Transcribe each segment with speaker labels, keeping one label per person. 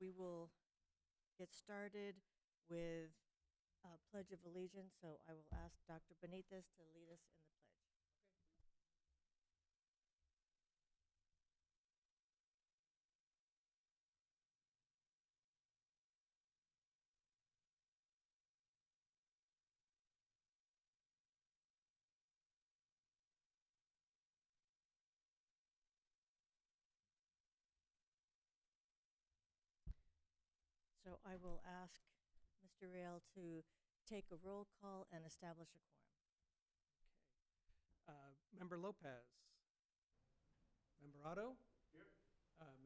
Speaker 1: We will get started with Pledge of Allegiance, so I will ask Dr. Benitez to lead us in the pledge. So I will ask Mr. Rail to take a roll call and establish a quorum.
Speaker 2: Okay. Member Lopez. Member Otto. Here.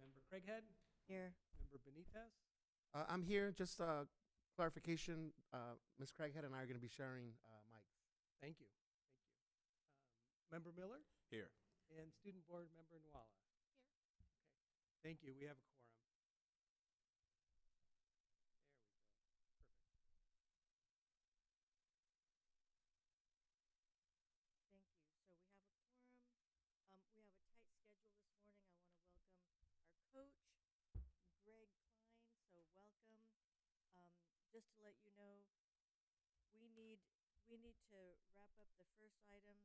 Speaker 2: Member Craighead.
Speaker 1: Here.
Speaker 2: Member Benitez.
Speaker 3: I'm here. Just clarification. Ms. Craighead and I are going to be sharing mics.
Speaker 2: Thank you. Thank you. Member Miller.
Speaker 4: Here.
Speaker 2: And Student Board Member Nwala.
Speaker 1: Here.
Speaker 2: Okay. Thank you. We have a quorum. There we go. Perfect.
Speaker 1: Thank you. So we have a quorum. We have a tight schedule this morning. I want to welcome our coach, Greg Klein. So welcome. Just to let you know, we need to wrap up the first item.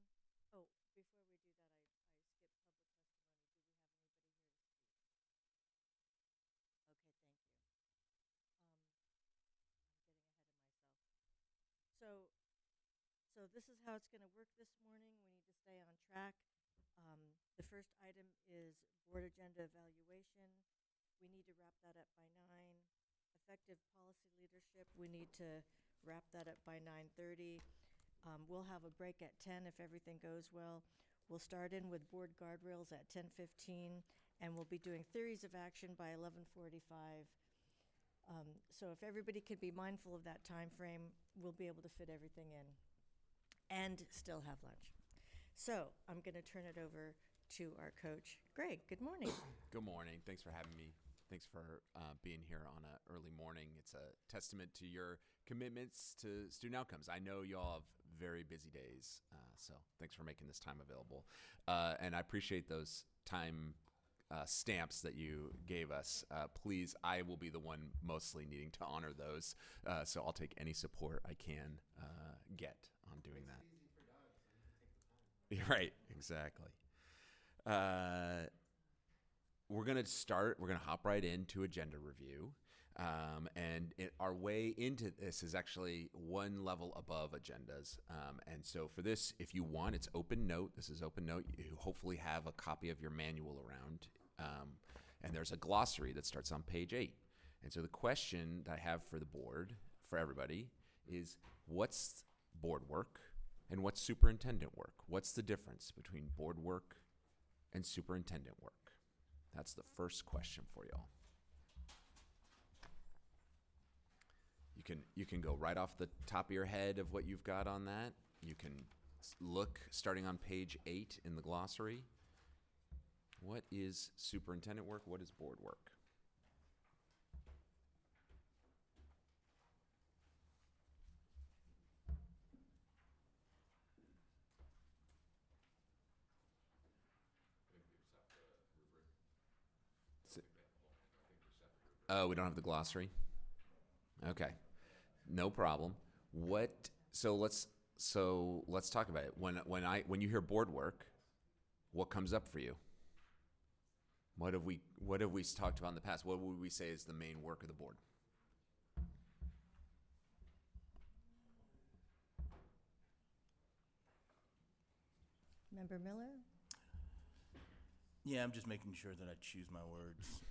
Speaker 1: Oh, before we do that, I skipped public testimony. Do we have anybody here to speak? Okay, thank you. I'm getting ahead of myself. So this is how it's going to work this morning. We need to stay on track. The first item is board agenda evaluation. We need to wrap that up by 9. Effective policy leadership, we need to wrap that up by 9:30. We'll have a break at 10 if everything goes well. We'll start in with board guardrails at 10:15, and we'll be doing theories of action by 11:45. So if everybody could be mindful of that time frame, we'll be able to fit everything in and still have lunch. So I'm going to turn it over to our coach, Greg. Good morning.
Speaker 4: Good morning. Thanks for having me. Thanks for being here on an early morning. It's a testament to your commitments to student outcomes. I know you all have very busy days, so thanks for making this time available. And I appreciate those time stamps that you gave us. Please, I will be the one mostly needing to honor those, so I'll take any support I can get on doing that.
Speaker 3: It's easy for Doug, so you can take the time.
Speaker 4: Right, exactly. We're going to hop right into agenda review. Our way into this is actually one level above agendas. And so for this, if you want, it's open note. This is open note. You hopefully have a copy of your manual around. And there's a glossary that starts on page 8. And so the question that I have for the board, for everybody, is what's board work and what's superintendent work? What's the difference between board work and superintendent work? That's the first question for y'all. You can go right off the top of your head of what you've got on that. You can look starting on page 8 in the glossary. What is superintendent work? What is board work? Oh, we don't have the glossary? Okay. No problem. So let's talk about it. When you hear board work, what comes up for you? What have we talked about in the past? What would we say is the main work of the board?
Speaker 1: Member Miller?
Speaker 5: Yeah, I'm just making sure that I choose my words.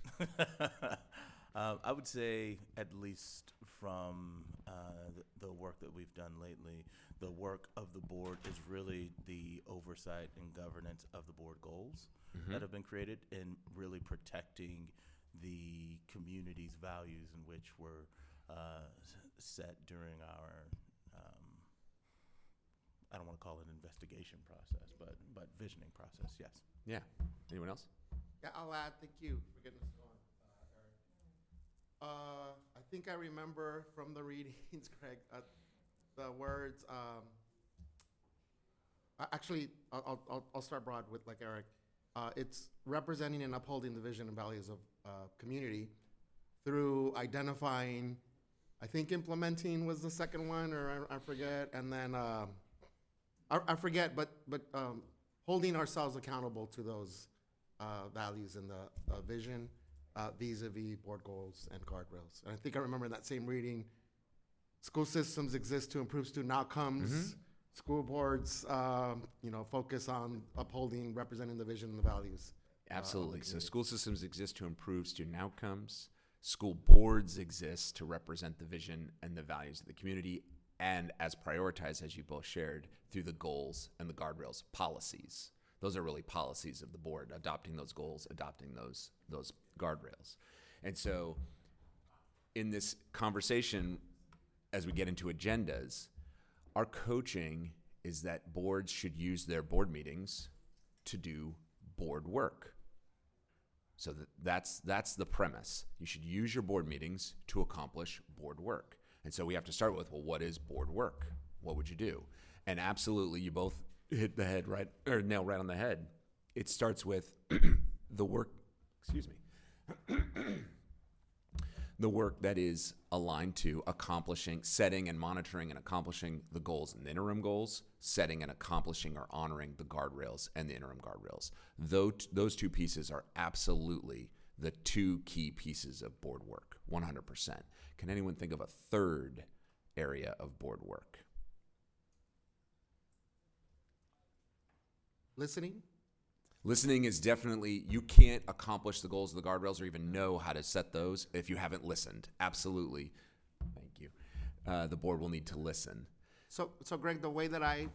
Speaker 5: I would say, at least from the work that we've done lately, the work of the board is really the oversight and governance of the board goals that have been created and really protecting the community's values in which were set during our I don't want to call it an investigation process, but visioning process, yes.
Speaker 4: Yeah. Anyone else?
Speaker 3: Yeah, I'll add. Thank you for getting us going, Eric. I think I remember from the readings, Craig, the words. Actually, I'll start broad with like Eric. It's representing and upholding the vision and values of community through identifying, I think implementing was the second one, or I forget, and then I forget, but holding ourselves accountable to those values in the vision vis-a-vis board goals and guardrails. And I think I remember in that same reading, school systems exist to improve student outcomes. School boards, focus on upholding, representing the vision and the values.
Speaker 4: Absolutely. So school systems exist to improve student outcomes. School boards exist to represent the vision and the values of the community, and as prioritized, as you both shared, through the goals and the guardrails, policies. Those are really policies of the board, adopting those goals, adopting those guardrails. And so in this conversation, as we get into agendas, our coaching is that boards should use their board meetings to do board work. So that's the premise. You should use your board meetings to accomplish board work. And so we have to start with, well, what is board work? What would you do? And absolutely, you both hit the head right, or nail right on the head. It starts with the work, the work that is aligned to accomplishing, setting and monitoring and accomplishing the goals and the interim goals, setting and accomplishing or honoring the guardrails and the interim guardrails. Those two pieces are absolutely the two key pieces of board work, 100%. Can anyone think of a third area of board work?
Speaker 3: Listening?
Speaker 4: Listening is definitely, you can't accomplish the goals of the guardrails or even know how to set those if you haven't listened. Absolutely. Thank you. The board will need to listen.
Speaker 3: So Greg, the way that I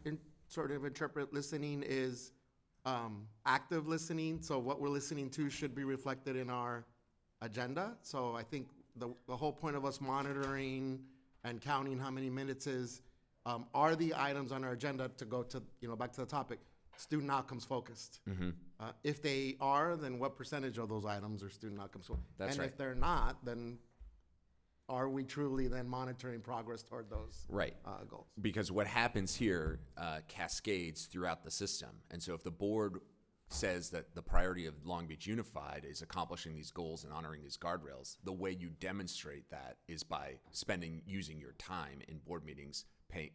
Speaker 3: sort of interpret listening is active listening. So what we're listening to should be reflected in our agenda. So I think the whole point of us monitoring and counting how many minutes is, are the items on our agenda, to go to, back to the topic, student outcomes focused. If they are, then what percentage of those items are student outcomes focused?
Speaker 4: That's
Speaker 3: and
Speaker 4: right.
Speaker 3: If they're not, then are we truly then monitoring progress toward those goals?
Speaker 4: Because what happens here cascades throughout the system. And so if the board says that the priority of Long Beach Unified is accomplishing these goals and honoring these guardrails, the way you demonstrate that is by using your time in board meetings,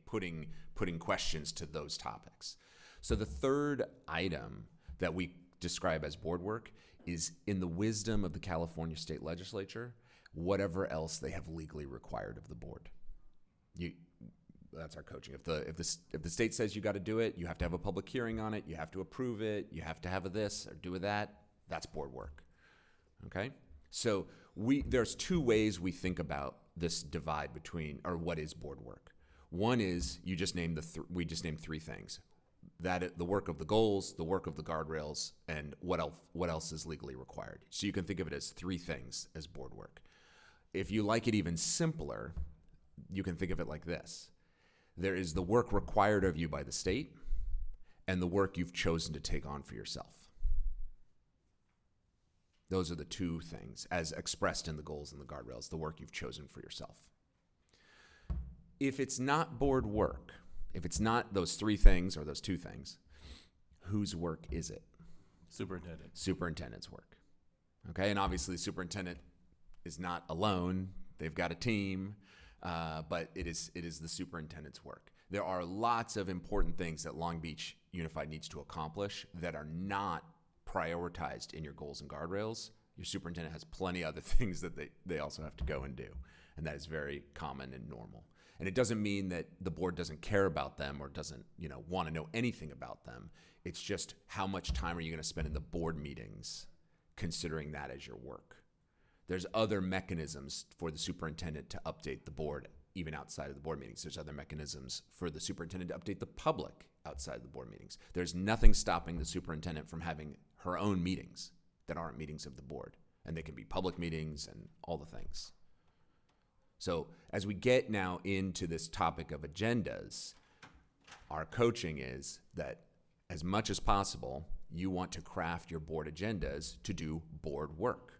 Speaker 4: putting questions to those topics. So the third item that we describe as board work is, in the wisdom of the California State Legislature, whatever else they have legally required of the board. That's our coaching. If the state says you got to do it, you have to have a public hearing on it, you have to approve it, you have to have a this or do a that, that's board work. Okay? So there's two ways we think about this divide between, or what is board work. One is, we just named three things. The work of the goals, the work of the guardrails, and what else is legally required. So you can think of it as three things as board work. If you like it even simpler, you can think of it like this. There is the work required of you by the state and the work you've chosen to take on for yourself. Those are the two things as expressed in the goals and the guardrails, the work you've chosen for yourself. If it's not board work, if it's not those three things or those two things, whose work is it?
Speaker 5: Superintendent.
Speaker 4: Superintendent's work. Okay, and obviously the superintendent is not alone. They've got a team, but it is the superintendent's work. There are lots of important things that Long Beach Unified needs to accomplish that are not prioritized in your goals and guardrails. Your superintendent has plenty of other things that they also have to go and do, and that is very common and normal. And it doesn't mean that the board doesn't care about them or doesn't, want to know anything about them. It's just, how much time are you going to spend in the board meetings considering that as your work? There's other mechanisms for the superintendent to update the board, even outside of the board meetings. There's other mechanisms for the superintendent to update the public outside of the board meetings. There's nothing stopping the superintendent from having her own meetings that aren't meetings of the board. And they can be public meetings and all the things. So as we get now into this topic of agendas, our coaching is that as much as possible, you want to craft your board agendas to do board work.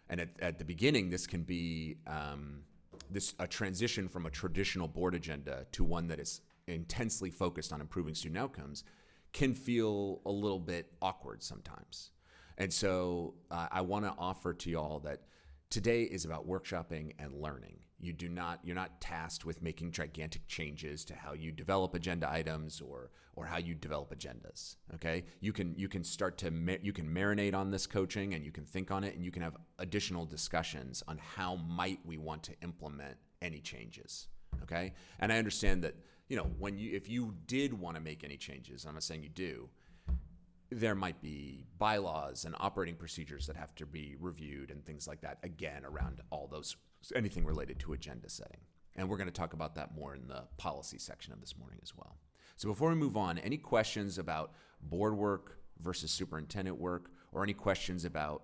Speaker 4: And at the beginning, this can be a transition from a traditional board agenda to one that is intensely focused on improving student outcomes can feel a little bit awkward sometimes. And so I want to offer to y'all that Today is about workshopping and learning. You're not tasked with making gigantic changes to how you develop agenda items or how you develop agendas. Okay, you can start to you can marinate on this coaching, and you can think on it, and you can have additional discussions on how might we want to implement any changes. Okay, and I understand that if you did want to make any changes, I'm not saying you do, there might be bylaws and operating procedures that have to be reviewed and things like that, again, around all those, anything related to agenda setting. And we're going to talk about that more in the policy section of this morning as well. So before we move on, any questions about board work versus superintendent work, or any questions about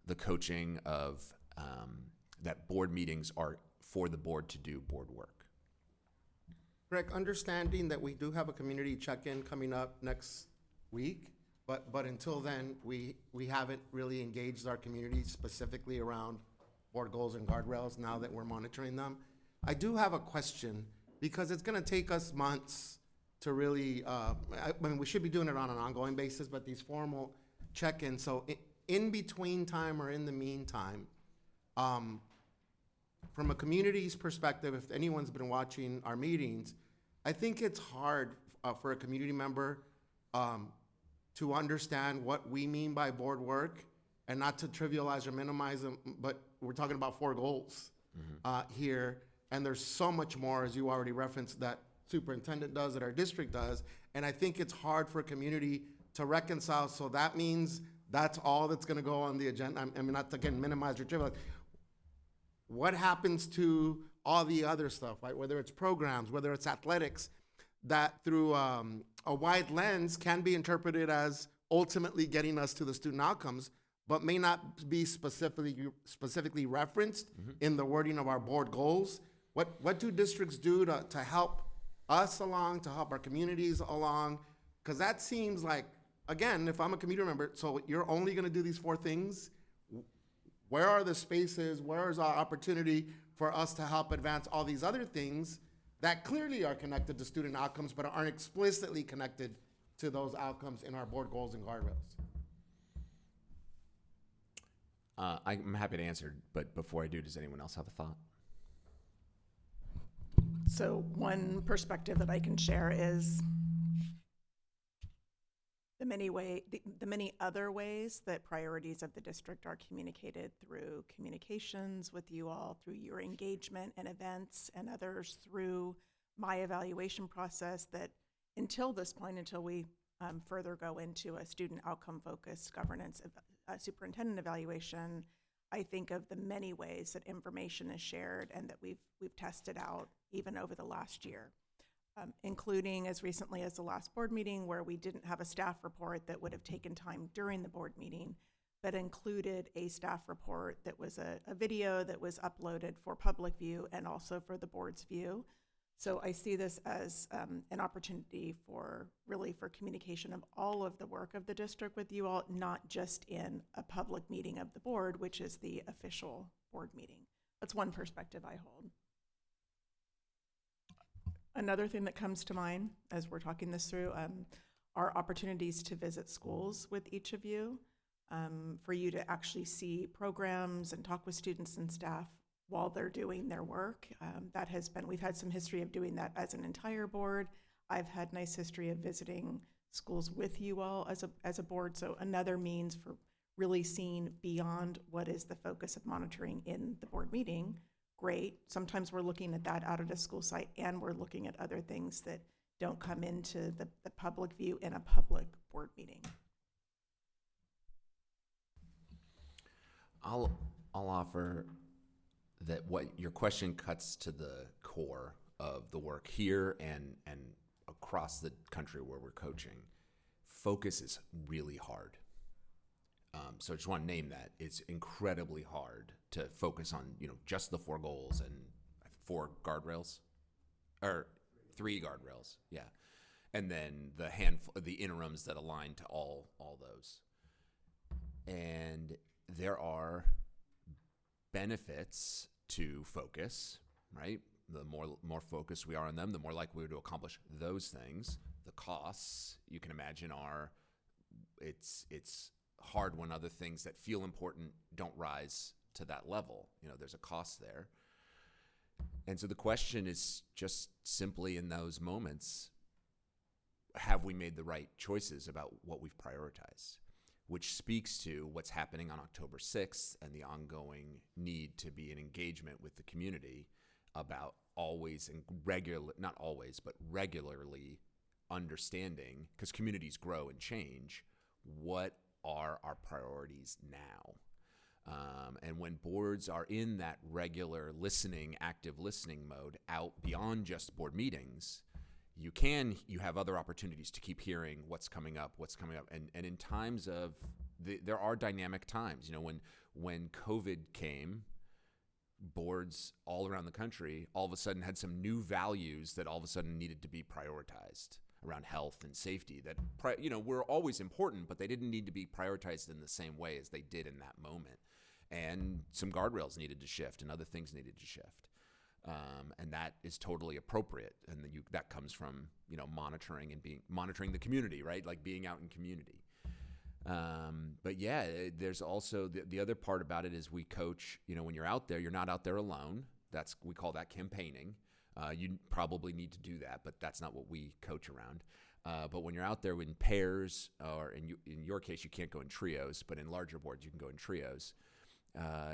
Speaker 4: the coaching of that board meetings are for the board to do board work?
Speaker 3: Greg, understanding that we do have a community check-in coming up next week, but until then, we haven't really engaged our community specifically around board goals and guardrails now that we're monitoring them. I do have a question, because it's gonna take us months to really, we should be doing it on an ongoing basis, but these formal check-ins, so in between time or in the meantime, from a community's perspective, if anyone's been watching our meetings, I think it's hard for a community member to understand what we mean by board work, and not to trivialize or minimize them, but we're talking about 4 goals here, and there's so much more, as you already referenced, that superintendent does, that our district does, and I think it's hard for a community to reconcile, so that means that's all that's gonna go on the agenda. I mean, not to, again, minimize or trivialize. What happens to all the other stuff, right? Whether it's programs, whether it's athletics, that through a wide lens can be interpreted as ultimately getting us to the student outcomes, but may not be specifically referenced in the wording of our board goals. What do districts do to help us along, to help our communities along? Because that seems like, again, if I'm a community member, so you're only gonna do these 4 things? Where are the spaces, where is our opportunity for us to help advance all these other things that clearly are connected to student outcomes, but aren't explicitly connected to those outcomes in our board goals and guardrails?
Speaker 4: I'm happy to answer, but before I do, does anyone else have a thought?
Speaker 6: So one perspective that I can share is the many other ways that priorities of the district are communicated through communications with you all, through your engagement and events, and others through my evaluation process, that until this point, until we further go into a student outcome focused governance superintendent evaluation, I think of the many ways that information is shared and that we've tested out even over the last year. Including as recently as the last board meeting, where we didn't have a staff report that would have taken time during the board meeting, but included a staff report that was a video that was uploaded for public view and also for the board's view. So I see this as an opportunity for communication of all of the work of the district with you all, not just in a public meeting of the board, which is the official board meeting. That's one perspective I hold. Another thing that comes to mind as we're talking this through are opportunities to visit schools with each of you, for you to actually see programs and talk with students and staff while they're doing their work. We've had some history of doing that as an entire board. I've had nice history of visiting schools with you all as a board, so another means for really seeing beyond what is the focus of monitoring in the board meeting. Great. Sometimes we're looking at that out at a school site, and we're looking at other things that don't come into the public view in a public board meeting.
Speaker 4: I'll offer that what your question cuts to the core of the work here and across the country where we're coaching. Focus is really hard. So I just want to name that. It's incredibly hard to focus on, just the 4 goals and 4 guardrails, or 3 guardrails, yeah, and then the interims that align to all those. And there are benefits to focus, right? The more focused we are on them, the more likely we are to accomplish those things. The costs, you can imagine, it's hard when other things that feel important don't rise to that level. There's a cost there. And so the question is just simply in those moments, have we made the right choices about what we've prioritized? Which speaks to what's happening on October 6th and the ongoing need to be in engagement with the community about always and not always, but regularly understanding, because communities grow and change, what are our priorities now? And when boards are in that regular listening, active listening mode out beyond just board meetings, you have other opportunities to keep hearing what's coming up. And in times of, there are dynamic times, when COVID came, boards all around the country all of a sudden had some new values that all of a sudden needed to be prioritized around health and safety that, were always important, but they didn't need to be prioritized in the same way as they did in that moment. And some guardrails needed to shift and other things needed to shift. And that is totally appropriate. And that comes from, monitoring the community, right? Like being out in community. But yeah, there's also the other part about it is we coach, when you're out there, you're not out there alone. We call that campaigning. You probably need to do that, but that's not what we coach around. But when you're out there in pairs, or in your case, you can't go in trios, but in larger boards, you can go in trios.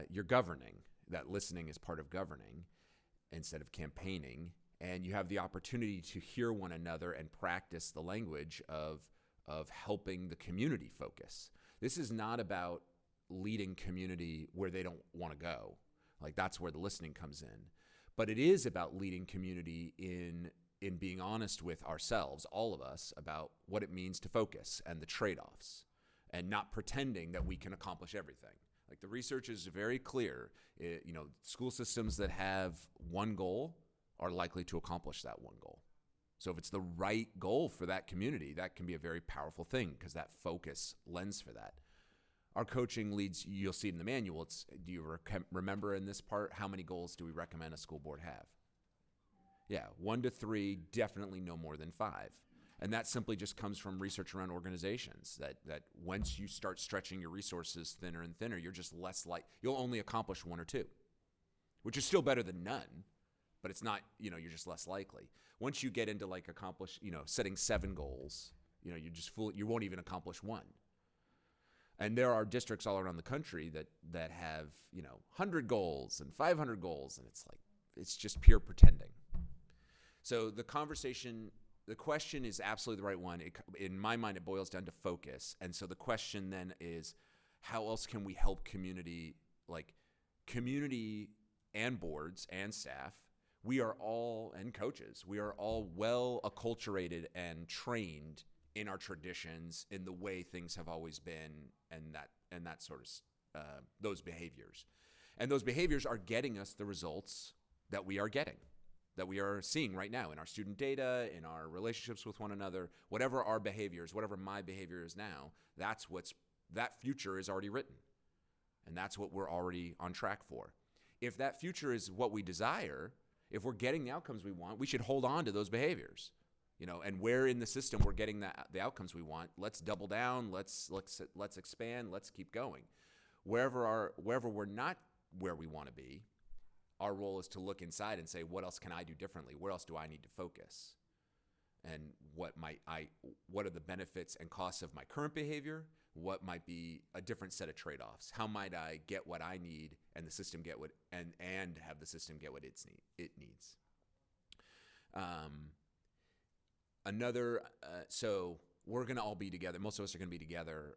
Speaker 4: You're governing. That listening is part of governing instead of campaigning. And you have the opportunity to hear one another and practice the language of helping the community focus. This is not about leading community where they don't want to go. Like, that's where the listening comes in. But it is about leading community in being honest with ourselves, all of us, about what it means to focus and the trade-offs, and not pretending that we can accomplish everything. Like, the research is very clear. School systems that have one goal are likely to accomplish that one goal. So if it's the right goal for that community, that can be a very powerful thing because that focus lends for that. Our coaching leads, you'll see it in the manual, do you remember in this part, how many goals do we recommend a school board have? Yeah, 1 to 3, definitely no more than 5. And that simply just comes from research around organizations, that once you start stretching your resources thinner and thinner, you're just you'll only accomplish 1 or 2, which is still better than none, but it's not, you're just less likely. Once you get into setting 7 goals, you won't even accomplish 1. And there are districts all around the country that have, 100 goals and 500 goals, and it's just pure pretending. So the question is absolutely the right one. In my mind, it boils down to focus. And so the question then is, how else can we help community and boards and staff? We are all, and coaches, we are all well acculturated and trained in our traditions, in the way things have always been, and that sort of those behaviors. And those behaviors are getting us the results that we are getting, that we are seeing right now in our student data, in our relationships with one another. Whatever our behaviors, whatever my behavior is now, that future is already written. And that's what we're already on track for. If that future is what we desire, if we're getting the outcomes we want, we should hold on to those behaviors. And where in the system we're getting the outcomes we want, let's double down, let's expand, let's keep going. Wherever we're not where we want to be, our role is to look inside and say, what else can I do differently? Where else do I need to focus? And what are the benefits and costs of my current behavior? What might be a different set of trade-offs? How might I get what I need and the system get what and have the system get what it needs? So we're going to all be together. Most of us are going to be together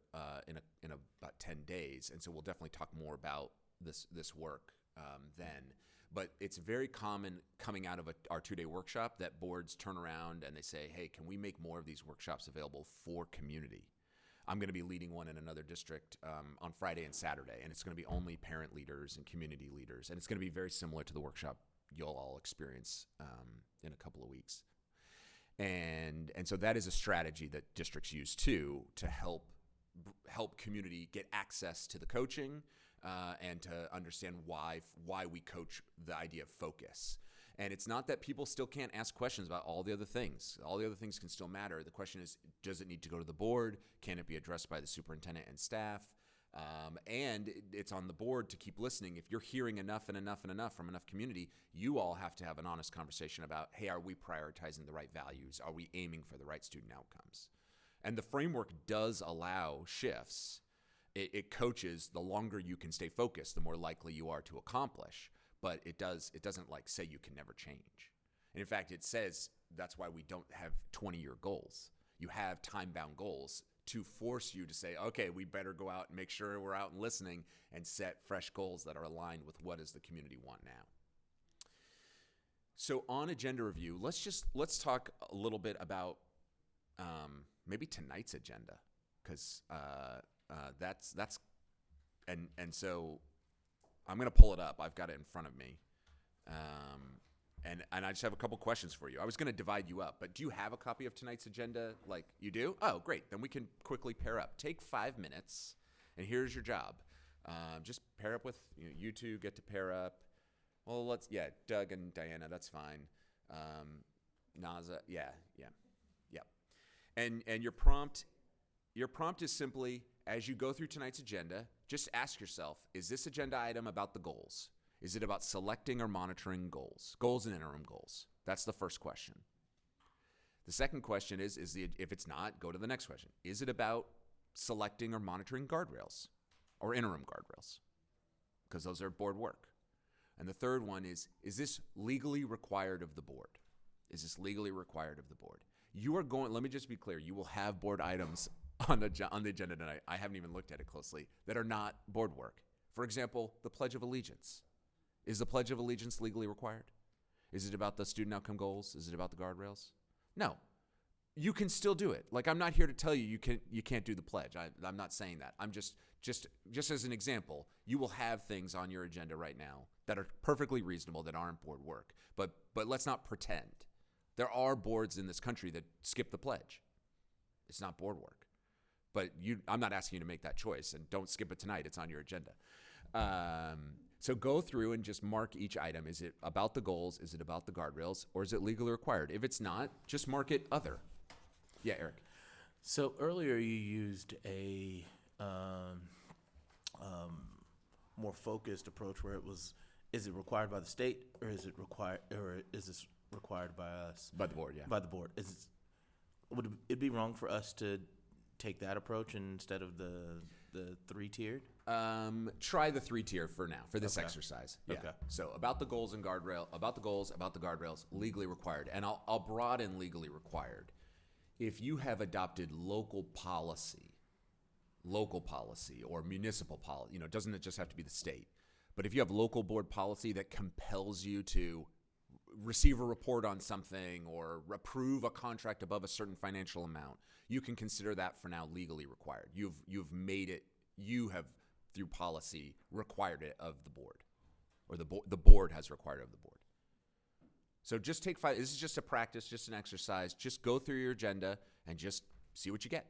Speaker 4: in about 10 days, and so we'll definitely talk more about this work then. But it's very common coming out of our 2-day workshop that boards turn around and they say, hey, can we make more of these workshops available for community? I'm going to be leading one in another district on Friday and Saturday, and it's going to be only parent leaders and community leaders, and it's going to be very similar to the workshop you'll all experience in a couple of weeks. And so that is a strategy that districts use too to help community get access to the coaching and to understand why we coach the idea of focus. And it's not that people still can't ask questions about all the other things. All the other things can still matter. The question is, does it need to go to the board? Can it be addressed by the superintendent and staff? And it's on the board to keep listening. If you're hearing enough and enough and enough from enough community, you all have to have an honest conversation about, hey, are we prioritizing the right values? Are we aiming for the right student outcomes? And the framework does allow shifts. It coaches the longer you can stay focused, the more likely you are to accomplish. But it doesn't like say you can never change. And in fact, it says that's why we don't have 20-year goals. You have time-bound goals to force you to say, okay, we better go out and make sure we're out and listening and set fresh goals that are aligned with what does the community want now. So on agenda review, let's talk a little bit about maybe tonight's agenda, because and so I'm going to pull it up. I've got it in front of me. And I just have a couple questions for you. I was going to divide you up, but do you have a copy of tonight's agenda? Like, you do? Oh, great. Then we can quickly pair up. Take 5 minutes, and here's your job. Just pair up with, you two get to pair up. Well, Doug and Diana, that's fine. Naza, yeah. And your prompt is simply, as you go through tonight's agenda, just ask yourself, is this agenda item about the goals? Is it about selecting or monitoring goals and interim goals? That's the first question. The second question is if it's not, go to the next question. Is it about selecting or monitoring guardrails or interim guardrails? Because those are board work. And the third one is this legally required of the board? Is this legally required of the board? Let me just be clear, you will have board items on the agenda tonight, I haven't even looked at it closely, that are not board work. For example, the Pledge of Allegiance. Is the Pledge of Allegiance legally required? Is it about the student outcome goals? Is it about the guardrails? No. You can still do it. Like, I'm not here to tell you you can't do the pledge. I'm not saying that. I'm just as an example, you will have things on your agenda right now that are perfectly reasonable that aren't board work. But let's not pretend. There are boards in this country that skip the pledge. It's not board work. But I'm not asking you to make that choice, and don't skip it tonight. It's on your agenda. So go through and just mark each item. Is it about the goals? Is it about the guardrails? Or is it legally required? If it's not, just mark it other. Yeah, Eric.
Speaker 5: So earlier you used a more focused approach where it was, is it required by the state or is this required by us?
Speaker 4: By the board, yeah.
Speaker 5: By the board. Would it be wrong for us to take that approach instead of the 3-tiered?
Speaker 4: Try the 3-tier for now, for this
Speaker 5: Okay.
Speaker 4: exercise. Yeah.
Speaker 5: Okay.
Speaker 4: So about the goals and about the guardrails, legally required. And I'll broaden legally required. If you have adopted local policy or municipal policy, doesn't it just have to be the state? But if you have local board policy that compels you to receive a report on something or approve a contract above a certain financial amount, you can consider that for now legally required. You've made it, you have through policy required it of the board, or the board has required it of the board. So just take 5, this is just a practice, just an exercise, just go through your agenda and just see what you get.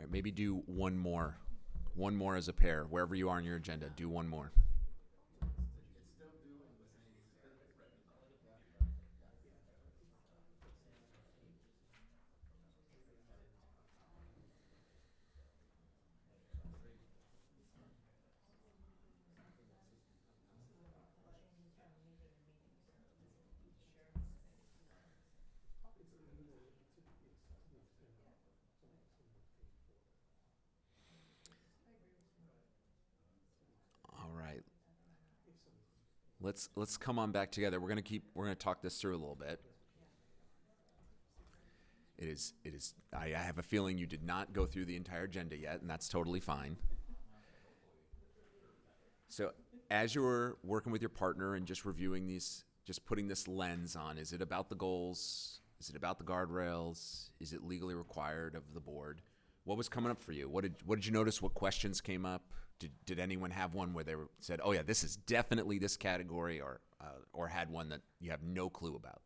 Speaker 4: right, maybe do one more. One more as a pair. Wherever you are on your agenda, do one more. All right. Let's come on back together. We're gonna talk this through a little bit. It is I have a feeling you did not go through the entire agenda yet, and that's totally fine. So as you're working with your partner and just reviewing these, just putting this lens on, is it about the goals? Is it about the guardrails? Is it legally required of the board? What was coming up for you? What did you notice? What questions came up? Did anyone have one where said, "Oh yeah, this is definitely this category," or had one that you have no clue about?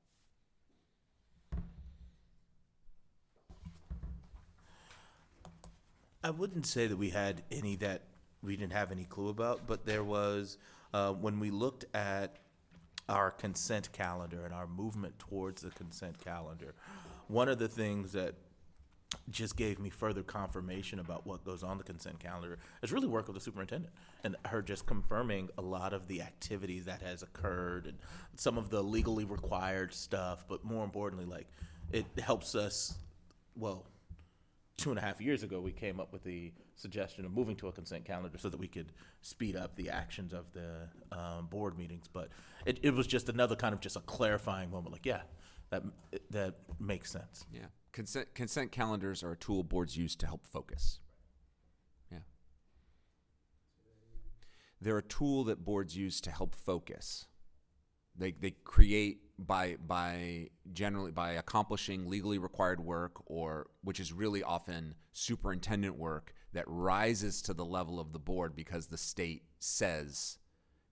Speaker 5: I wouldn't say that we had any that we didn't have any clue about, but there was, when we looked at our consent calendar and our movement towards the consent calendar, one of the things that just gave me further confirmation about what goes on the consent calendar is really work with the superintendent and her just confirming a lot of the activities that has occurred and some of the legally required stuff, but more importantly, like, it helps us, well, 2.5 years ago, we came up with the suggestion of moving to a consent calendar so that we could speed up the actions of the board meetings. But it was just another kind of just a clarifying moment. Like, yeah, that makes sense.
Speaker 4: Yeah. Consent calendars are a tool boards use to help focus. Yeah. They're a tool that boards use to help focus. They create by generally by accomplishing legally required work, or which is really often superintendent work that rises to the level of the board because the state says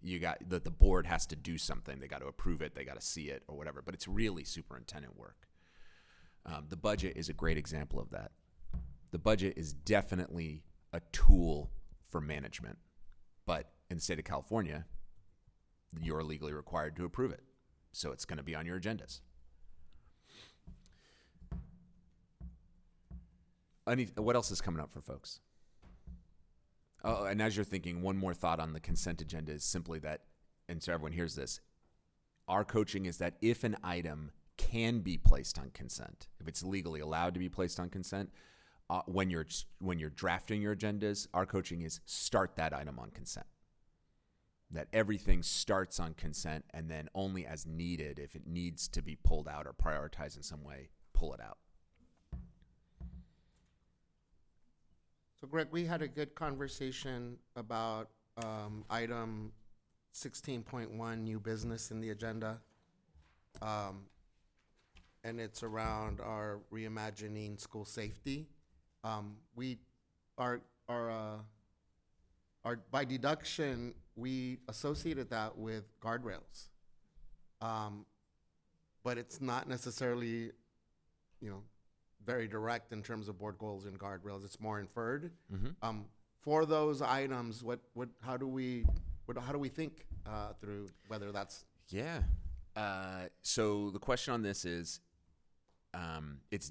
Speaker 4: that the board has to do something. They got to approve it, they got to see it, or whatever. But it's really superintendent work. The budget is a great example of that. The budget is definitely a tool for management, but in the state of California, you're legally required to approve it. So it's going to be on your agendas. What else is coming up for folks? Oh, and as you're thinking, one more thought on the consent agenda is simply that, and so everyone hears this, our coaching is that if an item can be placed on consent, if it's legally allowed to be placed on consent, when you're drafting your agendas, our coaching is start that item on consent. That everything starts on consent, and then only as needed, if it needs to be pulled out or prioritized in some way, pull it out.
Speaker 3: So Greg, we had a good conversation about item 16.1, new business in the agenda. And it's around our reimagining school safety. We are by deduction, we associated that with guardrails. But it's not necessarily, very direct in terms of board goals and guardrails. It's more inferred.
Speaker 4: Mm-hmm.
Speaker 3: For those items, how do we think through whether that's
Speaker 4: Yeah. So the question on this is, if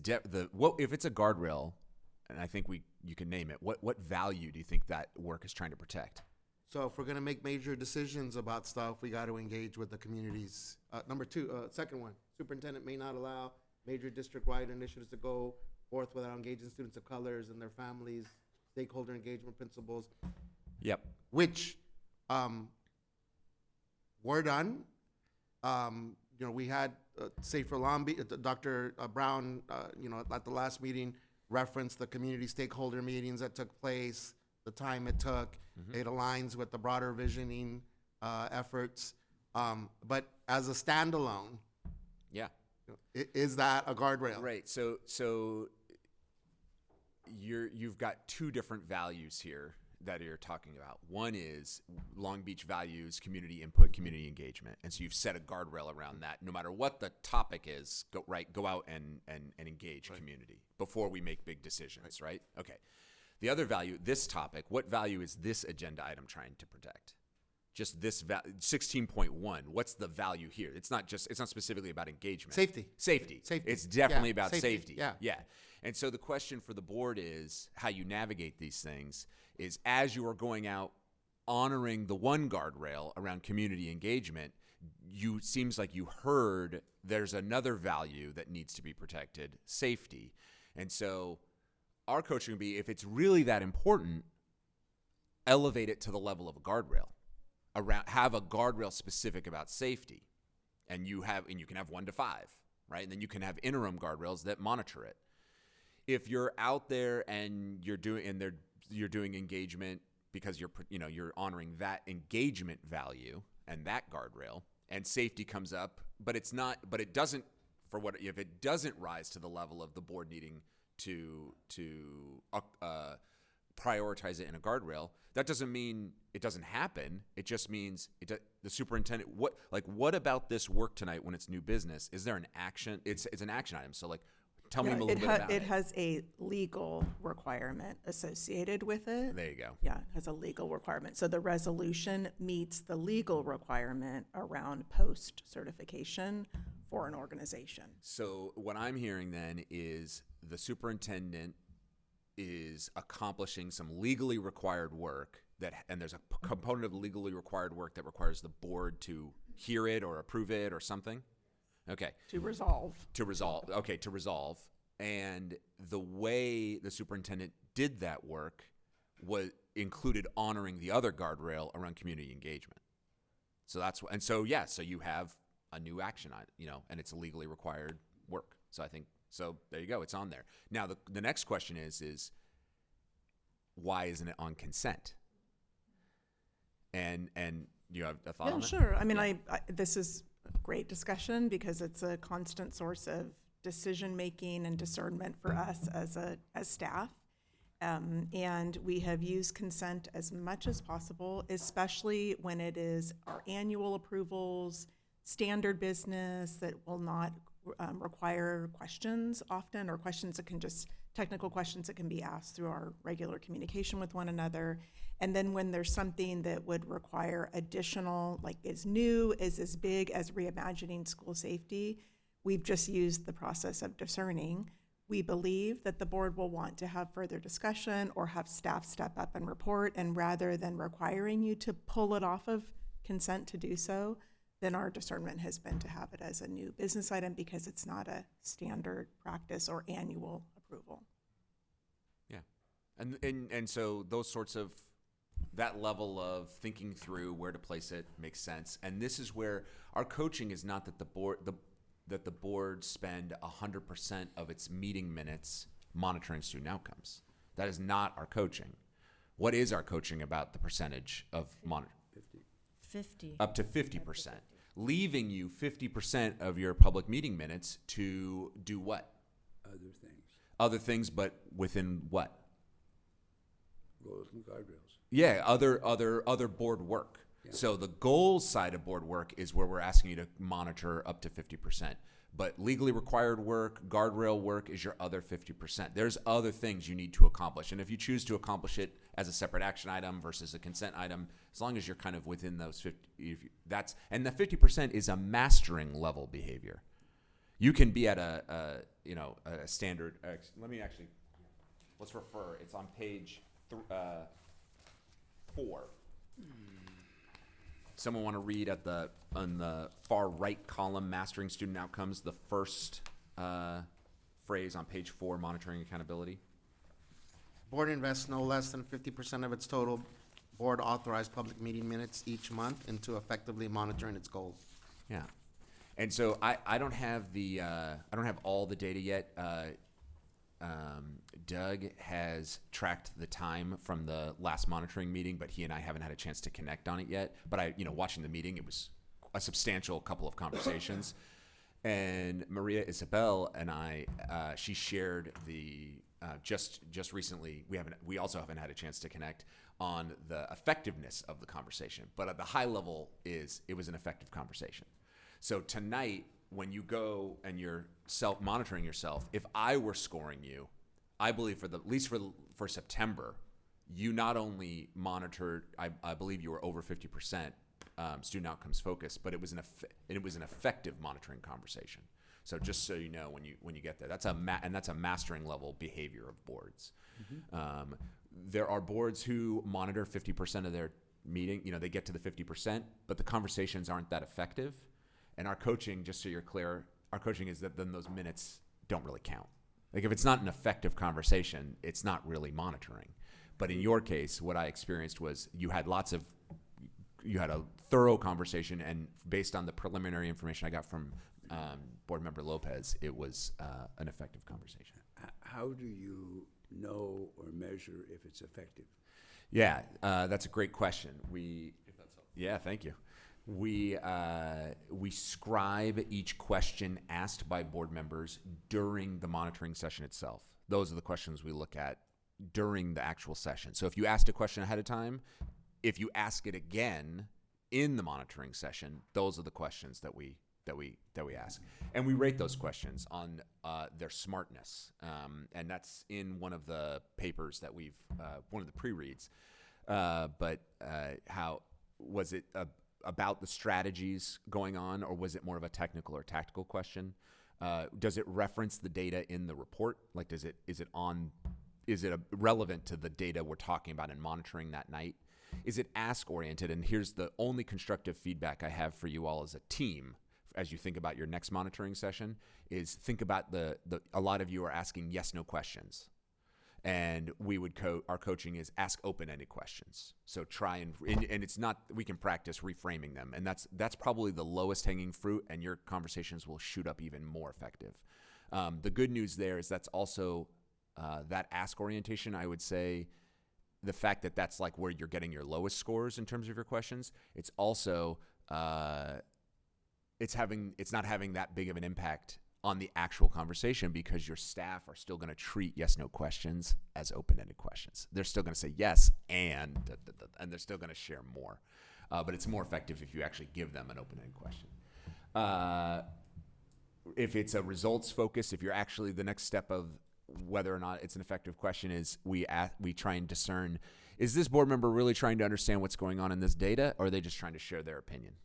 Speaker 4: it's a guardrail, and I think you can name it. What value do you think that work is trying to protect?
Speaker 3: So if we're going to make major decisions about stuff, we got to engage with the communities. Number two, second one, superintendent may not allow major district-wide initiatives to go forth without engaging students of colors and their families, stakeholder engagement principles.
Speaker 4: Yep.
Speaker 3: Which were done. We had Safer Long Beach, Dr. Brown, at the last meeting referenced the community stakeholder meetings that took place, the time it took. Mm-hmm. It aligns with the broader visioning efforts. But as a standalone,
Speaker 4: yeah,
Speaker 3: is that a guardrail?
Speaker 4: Right. So you've got two different values here that you're talking about. One is Long Beach values community input, community engagement. And so you've set a guardrail around that. No matter what the topic is, go out and engage community before we make big decisions, right? Okay. The other value, this topic, what value is this agenda item trying to protect? Just this 16.1. What's the value here? It's not specifically about engagement.
Speaker 3: Safety.
Speaker 4: It's definitely
Speaker 3: Yeah,
Speaker 4: about
Speaker 3: safety.
Speaker 4: safety.
Speaker 3: Yeah.
Speaker 4: And so the question for the board is how you navigate these things is as you are going out honoring the one guardrail around community engagement, seems like you heard there's another value that needs to be protected, safety. And so our coaching would be, if it's really that important, elevate it to the level of a guardrail. Have a guardrail specific about safety. And you can have 1 to 5, right? And then you can have interim guardrails that monitor it. If you're out there and you're doing engagement because you're honoring that engagement value and that guardrail, and safety comes up, but it doesn't if it doesn't rise to the level of the board needing to prioritize it in a guardrail, that doesn't mean it doesn't happen. It just means the superintendent. What about this work tonight when it's new business? Is there an action? It's an action item. So tell me a little bit about it.
Speaker 6: It has a legal requirement associated with it.
Speaker 4: There you go.
Speaker 6: Yeah, it has a legal requirement. So the resolution meets the legal requirement around post-certification for an organization.
Speaker 4: So what I'm hearing then is the superintendent is accomplishing some legally required work and there's a component of legally required work that requires the board to hear it or approve it or something. Okay.
Speaker 6: To resolve.
Speaker 4: Okay, to resolve. And the way the superintendent did that work included honoring the other guardrail around community engagement. So so you have a new action item, and it's legally required work. So there you go, it's on there. Now the next question is why isn't it on consent? And you have a thought on that?
Speaker 6: Sure. I mean, I this is great discussion because it's a constant source of decision making and discernment for us as staff. And we have used consent as much as possible, especially when it is our annual approvals, standard business that will not require questions often, or technical questions that can be asked through our regular communication with one another. And then when there's something that would require additional, is new, is as big as reimagining school safety, we've just used the process of discerning. We believe that the board will want to have further discussion or have staff step up and report, and rather than requiring you to pull it off of consent to do so, then our discernment has been to have it as a new business item because it's not a standard practice or annual approval.
Speaker 4: Yeah. And so those sorts of, that level of thinking through where to place it makes sense. And this is where our coaching is not that the board spend 100% of its meeting minutes monitoring student outcomes. That is not our coaching. What is our coaching about the percentage of monitoring?
Speaker 1: 50.
Speaker 4: Up to 50%. Leaving you 50% of your public meeting minutes to do what? Other things, but within what?
Speaker 7: Goals and guardrails.
Speaker 4: Yeah, other board work. Yeah. So the goals side of board work is where we're asking you to monitor up to 50%. But legally required work, guardrail work is your other 50%. There's other things you need to accomplish. And if you choose to accomplish it as a separate action item versus a consent item, as long as you're kind of within those 50, and the 50% is a mastering level behavior. You can be at a standard, let's refer, it's on page 4. Someone want to read on the far right column, mastering student outcomes, the first phrase on page 4, monitoring accountability?
Speaker 3: Board invests no less than 50% of its total board authorized public meeting minutes each month into effectively monitoring its goals.
Speaker 4: Yeah. And so I don't have I don't have all the data yet. Doug has tracked the time from the last monitoring meeting, but he and I haven't had a chance to connect on it yet. But watching the meeting, it was a substantial couple of conversations. And Maria Isabel and I, she shared the just recently, we also haven't had a chance to connect on the effectiveness of the conversation. But at the high level it was an effective conversation. So tonight, when you go and you're monitoring yourself, if I were scoring you, I believe at least for September, you not only monitored, I believe you were over 50% student outcomes focused, but it was an effective monitoring conversation. So just so you know, when you get there, that's a mastering level behavior of boards. There are boards who monitor 50% of their meeting. They get to the 50%, but the conversations aren't that effective. And our coaching, just so you're clear, our coaching is that then those minutes don't really count. Like if it's not an effective conversation, it's not really monitoring. But in your case, what I experienced was you had a thorough conversation, and based on the preliminary information I got from Board Member Lopez, it was an effective conversation.
Speaker 7: How do you know or measure if it's effective?
Speaker 4: Yeah, that's a great question. Yeah, thank you. We scribe each question asked by board members during the monitoring session itself. Those are the questions we look at during the actual session. So if you asked a question ahead of time, if you ask it again in the monitoring session, those are the questions that we ask, and we rate those questions on their smartness, and that's in one of the papers that one of the pre-reads. But how was it about the strategies going on, or was it more of a technical or tactical question? Does it reference the data in the report? Like, is it relevant to the data we're talking about and monitoring that night? Is it ask-oriented? And here's the only constructive feedback I have for you all as a team as you think about your next monitoring session is think about a lot of you are asking yes/no questions. And our coaching is ask open-ended questions. So try and it's not, we can practice reframing them. And that's probably the lowest hanging fruit, and your conversations will shoot up even more effective. The good news there is that's also that ask orientation, I would say, the fact that that's like where you're getting your lowest scores in terms of your questions, it's also, it's not having that big of an impact on the actual conversation because your staff are still going to treat yes/no questions as open-ended questions. They're still going to say yes and they're still going to share more. But it's more effective if you actually give them an open-ended question. If it's a results focus, if you're actually the next step of whether or not it's an effective question is we try and discern, is this board member really trying to understand what's going on in this data, or are they just trying to share their opinion?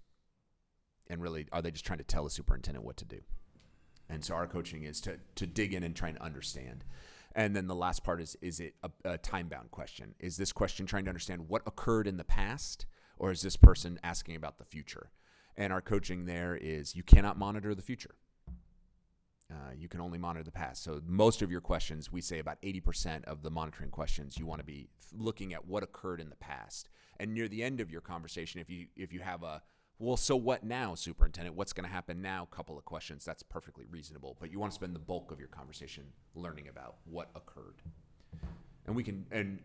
Speaker 4: And really, are they just trying to tell the superintendent what to do? And so our coaching is to dig in and try and understand. And then the last part is it a time-bound question? Is this question trying to understand what occurred in the past, or is this person asking about the future? And our coaching there is you cannot monitor the future. You can only monitor the past. So most of your questions, we say about 80% of the monitoring questions, you want to be looking at what occurred in the past. And near the end of your conversation, if you have well, so what now, superintendent? What's going to happen now? Couple of questions. That's perfectly reasonable. But you want to spend the bulk of your conversation learning about what occurred. And we can,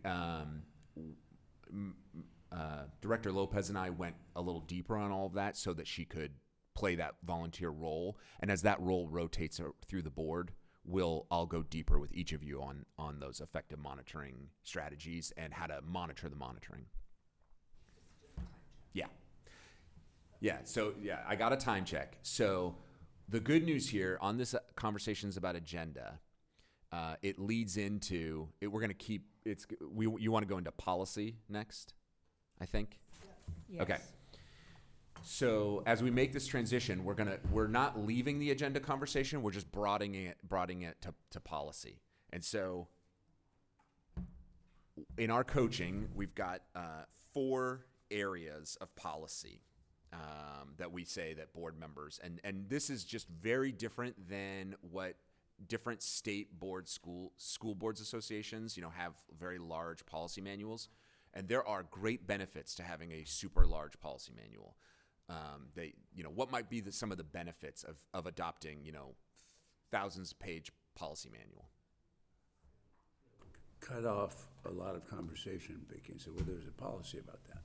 Speaker 4: Director Lopez and I went a little deeper on all of that so that she could play that volunteer role. And as that role rotates through the board, I'll go deeper with each of you on those effective monitoring strategies and how to monitor the monitoring. Yeah. Yeah, so I got a time check. So the good news here on this conversations about agenda, it leads into it. We're going to keep it's. You want to go into policy next, I think.
Speaker 1: Yes.
Speaker 4: Okay. So as we make this transition, we're not leaving the agenda conversation. We're just broadening it to policy. And so in our coaching, we've got 4 areas of policy. That we say that board members, and this is just very different than what different state board school boards associations, have very large policy manuals. And there are great benefits to having a super large policy manual. What might be some of the benefits of adopting, thousands of page policy manual?
Speaker 7: Cut off a lot of conversation, Vicky, and say, well, there's a policy about that.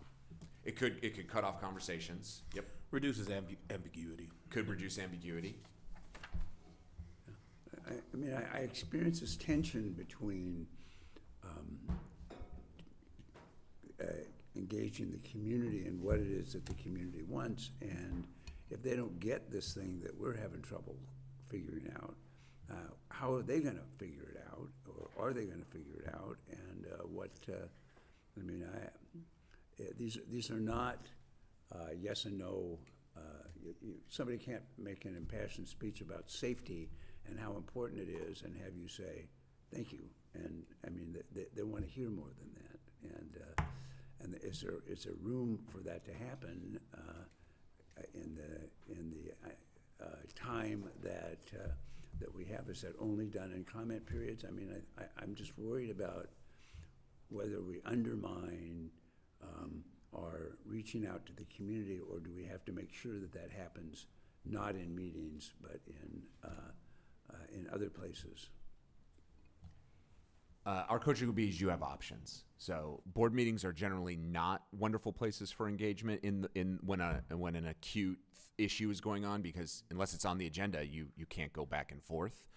Speaker 4: It could cut off conversations. Yep.
Speaker 5: Reduces ambiguity.
Speaker 4: Could reduce ambiguity.
Speaker 7: I mean, I experience this tension between engaging the community and what it is that the community wants, and if they don't get this thing that we're having trouble figuring out, how are they going to figure it out, or are they going to figure it out? And I mean, these are not yes and no. Somebody can't make an impassioned speech about safety and how important it is and have you say thank you. And I mean, they want to hear more than that. And is there room for that to happen in the time that we have? Is that only done in comment periods? I mean, I'm just worried about whether we undermine our reaching out to the community, or do we have to make sure that that happens not in meetings but in other places?
Speaker 4: Our coaching would be you have options. So board meetings are generally not wonderful places for engagement when an acute issue is going on, because unless it's on the agenda, you can't go back and forth.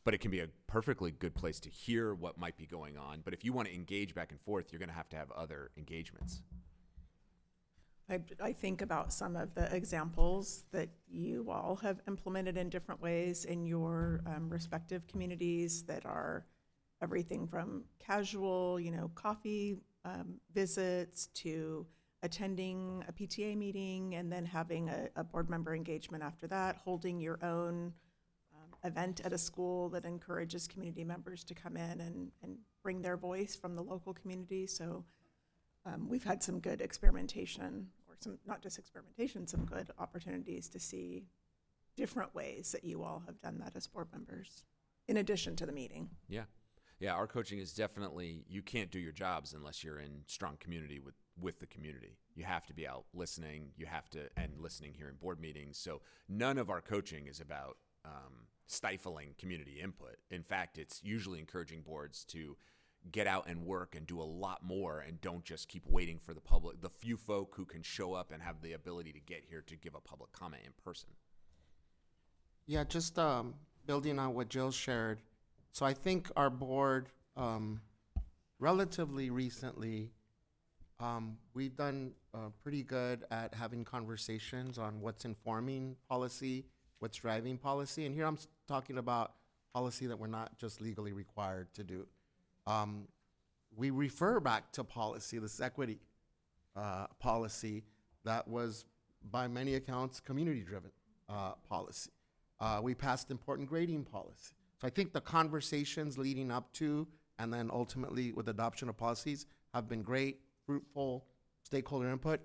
Speaker 4: But it can be a perfectly good place to hear what might be going on. But if you want to engage back and forth, you're going to have other engagements.
Speaker 6: I think about some of the examples that you all have implemented in different ways in your respective communities that are everything from casual, coffee visits to attending a PTA meeting and then having a board member engagement after that, holding your own event at a school that encourages community members to come in and bring their voice from the local community. So we've had some good experimentation, or not just experimentation, some good opportunities to see different ways that you all have done that as board members, in addition to the meeting.
Speaker 4: Yeah. Our coaching is definitely, you can't do your jobs unless you're in strong community with the community. You have to be out listening. And listening here in board meetings. So none of our coaching is about stifling community input. In fact, it's usually encouraging boards to get out and work and do a lot more, and don't just keep waiting for the few folk who can show up and have the ability to get here to give a public comment in person.
Speaker 3: Yeah, just building on what Jill shared. So I think our board, relatively recently, we've done pretty good at having conversations on what's informing policy, what's driving policy. And here I'm talking about policy that we're not just legally required to do. We refer back to policy, this equity policy that was, by many accounts, community-driven policy. We passed important grading policy. So I think the conversations leading up to and then ultimately with adoption of policies have been great, fruitful, stakeholder input.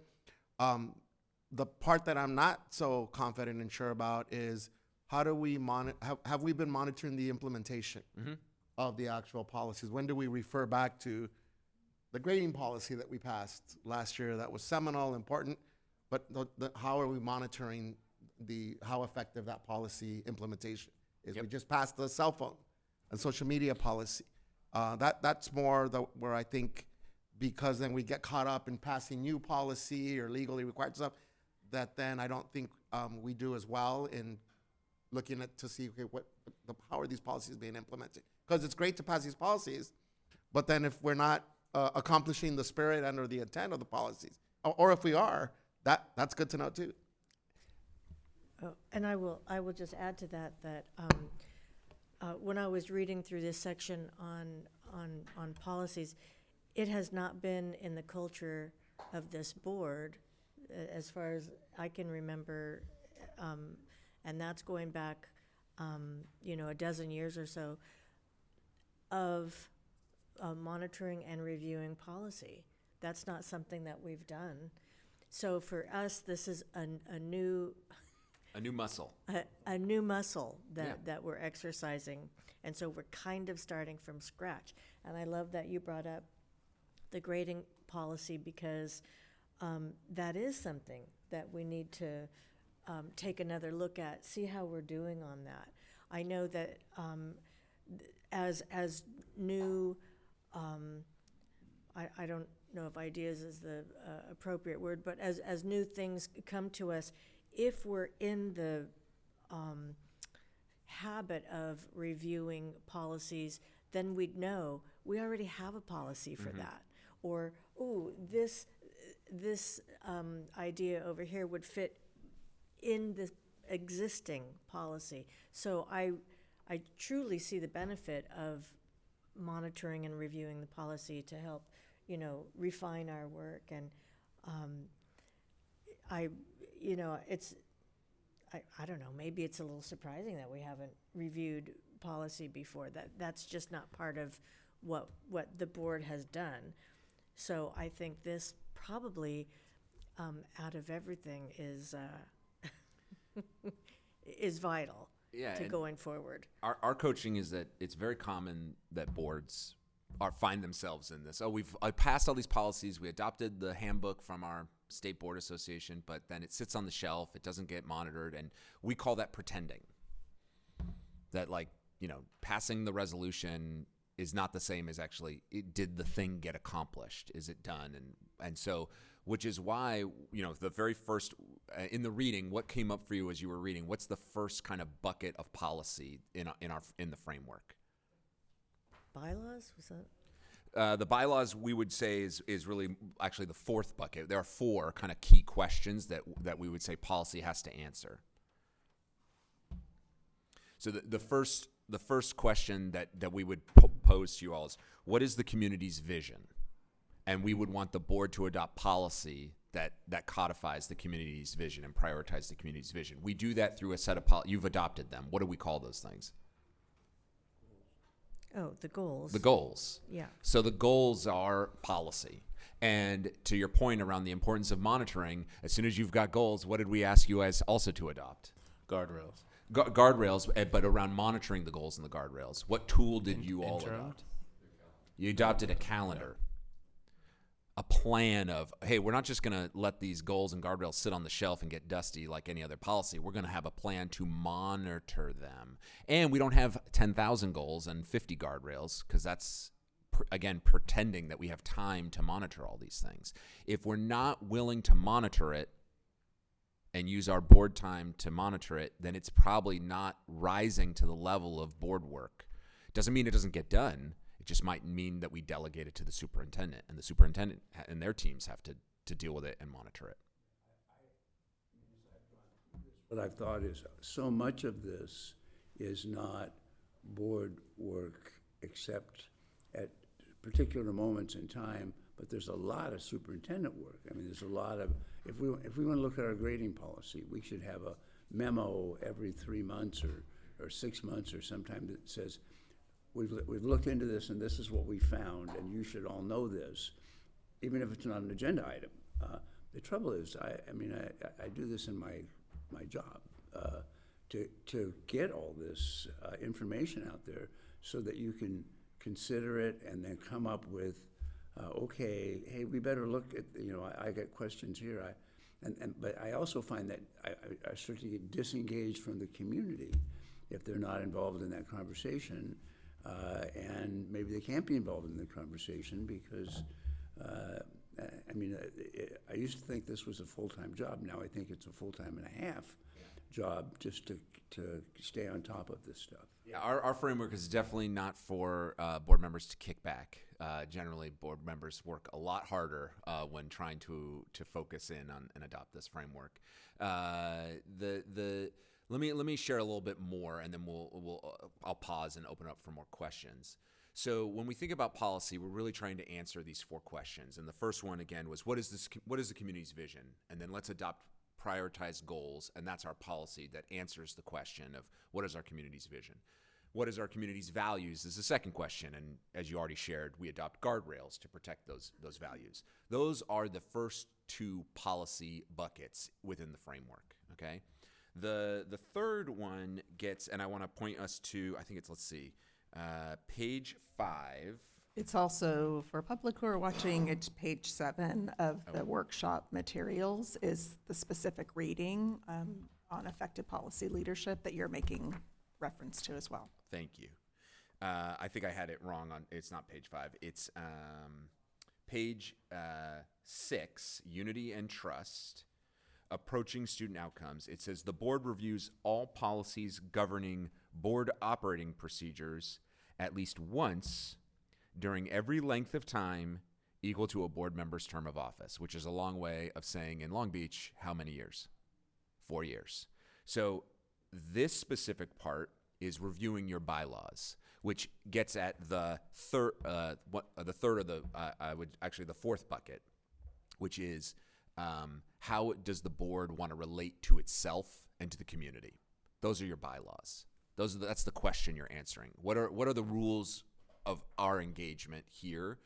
Speaker 3: The part that I'm not so confident and sure about is how do we have we been monitoring the implementation of the actual policies? When do we refer back to the grading policy that we passed last year that was seminal, important, but how are we monitoring how effective that policy implementation is? We just passed the cell phone and social media policy. That's more where I think, because then we get caught up in passing new policy or legally required stuff, that then I don't think we do as well in looking at to see, okay, how are these policies being implemented? Because it's great to pass these policies, but then if we're not accomplishing the spirit and or the intent of the policies, or if we are, that's good to know too.
Speaker 1: Oh, and I will just add to that when I was reading through this section on policies, it has not been in the culture of this board as far as I can remember, and that's going back, a dozen years or so, of monitoring and reviewing policy. That's not something that we've done. So for us, this is a new
Speaker 4: muscle.
Speaker 1: A new muscle that we're exercising. And so we're kind of starting from scratch. And I love that you brought up the grading policy, because that is something that we need to take another look at, see how we're doing on that. I know that as new, I don't know if ideas is the appropriate word, but as new things come to us, if we're in the habit of reviewing policies, then we'd know we already have a policy for that. Or, ooh, this idea over here would fit in the existing policy. So I truly see the benefit of monitoring and reviewing the policy to help, refine our work. And I don't know, maybe it's a little surprising that we haven't reviewed policy before. That's just not part of what the board has done. So I think this probably, out of everything, is is vital to
Speaker 4: and
Speaker 1: going forward.
Speaker 4: Our coaching is that it's very common that boards find themselves in this. I passed all these policies. We adopted the handbook from our state board association, but then it sits on the shelf. It doesn't get monitored, and we call that pretending. That, passing the resolution is not the same as actually did the thing get accomplished? Is it done? And so, which is why, the very first in the reading, what came up for you as you were reading? What's the first kind of bucket of policy in the framework?
Speaker 1: Bylaws, was that?
Speaker 4: The bylaws, we would say, is really actually the fourth bucket. There are four kind of key questions that we would say policy has to answer. So the first question that we would pose to you all is, what is the community's vision? And we would want the board to adopt policy that codifies the community's vision and prioritize the community's vision. We do that through a set of you've adopted them. What do we call those things?
Speaker 1: Oh, the goals.
Speaker 4: The goals.
Speaker 1: Yeah.
Speaker 4: So the goals are policy. And to your point around the importance of monitoring, as soon as you've got goals, what did we ask you guys also to adopt?
Speaker 5: Guardrails.
Speaker 4: Guardrails, but around monitoring the goals and the guardrails. What tool did you all
Speaker 2: interim.
Speaker 4: adopt? You adopted a calendar. A plan of, hey, we're not just going to let these goals and guardrails sit on the shelf and get dusty like any other policy. We're going to have a plan to monitor them. And we don't have 10,000 goals and 50 guardrails, because that's, again, pretending that we have time to monitor all these things. If we're not willing to monitor it and use our board time to monitor it, then it's probably not rising to the level of board work. Doesn't mean it doesn't get done. It just might mean that we delegate it to the superintendent, and the superintendent and their teams have to deal with it and monitor it.
Speaker 7: What I've thought is, so much of this is not board work except at particular moments in time, but there's a lot of superintendent work. I mean, there's a lot of, if we want to look at our grading policy, we should have a memo every 3 months or 6 months or sometime that says, we've looked into this and this is what we found, and you should all know this, even if it's not an agenda item. The trouble is, I do this in my job, to get all this information out there so that you can consider it and then come up with, okay, hey, we better look at, I got questions here. But I also find that I start to get disengaged from the community if they're not involved in that conversation. And maybe they can't be involved in the conversation because, I used to think this was a full-time job. Now I think it's a full-time and a half job just to stay on top of this stuff.
Speaker 4: Yeah, our framework is definitely not for board members to kick back. Generally, board members work a lot harder when trying to focus in on and adopt this framework. Let me share a little bit more, and then I'll pause and open up for more questions. So when we think about policy, we're really trying to answer these four questions. And the first one, again, was what is the community's vision? And then let's adopt prioritized goals, and that's our policy that answers the question of what is our community's vision. What is our community's values is the second question, and as you already shared, we adopt guardrails to protect those values. Those are the first two policy buckets within the framework, okay? The third one gets, and I want to point us to, I think it's, page 5.
Speaker 6: It's also, for public who are watching, it's page 7 of the workshop materials is the specific reading on effective policy leadership that you're making reference to as well.
Speaker 4: Thank you. I think I had it wrong it's not page 5. It's page 6, Unity and Trust, Approaching Student Outcomes. It says the board reviews all policies governing board operating procedures at least once during every length of time equal to a board member's term of office, which is a long way of saying in Long Beach, how many years? 4 years. So this specific part is reviewing your bylaws, which gets at the the fourth bucket, which is how does the board want to relate to itself and to the community? Those are your bylaws. That's the question you're answering. What are the rules of our engagement here?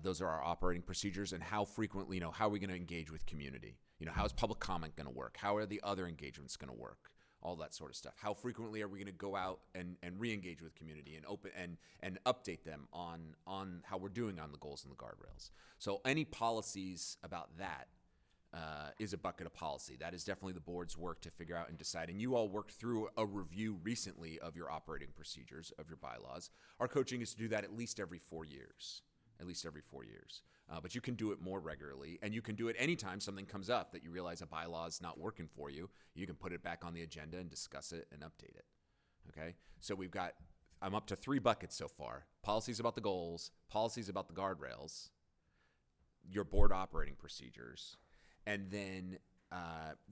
Speaker 4: Those are our operating procedures, and how frequently, how are we going to engage with community? How is public comment going to work? How are the other engagements going to work? All that sort of stuff. How frequently are we going to go out and re-engage with community and open and update them on how we're doing on the goals and the guardrails? So any policies about that is a bucket of policy. That is definitely the board's work to figure out and decide. And you all worked through a review recently of your operating procedures, of your bylaws. Our coaching is to do that at least every 4 years. At least every 4 years. But you can do it more regularly, and you can do it anytime something comes up that you realize a bylaw is not working for you. You can put it back on the agenda and discuss it and update it. Okay? So I'm up to 3 buckets so far. Policies about the goals, policies about the guardrails, your board operating procedures, and then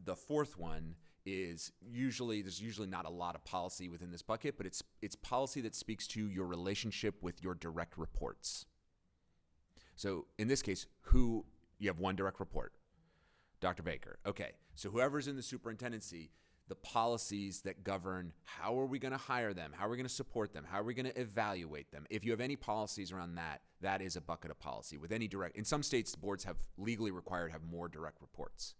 Speaker 4: the fourth one is there's usually not a lot of policy within this bucket, but it's policy that speaks to your relationship with your direct reports. So in this case, you have one direct report, Dr. Baker. Okay, so whoever's in the superintendency, the policies that govern how are we going to hire them, how are we going to support them, how are we going to evaluate them. If you have any policies around that, that is a bucket of policy. With any in some states, boards have legally required to have more direct reports.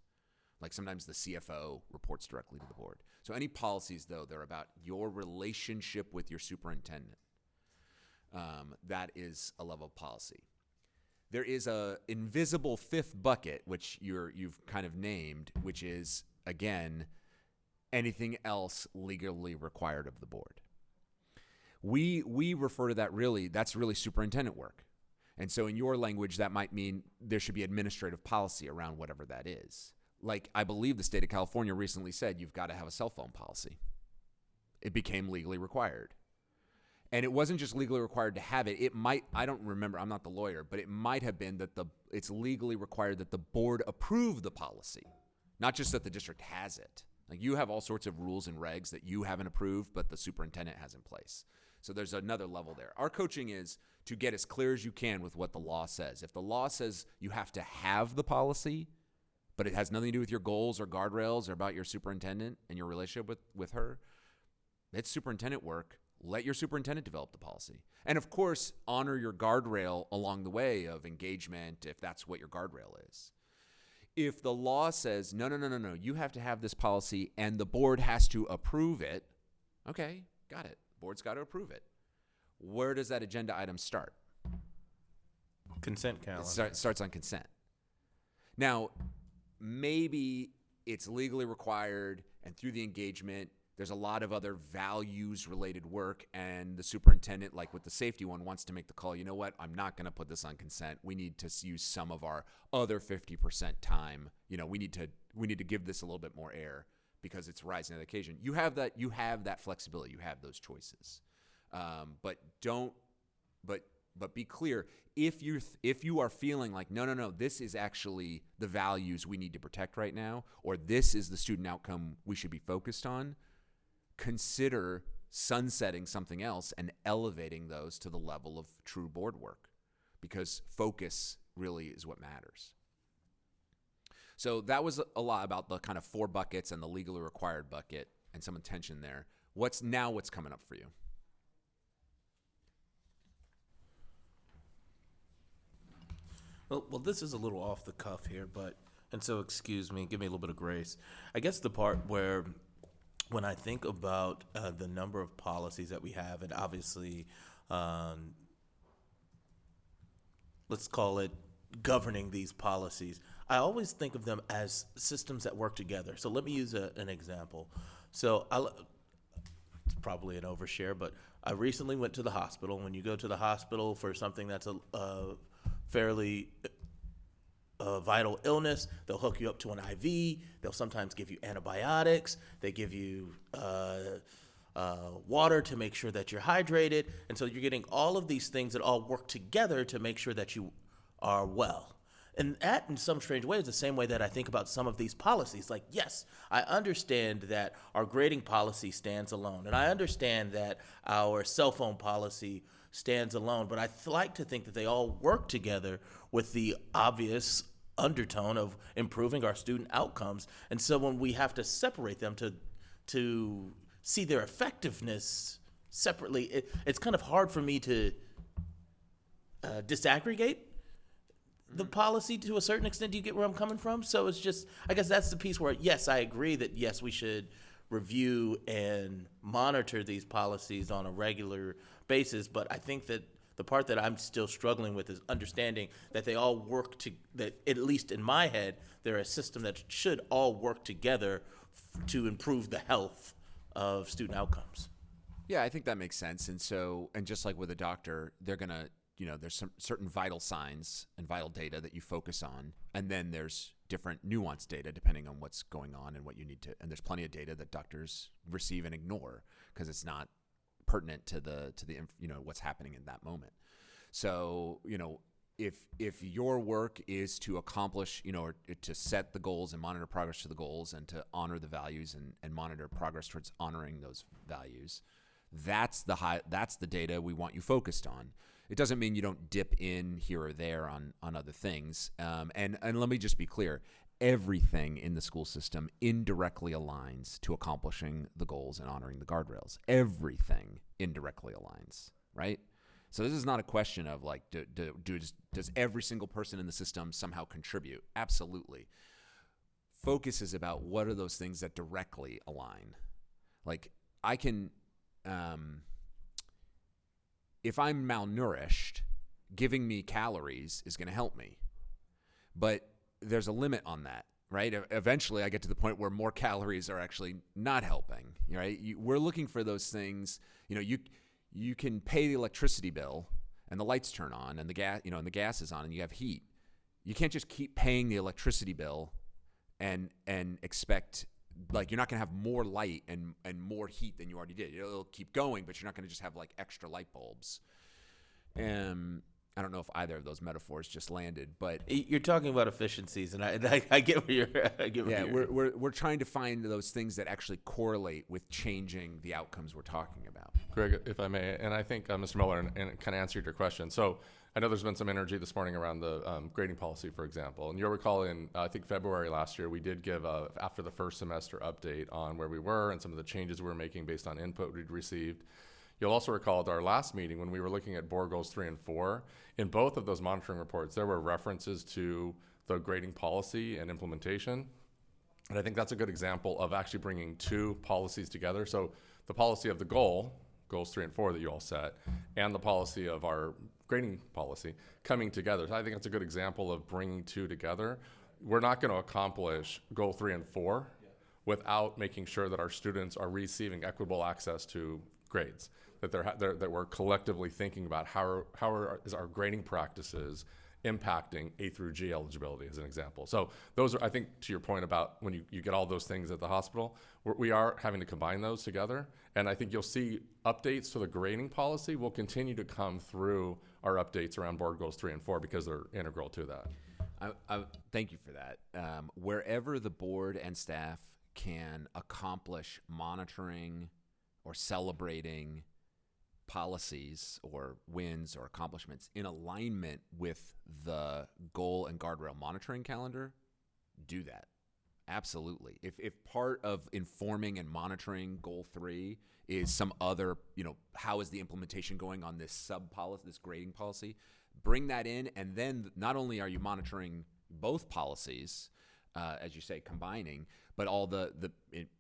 Speaker 4: Like sometimes the CFO reports directly to the board. So any policies, though, they're about your relationship with your superintendent. That is a level of policy. There is a invisible fifth bucket, which you've kind of named, which is, again, anything else legally required of the board. We refer to that's really superintendent work. And so in your language, that might mean there should be administrative policy around whatever that is. Like I believe the state of California recently said you've got to have a cell phone policy. It became legally required. And it wasn't just legally required to have it. It might, I don't remember, I'm not the lawyer, but it might have been that it's legally required that the board approve the policy, not just that the district has it. Like you have all sorts of rules and regs that you haven't approved, but the superintendent has in place. So there's another level there. Our coaching is to get as clear as you can with what the law says. If the law says you have to have the policy, but it has nothing to do with your goals or guardrails or about your superintendent and your relationship with her, it's superintendent work. Let your superintendent develop the policy. And of course, honor your guardrail along the way of engagement if that's what your guardrail is. If the law says, no, you have to have this policy and the board has to approve it, okay, got it. Board's got to approve it. Where does that agenda item start?
Speaker 5: Consent calendar.
Speaker 4: It starts on consent. Now, maybe it's legally required and through the engagement, there's a lot of other values-related work, and the superintendent, like with the safety one, wants to make the call, you know what, I'm not going to put this on consent. We need to use some of our other 50% time. We need to give this a little bit more air because it's rising to the occasion. You have that flexibility. You have those choices. But be clear, if you are feeling like, no, this is actually the values we need to protect right now, or this is the student outcome we should be focused on, consider sunsetting something else and elevating those to the level of true board work, because focus really is what matters. So that was a lot about the kind of 4 buckets and the legally required bucket and some attention there. What's coming up for you?
Speaker 5: Well, this is a little off the cuff here, and so excuse me, give me a little bit of grace. I guess the part where when I think about the number of policies that we have, and obviously, let's call it governing these policies, I always think of them as systems that work together. So let me use an example. So it's probably an overshare, but I recently went to the hospital. When you go to the hospital for something that's a fairly vital illness, they'll hook you up to an IV. They'll sometimes give you antibiotics. They give you water to make sure that you're hydrated. And so you're getting all of these things that all work together to make sure that you are well. And that, in some strange way, is the same way that I think about some of these policies. Like, yes, I understand that our grading policy stands alone, and I understand that our cell phone policy stands alone, but I like to think that they all work together with the obvious undertone of improving our student outcomes. And so when we have to separate them to see their effectiveness separately, it's kind of hard for me to disaggregate the policy to a certain extent. Do you get where I'm coming from? So it's just, I guess that's the piece where, yes, I agree that, yes, we should review and monitor these policies on a regular basis, but I think that the part that I'm still struggling with is understanding that they all work that at least in my head, they're a system that should all work together to improve the health of student outcomes.
Speaker 4: Yeah, I think that makes sense. And so, and just like with a doctor, they're going to, there's some certain vital signs and vital data that you focus on. And then there's different nuanced data depending on what's going on and what you need to, and there's plenty of data that doctors receive and ignore because it's not pertinent to the what's happening in that moment. So, if your work is to accomplish, or to set the goals and monitor progress to the goals and to honor the values and monitor progress towards honoring those values, that's the data we want you focused on. It doesn't mean you don't dip in here or there on other things. And let me just be clear. Everything in the school system indirectly aligns to accomplishing the goals and honoring the guardrails. Everything indirectly aligns, right? So this is not a question of like, does every single person in the system somehow contribute? Absolutely. Focus is about what are those things that directly align. Like I can, if I'm malnourished, giving me calories is going to help me. But there's a limit on that, right? Eventually I get to the point where more calories are actually not helping, right? We're looking for those things. You can pay the electricity bill and the lights turn on and the gas, and the gas is on and you have heat. You can't just keep paying the electricity bill and expect, like, you're not going to have more light and more heat than you already did. It'll keep going, but you're not going to just have like extra light bulbs. I don't know if either of those metaphors just landed, but
Speaker 5: You're talking about efficiencies, and I get where you're.
Speaker 4: We're trying to find those things that actually correlate with changing the outcomes we're talking about.
Speaker 8: Greg, if I may, and I think Mr. Miller and kind of answered your question. So I know there's been some energy this morning around the grading policy, for example. And you'll recall in, I think, February last year, we did give, after the first semester, update on where we were and some of the changes we were making based on input we'd received. You'll also recall at our last meeting when we were looking at board goals 3 and 4, in both of those monitoring reports, there were references to the grading policy and implementation. And I think that's a good example of actually bringing two policies together. So the policy of the goals 3 and 4 that you all set, and the policy of our grading policy coming together. So I think that's a good example of bringing two together. We're not going to accomplish goal 3 and 4 without making sure that our students are receiving equitable access to grades, that we're collectively thinking about how is our grading practices impacting A through G eligibility, as an example. So those are, I think, to your point about when you get all those things at the hospital, we are having to combine those together. And I think you'll see updates to the grading policy will continue to come through our updates around board goals 3 and 4 because they're integral to that.
Speaker 4: I thank you for that. Wherever the board and staff can accomplish monitoring or celebrating policies or wins or accomplishments in alignment with the goal and guardrail monitoring calendar, do that. Absolutely. If part of informing and monitoring goal 3 is some other, how is the implementation going on this sub-policy, this grading policy, bring that in, and then not only are you monitoring both policies, as you say, combining, but all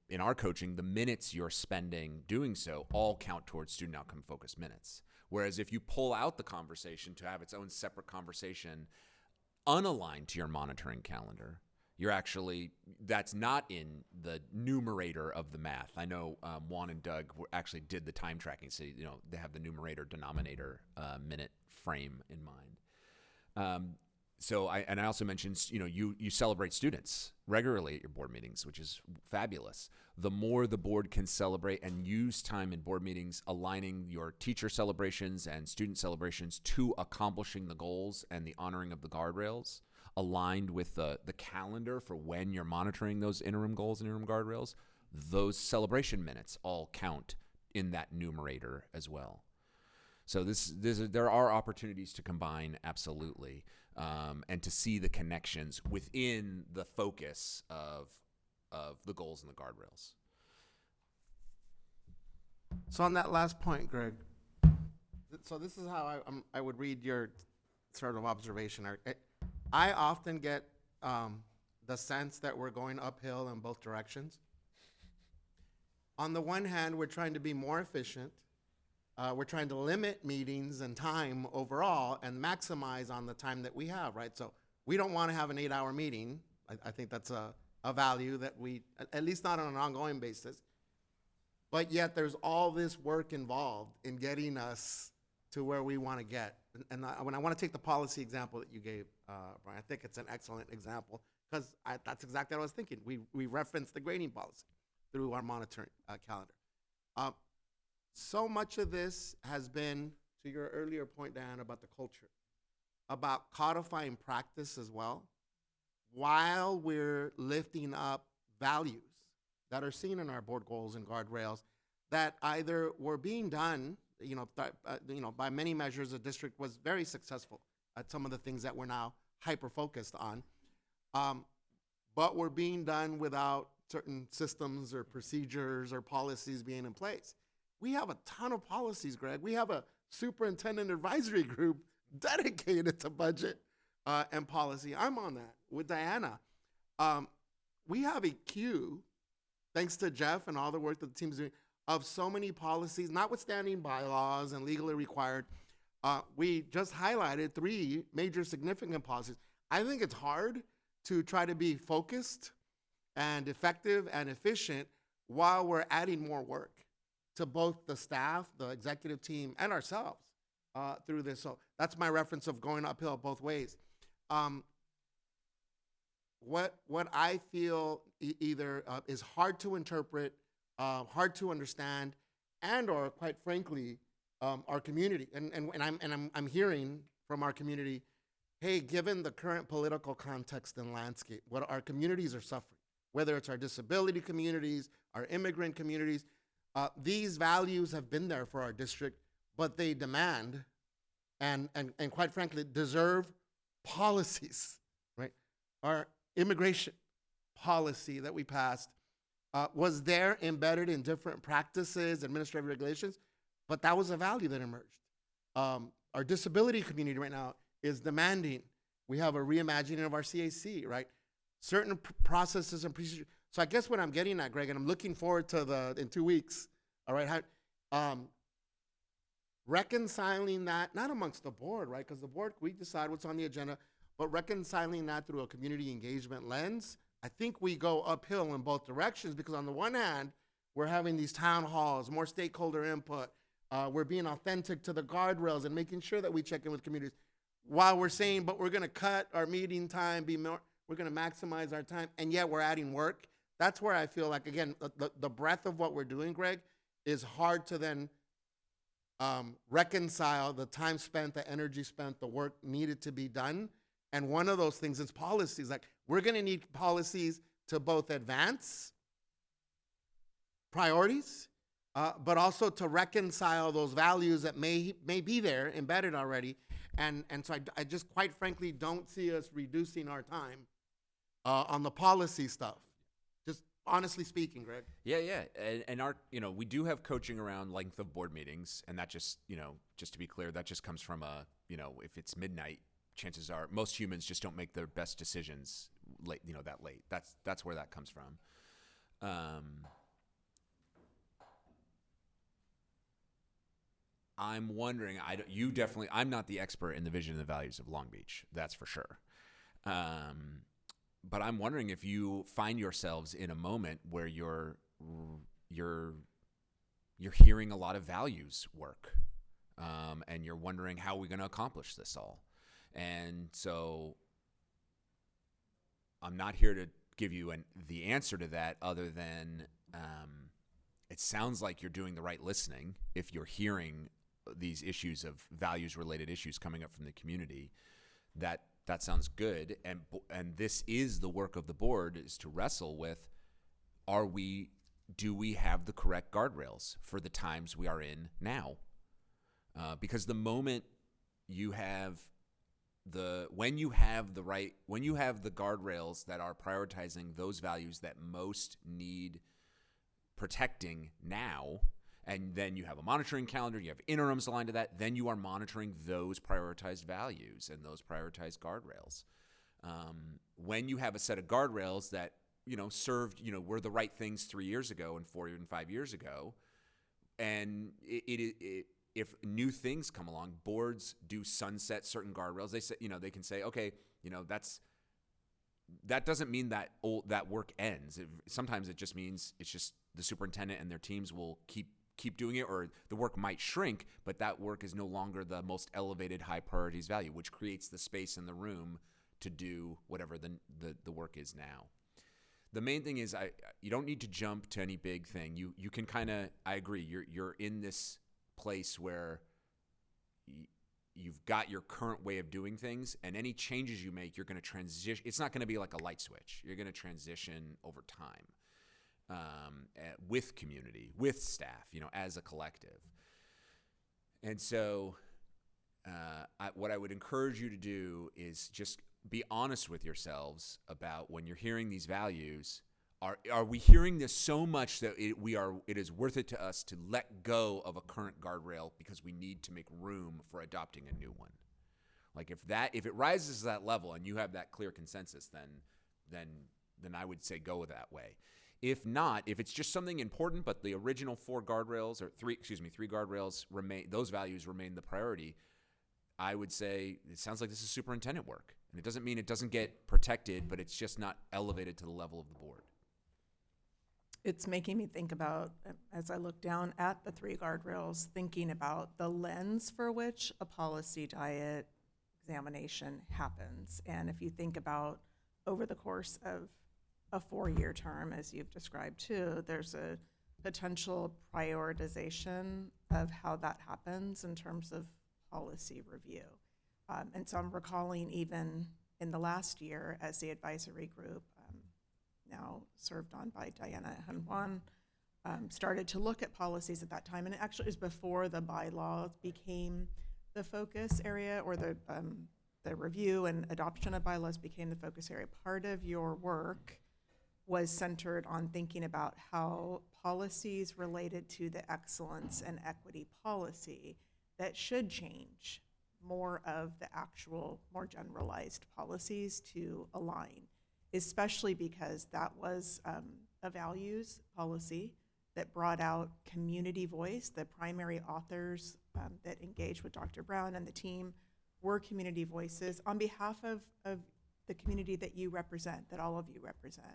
Speaker 4: in our coaching, the minutes you're spending doing so all count towards student outcome focused minutes. Whereas if you pull out the conversation to have its own separate conversation unaligned to your monitoring calendar, that's not in the numerator of the math. I know Juan and Doug actually did the time tracking, so they have the numerator denominator minute frame in mind. so I also mentioned, you celebrate students regularly at your board meetings, which is fabulous. The more the board can celebrate and use time in board meetings, aligning your teacher celebrations and student celebrations to accomplishing the goals and the honoring of the guardrails, aligned with the calendar for when you're monitoring those interim goals and interim guardrails, those celebration minutes all count in that numerator as well. So there are opportunities to combine, absolutely, and to see the connections within the focus of the goals and the guardrails.
Speaker 3: So on that last point, Greg, so this is how I would read your sort of observation. I often get the sense that we're going uphill in both directions. On the one hand, we're trying to be more efficient. We're trying to limit meetings and time overall and maximize on the time that we have, right? So we don't want to have an 8-hour meeting. I think that's a value that we, at least not on an ongoing basis. But yet there's all this work involved in getting us to where we want to get. And when I want to take the policy example that you gave, Brian, I think it's an excellent example because that's exactly what I was thinking. We referenced the grading policy through our monitoring calendar. So much of this has been, to your earlier point, Diane, about the culture, about codifying practice as well, while we're lifting up values that are seen in our board goals and guardrails that either were being done, by many measures, the district was very successful at some of the things that we're now hyper-focused on, but were being done without certain systems or procedures or policies being in place. We have a ton of policies, Greg. We have a superintendent advisory group dedicated to budget and policy. I'm on that with Diana. We have a queue, thanks to Jeff and all the work that the team's doing, of so many policies, notwithstanding bylaws and legally required. We just highlighted 3 major significant policies. I think it's hard to try to be focused and effective and efficient while we're adding more work to both the staff, the executive team, and ourselves through this. So that's my reference of going uphill both ways. What I feel either is hard to interpret, hard to understand, and or quite frankly, our community. And I'm hearing from our community, hey, given the current political context and landscape, what our communities are suffering, whether it's our disability communities, our immigrant communities, these values have been there for our district, but they demand and quite frankly deserve policies, right? Our immigration policy that we passed was there embedded in different practices, administrative regulations, but that was a value that emerged. Our disability community right now is demanding we have a reimagining of our CAC, right? Certain processes and procedures. So I guess what I'm getting at, Greg, and I'm looking forward to in 2 weeks, all right, reconciling that, not amongst the board, right? Because the board, we decide what's on the agenda, but reconciling that through a community engagement lens, I think we go uphill in both directions because on the one hand, we're having these town halls, more stakeholder input. We're being authentic to the guardrails and making sure that we check in with communities while we're saying, but we're going to cut our meeting time, we're going to maximize our time, and yet we're adding work. That's where I feel like, again, the breadth of what we're doing, Greg, is hard to then reconcile the time spent, the energy spent, the work needed to be done. And one of those things is policies. Like, we're going to need policies to both advance priorities, but also to reconcile those values that may be there, embedded already. And so I just quite frankly don't see us reducing our time on the policy stuff. Just honestly speaking, Greg.
Speaker 4: Yeah. And our, we do have coaching around length of board meetings. And that just, just to be clear, that just comes from if it's midnight, chances are most humans just don't make their best decisions late, that late. That's where that comes from. I'm wondering, I'm not the expert in the vision and the values of Long Beach. That's for sure. But I'm wondering if you find yourselves in a moment where you're hearing a lot of values work, and you're wondering how we're going to accomplish this all. And so I'm not here to give you the answer to that other than it sounds like you're doing the right listening if you're hearing these issues of values-related issues coming up from the community. That sounds good, and this is the work of the board, is to wrestle with, do we have the correct guardrails for the times we are in now? Because the moment you have when you have the guardrails that are prioritizing those values that most need protecting now, and then you have a monitoring calendar, you have interims aligned to that, then you are monitoring those prioritized values and those prioritized guardrails. When you have a set of guardrails that, served, were the right things 3 years ago and 4 and 5 years ago, and if new things come along, boards do sunset certain guardrails. They say, they can say, okay, that doesn't mean that work ends. Sometimes it just means it's just the superintendent and their teams will keep doing it, or the work might shrink, but that work is no longer the most elevated high priorities value, which creates the space in the room to do whatever the work is now. The main thing is you don't need to jump to any big thing. You can kind of, I agree, you're in this place where you've got your current way of doing things, and any changes you make, you're going to transition. It's not going to be like a light switch. You're going to transition over time. With community, with staff, as a collective. And so what I would encourage you to do is just be honest with yourselves about, when you're hearing these values, are we hearing this so much that it is worth it to us to let go of a current guardrail because we need to make room for adopting a new one? Like if it rises to that level and you have that clear consensus, then I would say go that way. If not, if it's just something important, but the original three guardrails remain, those values remain the priority, I would say it sounds like this is superintendent work. And it doesn't mean it doesn't get protected, but it's just not elevated to the level of the board.
Speaker 6: It's making me think about, as I look down at the 3 guardrails, thinking about the lens for which a policy diet examination happens. And if you think about over the course of a 4-year term, as you've described too, there's a potential prioritization of how that happens in terms of policy review. And so I'm recalling even in the last year as the advisory group, now served on by Diana Hanwan, started to look at policies at that time. And it actually was before the bylaws became the focus area, or the review and adoption of bylaws became the focus area. Part of your work was centered on thinking about how policies related to the excellence and equity policy that should change more of the actual, more generalized policies to align, especially because that was a values policy that brought out community voice. The primary authors that engaged with Dr. Brown and the team were community voices on behalf of the community that you represent, that all of you represent.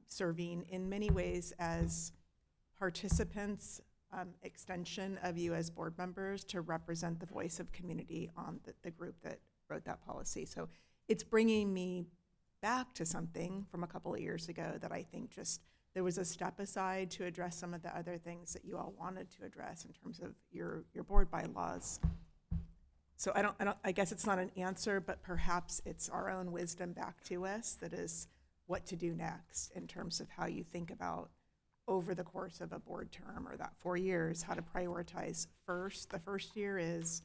Speaker 6: Serving in many ways as participants, extension of you as board members to represent the voice of community on the group that wrote that policy. So it's bringing me back to something from a couple of years ago that I think just there was a step aside to address some of the other things that you all wanted to address in terms of your board bylaws. So I guess it's not an answer, but perhaps it's our own wisdom back to us that is what to do next in terms of how you think about over the course of a board term or that 4 years, how to prioritize first. The first year is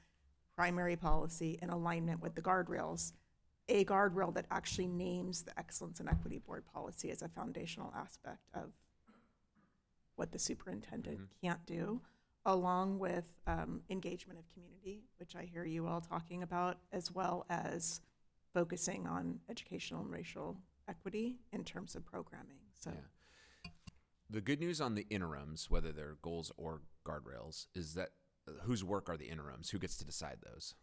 Speaker 6: primary policy in alignment with the guardrails, a guardrail that actually names the Excellence and Equity Board policy as a foundational aspect of what the superintendent can't do, along with engagement of community, which I hear you all talking about, as well as focusing on educational and racial equity in terms of programming. So,
Speaker 4: yeah. The good news on the interims, whether they're goals or guardrails, is that whose work are the interims? Who gets to decide those?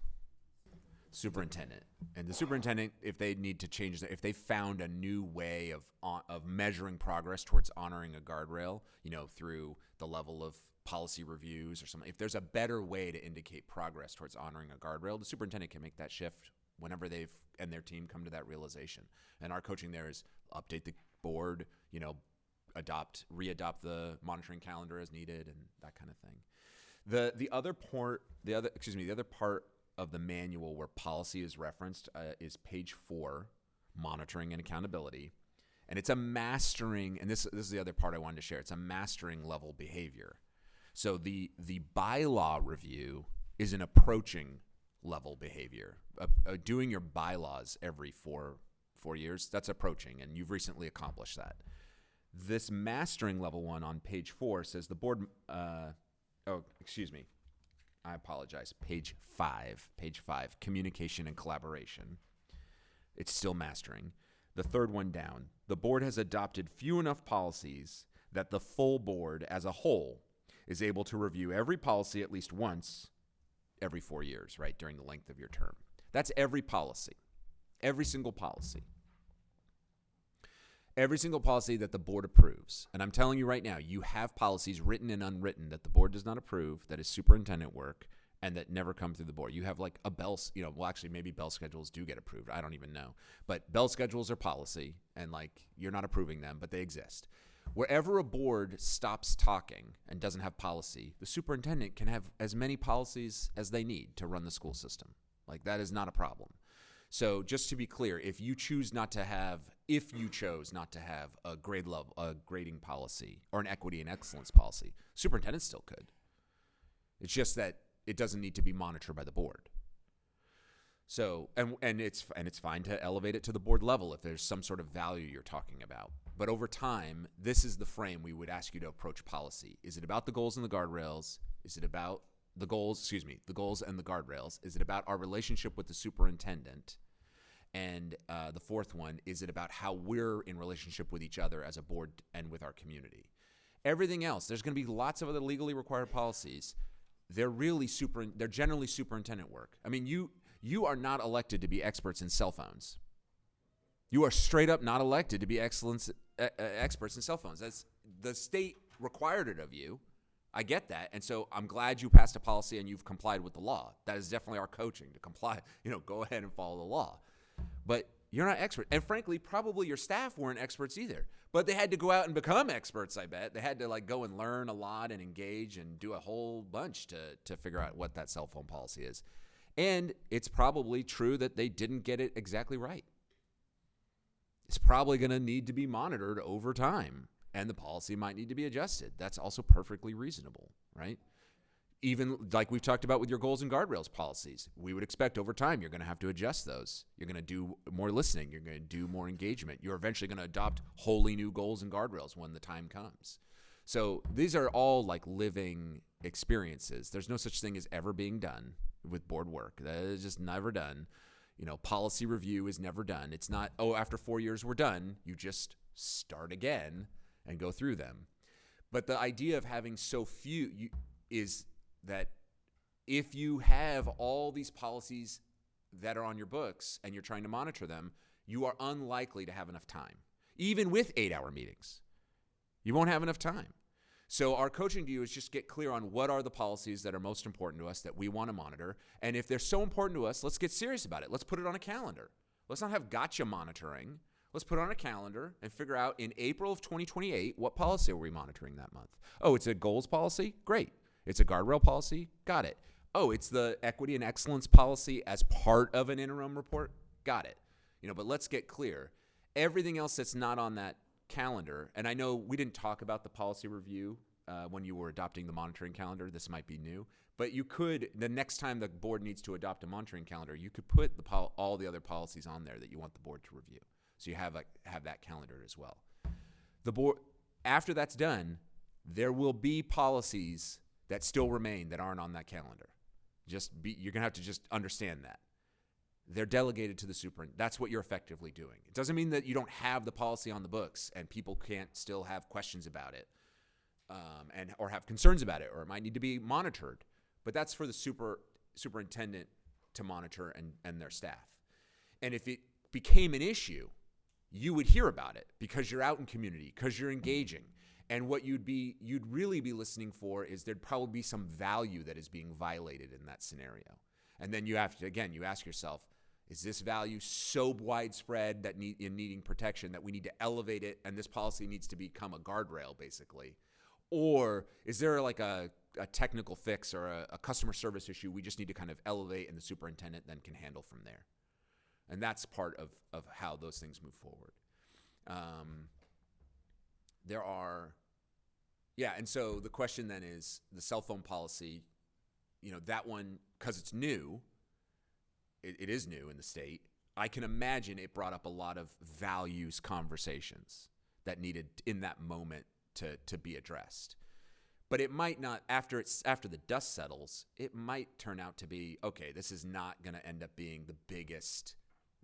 Speaker 4: Superintendent. And the superintendent, if they need to change, if they found a new way of measuring progress towards honoring a guardrail, through the level of policy reviews or something, if there's a better way to indicate progress towards honoring a guardrail, the superintendent can make that shift whenever they've and their team come to that realization. And our coaching there is update the board, readopt the monitoring calendar as needed, and that kind of thing. The other part of the manual where policy is referenced is page 4, monitoring and accountability. And it's a mastering, and this is the other part I wanted to share. It's a mastering level behavior. So the bylaw review is an approaching level behavior. Doing your bylaws every four years, that's approaching, and you've recently accomplished that. This mastering level one on page 4 says the board, I apologize, page 5, communication and collaboration. It's still mastering. The third one down, the board has adopted few enough policies that the full board as a whole is able to review every policy at least once every 4 years, right, during the length of your term. That's every policy, every single policy. Every single policy that the board approves. And I'm telling you right now, you have policies written and unwritten that the board does not approve, that is superintendent work, and that never come through the board. You have like a maybe bell schedules do get approved. I don't even know. But bell schedules are policy, and you're not approving them, but they exist. Wherever a board stops talking and doesn't have policy, the superintendent can have as many policies as they need to run the school system. That is not a problem. So just to be clear, if you chose not to have a grading policy or an equity and excellence policy, superintendent still could. It's just that it doesn't need to be monitored by the board. So, and it's fine to elevate it to the board level if there's some sort of value you're talking about. But over time, this is the frame we would ask you to approach policy. Is it about the goals and the guardrails? Is it about the goals and the guardrails? Is it about our relationship with the superintendent? And the fourth one, is it about how we're in relationship with each other as a board and with our community? Everything else, there's going to be lots of other legally required policies. They're generally superintendent work. I mean, you are not elected to be experts in cell phones. You are straight up not elected to be experts in cell phones. That's the state required it of you. I get that. And so I'm glad you passed a policy and you've complied with the law. That is definitely our coaching, to comply, go ahead and follow the law. But you're not expert. And frankly, probably your staff weren't experts either. But they had to go out and become experts, I bet. They had to go and learn a lot and engage and do a whole bunch to figure out what that cell phone policy is. And it's probably true that they didn't get it exactly right. It's probably going to need to be monitored over time, and the policy might need to be adjusted. That's also perfectly reasonable, right? Even like we've talked about with your goals and guardrails policies, we would expect over time you're going to have to adjust those. You're going to do more listening. You're going to do more engagement. You're eventually going to adopt wholly new goals and guardrails when the time comes. So these are all living experiences. There's no such thing as ever being done with board work. That is just never done. Policy review is never done. It's not, after 4 years we're done. You just start again and go through them. But the idea of having so few is that if you have all these policies that are on your books and you're trying to monitor them, you are unlikely to have enough time. Even with 8-hour meetings, you won't have enough time. So our coaching to you is just get clear on what are the policies that are most important to us that we want to monitor. And if they're so important to us, let's get serious about it. Let's put it on a calendar. Let's not have gotcha monitoring. Let's put it on a calendar and figure out in April of 2028, what policy are we monitoring that month? Oh, it's a goals policy? Great. It's a guardrail policy? Got it. Oh, it's the equity and excellence policy as part of an interim report? Got it. But let's get clear. Everything else that's not on that calendar, and I know we didn't talk about the policy review when you were adopting the monitoring calendar. This might be new, but you could, the next time the board needs to adopt a monitoring calendar, you could put all the other policies on there that you want the board to review. So you have that calendar as well. The board, after that's done, there will be policies that still remain that aren't on that calendar. You're gonna have to just understand that. They're delegated to the superintendent. That's what you're effectively doing. It doesn't mean that you don't have the policy on the books and people can't still have questions about it or have concerns about it, or it might need to be monitored. But that's for the superintendent to monitor and their staff. And if it became an issue, you would hear about it because you're out in community, because you're engaging. And what you'd really be listening for is there'd probably be some value that is being violated in that scenario. And then you ask yourself, Is this value so widespread that needing protection that we need to elevate it and this policy needs to become a guardrail, basically? Or is there like a technical fix or a customer service issue we just need to kind of elevate and the superintendent then can handle from there? And that's part of how those things move forward. And so the question then is the cell phone policy, that one, because it's new, it is new in the state. I can imagine it brought up a lot of values conversations that needed in that moment to be addressed. But it might not, after the dust settles, it might turn out to be, okay, this is not going to end up being the biggest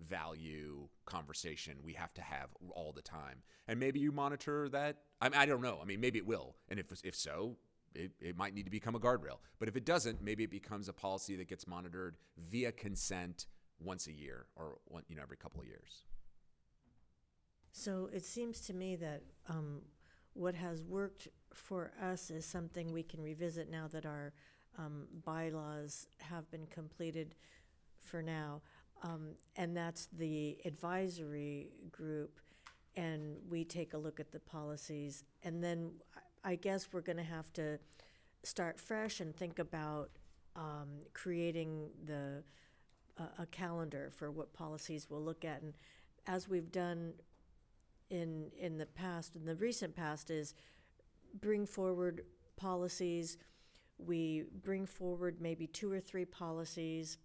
Speaker 4: value conversation we have to have all the time. And maybe you monitor that. I don't know. Maybe it will. And if so, it might need to become a guardrail. But if it doesn't, maybe it becomes a policy that gets monitored via consent once a year or every couple of years.
Speaker 1: So it seems to me that what has worked for us is something we can revisit now that our bylaws have been completed for now. And that's the advisory group, and we take a look at the policies. And then I guess we're going to have to start fresh and think about creating a calendar for what policies we'll look at. And as we've done in the past, in the recent past, is bring forward policies. We bring forward maybe 2 or 3 policies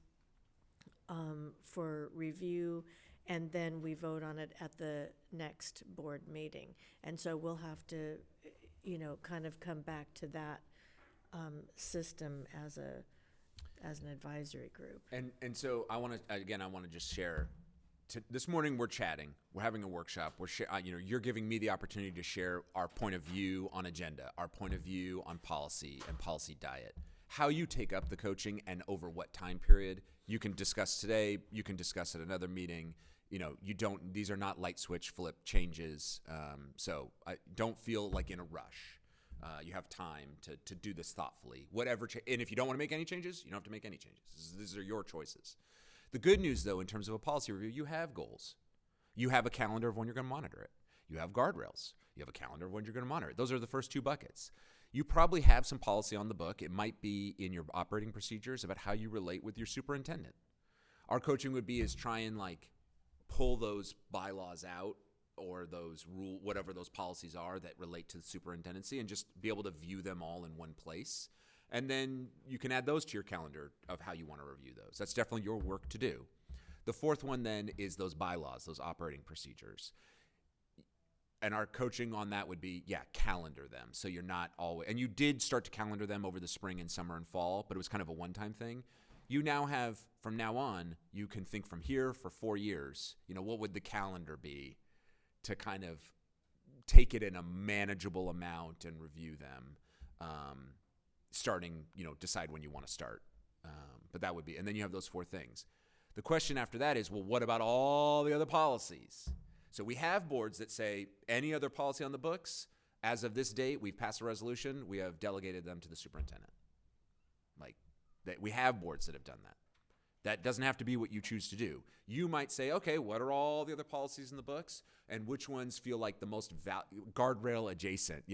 Speaker 1: for review, and then we vote on it at the next board meeting. And so we'll have to, kind of come back to that system as an advisory group.
Speaker 4: And so I want to just share. This morning we're chatting. We're having a workshop. You're giving me the opportunity to share our point of view on agenda, our point of view on policy and policy diet. How you take up the coaching and over what time period you can discuss today. You can discuss at another meeting. These are not light switch flip changes. So I don't feel like in a rush. You have time to do this thoughtfully. And if you don't want to make any changes, you don't have to make any changes. These are your choices. The good news, though, in terms of a policy review, you have goals. You have a calendar of when you're going to monitor it. You have guardrails. You have a calendar of when you're going to monitor it. Those are the first 2 buckets. You probably have some policy on the book. It might be in your operating procedures about how you relate with your superintendent. Our coaching would be is try and pull those bylaws out or those whatever those policies are that relate to the superintendency and just be able to view them all in one place. And then you can add those to your calendar of how you want to review those. That's definitely your work to do. The 4th one then is those bylaws, those operating procedures. And our coaching on that would be, calendar them. So you're not always, and you did start to calendar them over the spring and summer and fall, but it was kind of a one-time thing. You now have, from now on, you can think from here for 4 years, what would the calendar be to kind of take it in a manageable amount and review them, starting, decide when you want to start. But that would be, and then you have those 4 things. The question after that is, well, what about all the other policies? So we have boards that say any other policy on the books, as of this date, we've passed a resolution, we have delegated them to the superintendent. We have boards that have done that. That doesn't have to be what you choose to do. You might say, okay, what are all the other policies in the books, and which ones feel like the most guardrail adjacent,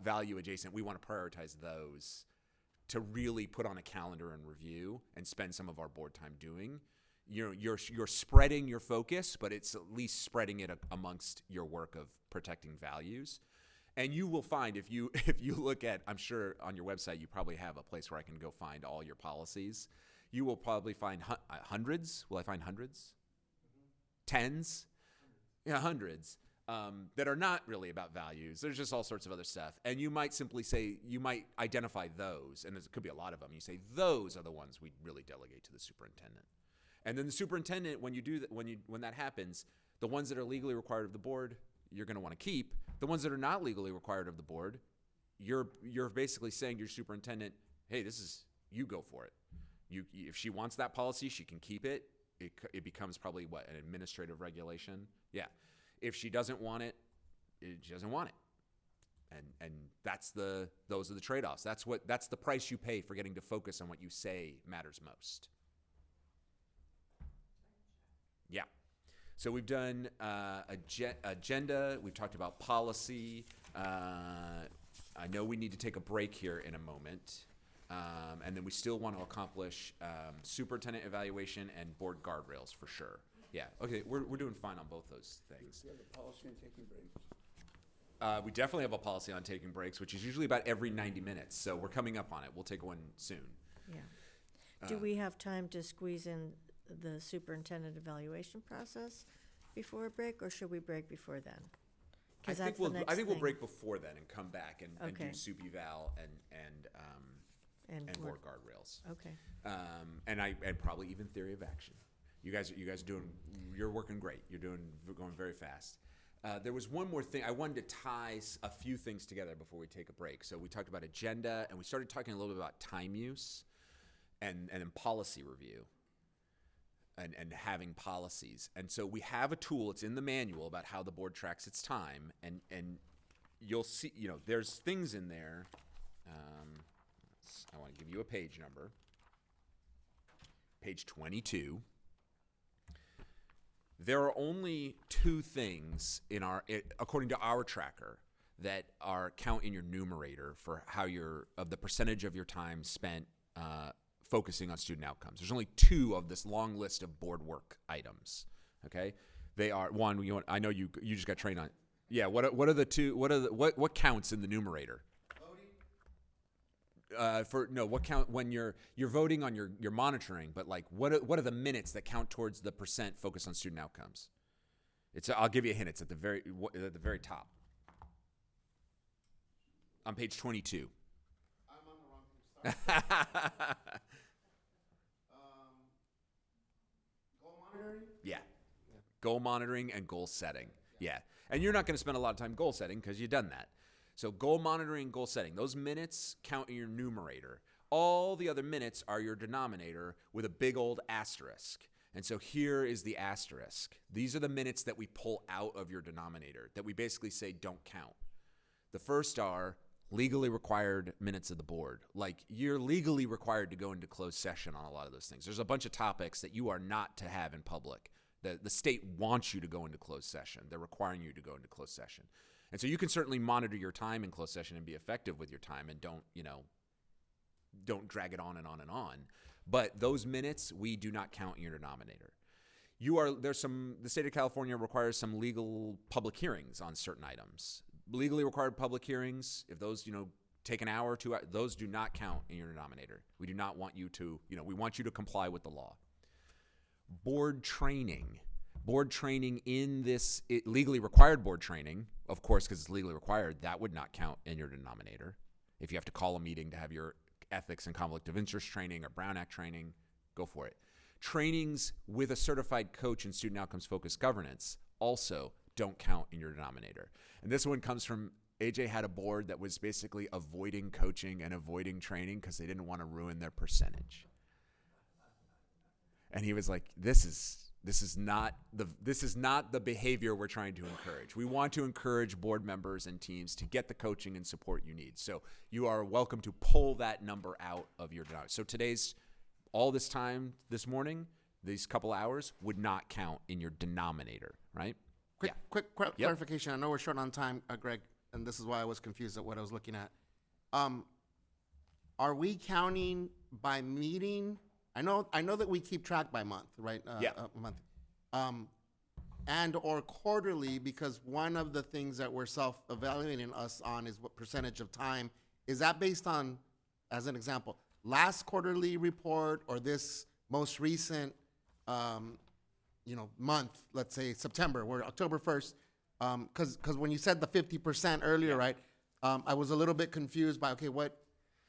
Speaker 4: value adjacent? We want to prioritize those to really put on a calendar and review and spend some of our board time doing. You're spreading your focus, but it's at least spreading it amongst your work of protecting values. And you will find if you look at, I'm sure on your website you probably have a place where I can go find all your policies. You will probably find hundreds. Will I find hundreds? Tens? Yeah, hundreds. That are not really about values. There's just all sorts of other stuff. And you might simply say, you might identify those, and there could be a lot of them. You say, those are the ones we really delegate to the superintendent. And then the superintendent, when you do that, when that happens, the ones that are legally required of the board, you're going to want to keep. The ones that are not legally required of the board, you're basically saying to your superintendent, hey, you go for it. If she wants that policy, she can keep it. It becomes probably an administrative regulation. Yeah. If she doesn't want it, she doesn't want it. And those are the trade-offs. That's the price you pay for getting to focus on what you say matters most. So we've done agenda. We've talked about policy. I know we need to take a break here in a moment. And then we still want to accomplish superintendent evaluation and board guardrails for sure. Yeah, okay, we're doing fine on both those things.
Speaker 7: Do you have a policy on taking breaks?
Speaker 4: We definitely have a policy on taking breaks, which is usually about every 90 minutes. So we're coming up on it. We'll take one soon.
Speaker 1: Yeah. Do we have time to squeeze in the superintendent evaluation process before a break, or should we break before then?
Speaker 4: I
Speaker 1: 'Cause
Speaker 4: think
Speaker 1: that's the
Speaker 4: we'll
Speaker 1: next
Speaker 4: we'll
Speaker 1: thing.
Speaker 4: break before then and come back and do
Speaker 1: Okay.
Speaker 4: soup eval and board guardrails.
Speaker 1: Okay.
Speaker 4: And probably even theory of action. You guys you're working great. You're going very fast. There was one more thing. I wanted to tie a few things together before we take a break. So we talked about agenda, and we started talking a little bit about time use and then policy review and having policies. And so we have a tool, it's in the manual about how the board tracks its time, and you'll see, there's things in there. I want to give you a page number. Page 22. There are only two things according to our tracker, that are count in your numerator for of the percentage of your time spent focusing on student outcomes. There's only two of this long list of board work items. Okay, they are one. I know you just got trained on. Yeah. What are the two? What counts in the numerator? What count when you're voting on your monitoring, but like what are the minutes that count towards the percent focus on student outcomes? I'll give you a hint. It's at the very top. On page 22.
Speaker 3: I'm on the wrong page. Sorry. Goal monitoring?
Speaker 4: Yeah. Goal monitoring and goal setting. Yeah. And you're not going to spend a lot of time goal setting because you've done that. So goal monitoring, goal setting, those minutes count in your numerator. All the other minutes are your denominator with a big old asterisk. And so here is the asterisk. These are the minutes that we pull out of your denominator, that we basically say don't count. The first are legally required minutes of the board. Like, you're legally required to go into closed session on a lot of those things. There's a bunch of topics that you are not to have in public. The state wants you to go into closed session. They're requiring you to go into closed session. And so you can certainly monitor your time in closed session and be effective with your time, and don't drag it on and on and on. But those minutes, we do not count in your denominator. The state of California requires some legal public hearings on certain items. Legally required public hearings, if those, take an hour or 2 hours, those do not count in your denominator. We do not want you to, we want you to comply with the law. Board training in this legally required board training, of course, because it's legally required, that would not count in your denominator. If you have to call a meeting to have your ethics and conflict of interest training or Brown Act training, go for it. Trainings with a certified coach in student outcomes focused governance also don't count in your denominator. And this one comes from AJ had a board that was basically avoiding coaching and avoiding training because they didn't want to ruin their percentage. And he was like, this is not the behavior we're trying to encourage. We want to encourage board members and teams to get the coaching and support you need. So you are welcome to pull that number out of your denominator. So all this time this morning, these couple hours would not count in your denominator, right?
Speaker 3: Quick clarification. I know we're short on time, Greg, and this is why I was confused at what I was looking at. Are we counting by meeting? I know that we keep track by month, right? Month. And or quarterly, because one of the things that we're self-evaluating us on is what percentage of time. Is that based on, as an example, last quarterly report or this most recent, month, let's say September, we're October 1st, because when you said the 50% earlier, right, I was a little bit confused by,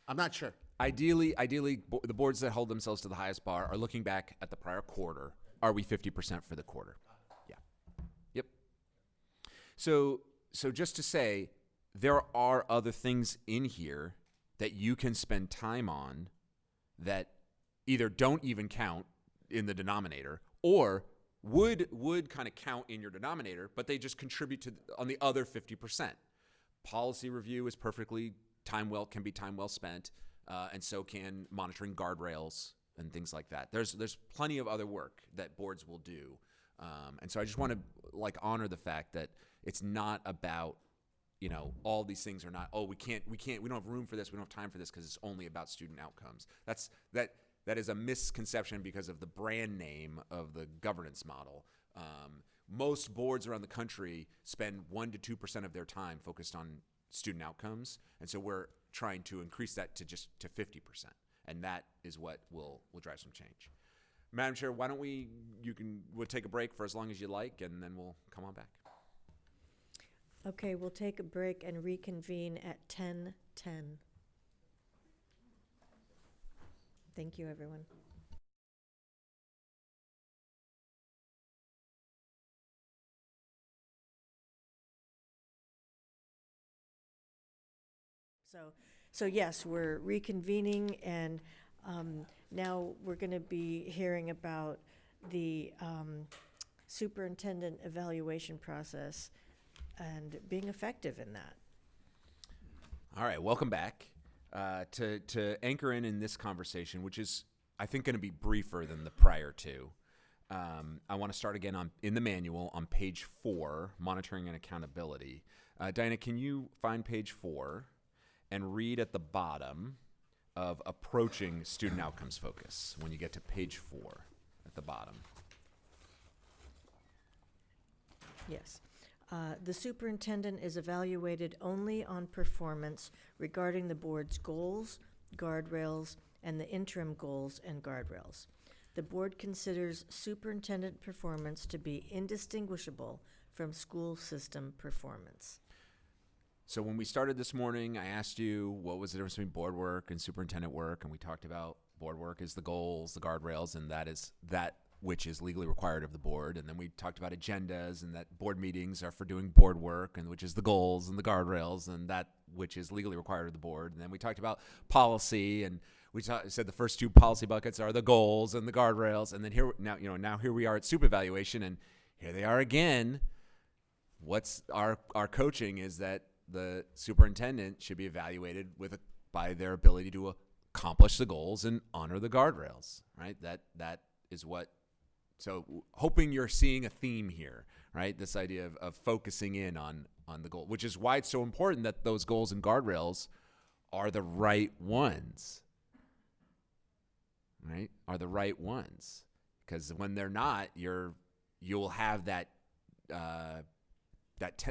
Speaker 3: I'm not sure.
Speaker 4: Ideally, the boards that hold themselves to the highest bar are looking back at the prior quarter. Are we 50% for the quarter? Yeah. Yep. So just to say, there are other things in here that you can spend time on that either don't even count in the denominator or would kind of count in your denominator, but they just contribute on the other 50%. Policy review is can be time well spent, and so can monitoring guardrails and things like that. There's plenty of other work that boards will do. And so I just want to honor the fact that it's not about, all these things are not, we don't have room for this, we don't have time for this because it's only about student outcomes. That is a misconception because of the brand name of the governance model. Most boards around the country spend 1% to 2% of their time focused on student outcomes, and so we're trying to increase that to 50%, and that is what will drive some change. Madam Chair, why don't we'll take a break for as long as you like, and then we'll come on back.
Speaker 1: Okay, we'll take a break and reconvene at 10:10. Thank you, everyone. So yes, we're reconvening, and now we're going to be hearing about the superintendent evaluation process and being effective in that.
Speaker 4: All right, welcome back. To anchor in this conversation, which is, I think, going to be briefer than the prior two, I want to start again in the manual on page 4, monitoring and accountability. Diana, can you find page 4 and read at the bottom of approaching student outcomes focus when you get to page 4 at the bottom?
Speaker 1: Yes. The superintendent is evaluated only on performance regarding the board's goals, guardrails, and the interim goals and guardrails. The board considers superintendent performance to be indistinguishable from school system performance.
Speaker 4: So when we started this morning, I asked you what was the difference between board work and superintendent work, and we talked about board work is the goals, the guardrails, and that is that which is legally required of the board. And then we talked about agendas, and that board meetings are for doing board work, and which is the goals and the guardrails, and that which is legally required of the board. And then we talked about policy, and we said the first 2 policy buckets are the goals and the guardrails. And then now here we are at super evaluation, and here they are again. What's our coaching is that the superintendent should be evaluated by their ability to accomplish the goals and honor the guardrails, right? That is what. So hoping you're seeing a theme here, right? This idea of focusing in on the goal, which is why it's so important that those goals and guardrails are the right ones, right? Are the right ones, because when they're not, you'll have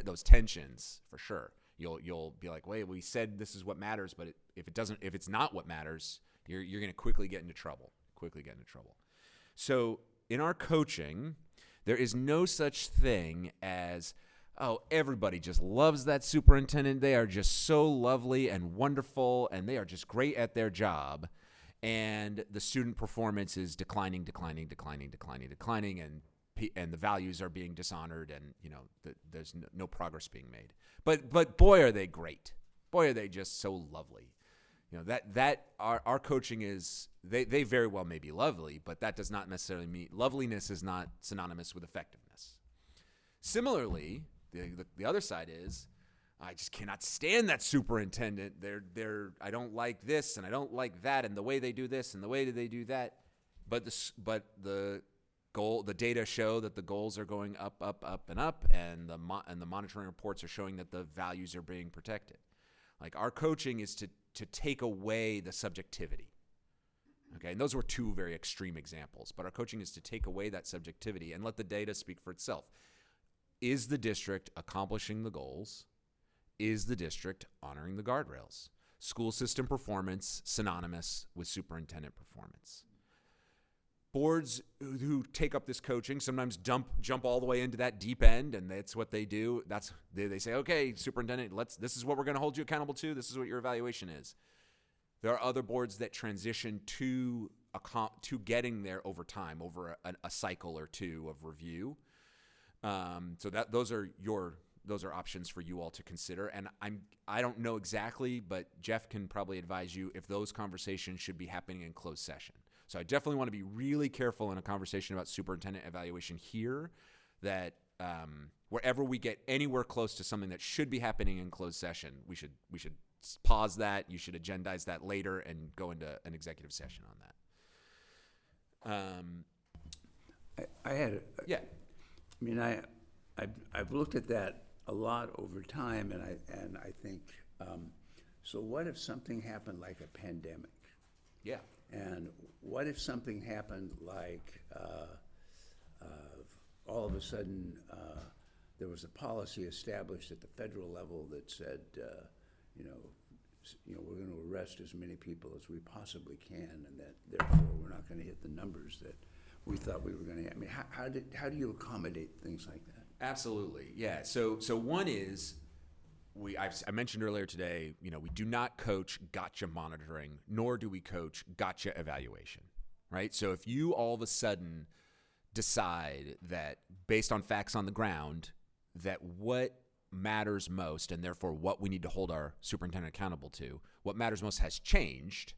Speaker 4: those tensions for sure. You'll be like, wait, we said this is what matters, but if it's not what matters, you're going to quickly get into trouble. So in our coaching, there is no such thing as, everybody just loves that superintendent. They are just so lovely and wonderful, and they are just great at their job. And the student performance is declining, and the values are being dishonored, and there's no progress being made. But boy, are they great! Boy, are they just so lovely! That our coaching is, they very well may be lovely, but that does not necessarily mean loveliness is not synonymous with effectiveness. Similarly, the other side is, I just cannot stand that superintendent. I don't like this and I don't like that, and the way they do this and the way they do that. But the data show that the goals are going up, and up, and the monitoring reports are showing that the values are being protected. Like, our coaching is to take away the subjectivity. Okay, and those were 2 very extreme examples, but our coaching is to take away that subjectivity and let the data speak for itself. Is the district accomplishing the goals? Is the district honoring the guardrails? School system performance synonymous with superintendent performance. Boards who take up this coaching sometimes jump all the way into that deep end, and that's what they do. They say, okay, superintendent, this is what we're going to hold you accountable to. This is what your evaluation is. There are other boards that transition to getting there over time, over a cycle or 2 of review. So those are options for you all to consider. And I don't know exactly, but Jeff can probably advise you if those conversations should be happening in closed session. So I definitely want to be really careful in a conversation about superintendent evaluation here, that wherever we get anywhere close to something that should be happening in closed session, we should pause that. You should agendize that later and go into an executive session on that.
Speaker 7: I had,
Speaker 4: Yeah.
Speaker 7: I mean, I've looked at that a lot over time, and I think, so what if something happened like a pandemic?
Speaker 4: Yeah.
Speaker 7: And what if something happened like, all of a sudden, there was a policy established at the federal level that said, we're going to arrest as many people as we possibly can, and that therefore we're not going to hit the numbers that we thought we were going to hit. I mean, how do you accommodate things like that?
Speaker 4: Absolutely. Yeah. So one is I mentioned earlier today, we do not coach gotcha monitoring, nor do we coach gotcha evaluation, right? So if you all of a sudden decide that based on facts on the ground that what matters most, and therefore what we need to hold our superintendent accountable to, what matters most has changed,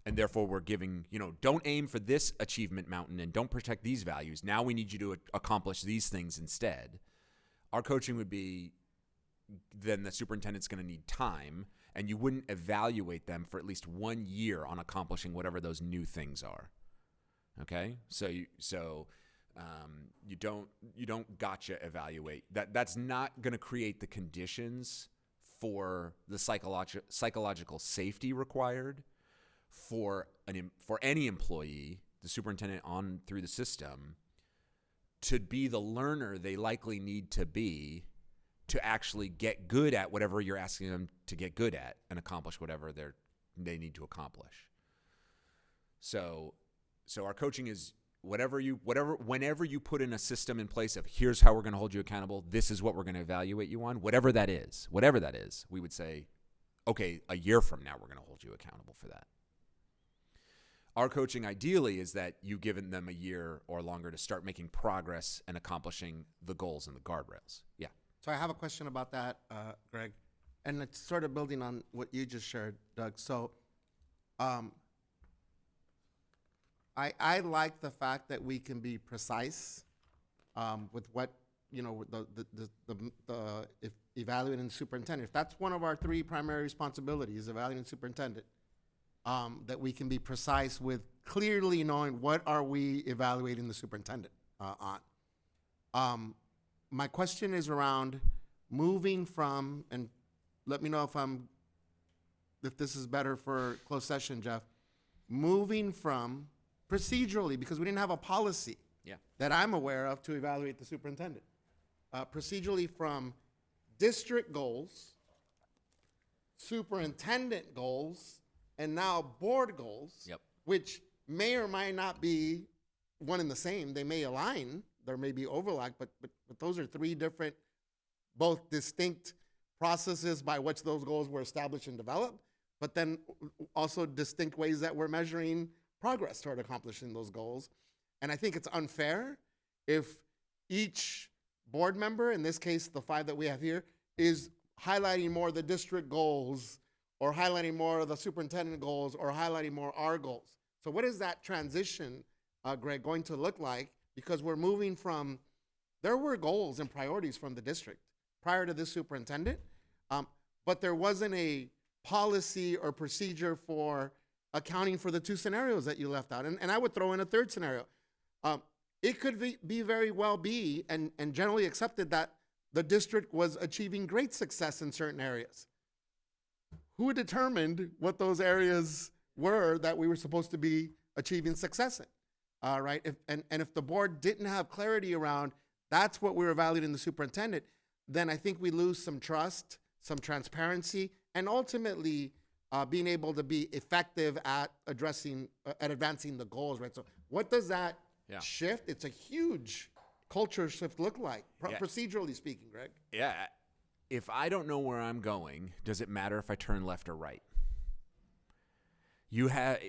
Speaker 4: and therefore we're giving, don't aim for this achievement mountain and don't protect these values. Now we need you to accomplish these things instead. Our coaching would be, then the superintendent's going to need time, and you wouldn't evaluate them for at least 1 year on accomplishing whatever those new things are. Okay, so you don't gotcha evaluate. That's not going to create the conditions for the psychological safety required for any employee, the superintendent on through the system, to be the learner they likely need to be to actually get good at whatever you're asking them to get good at and accomplish whatever they need to accomplish. So our coaching is whenever you put in a system in place of here's how we're going to hold you accountable, this is what we're going to evaluate you on, whatever that is, we would say, okay, a year from now we're going to hold you accountable for that. Our coaching ideally is that you've given them a year or longer to start making progress and accomplishing the goals and the guardrails. Yeah.
Speaker 3: So I have a question about that, Greg, and it's sort of building on what you just shared, Doug. So I like the fact that we can be precise with what, if evaluating the superintendent. If that's one of our 3 primary responsibilities, evaluating the superintendent, that we can be precise with clearly knowing what are we evaluating the superintendent on. My question is around moving from, and let me know if this is better for closed session, Jeff, moving from procedurally, because we didn't have a policy that I'm aware of to evaluate the superintendent, procedurally from district goals, superintendent goals, and now board goals, which may or might not be one and the same. They may align. There may be overlap, but those are 3 different, both distinct processes by which those goals were established and developed, but then also distinct ways that we're measuring progress toward accomplishing those goals. And I think it's unfair if each board member, in this case the 5 that we have here, is highlighting more the district goals or highlighting more of the superintendent goals or highlighting more our goals. So what is that transition, Greg, going to look like? Because we're moving from, there were goals and priorities from the district prior to this superintendent, but there wasn't a policy or procedure for accounting for the 2 scenarios that you left out. And I would throw in a 3rd scenario. It could be very well be and generally accepted that the district was achieving great success in certain areas. Who determined what those areas were that we were supposed to be achieving success in? Right? If the board didn't have clarity around that's what we're evaluating the superintendent, then I think we lose some trust, some transparency, and ultimately being able to be effective at advancing the goals, right? So what does that shift? It's a huge culture shift look like, procedurally speaking, Greg?
Speaker 4: Yeah. If I don't know where I'm going, does it matter if I turn left or right? You have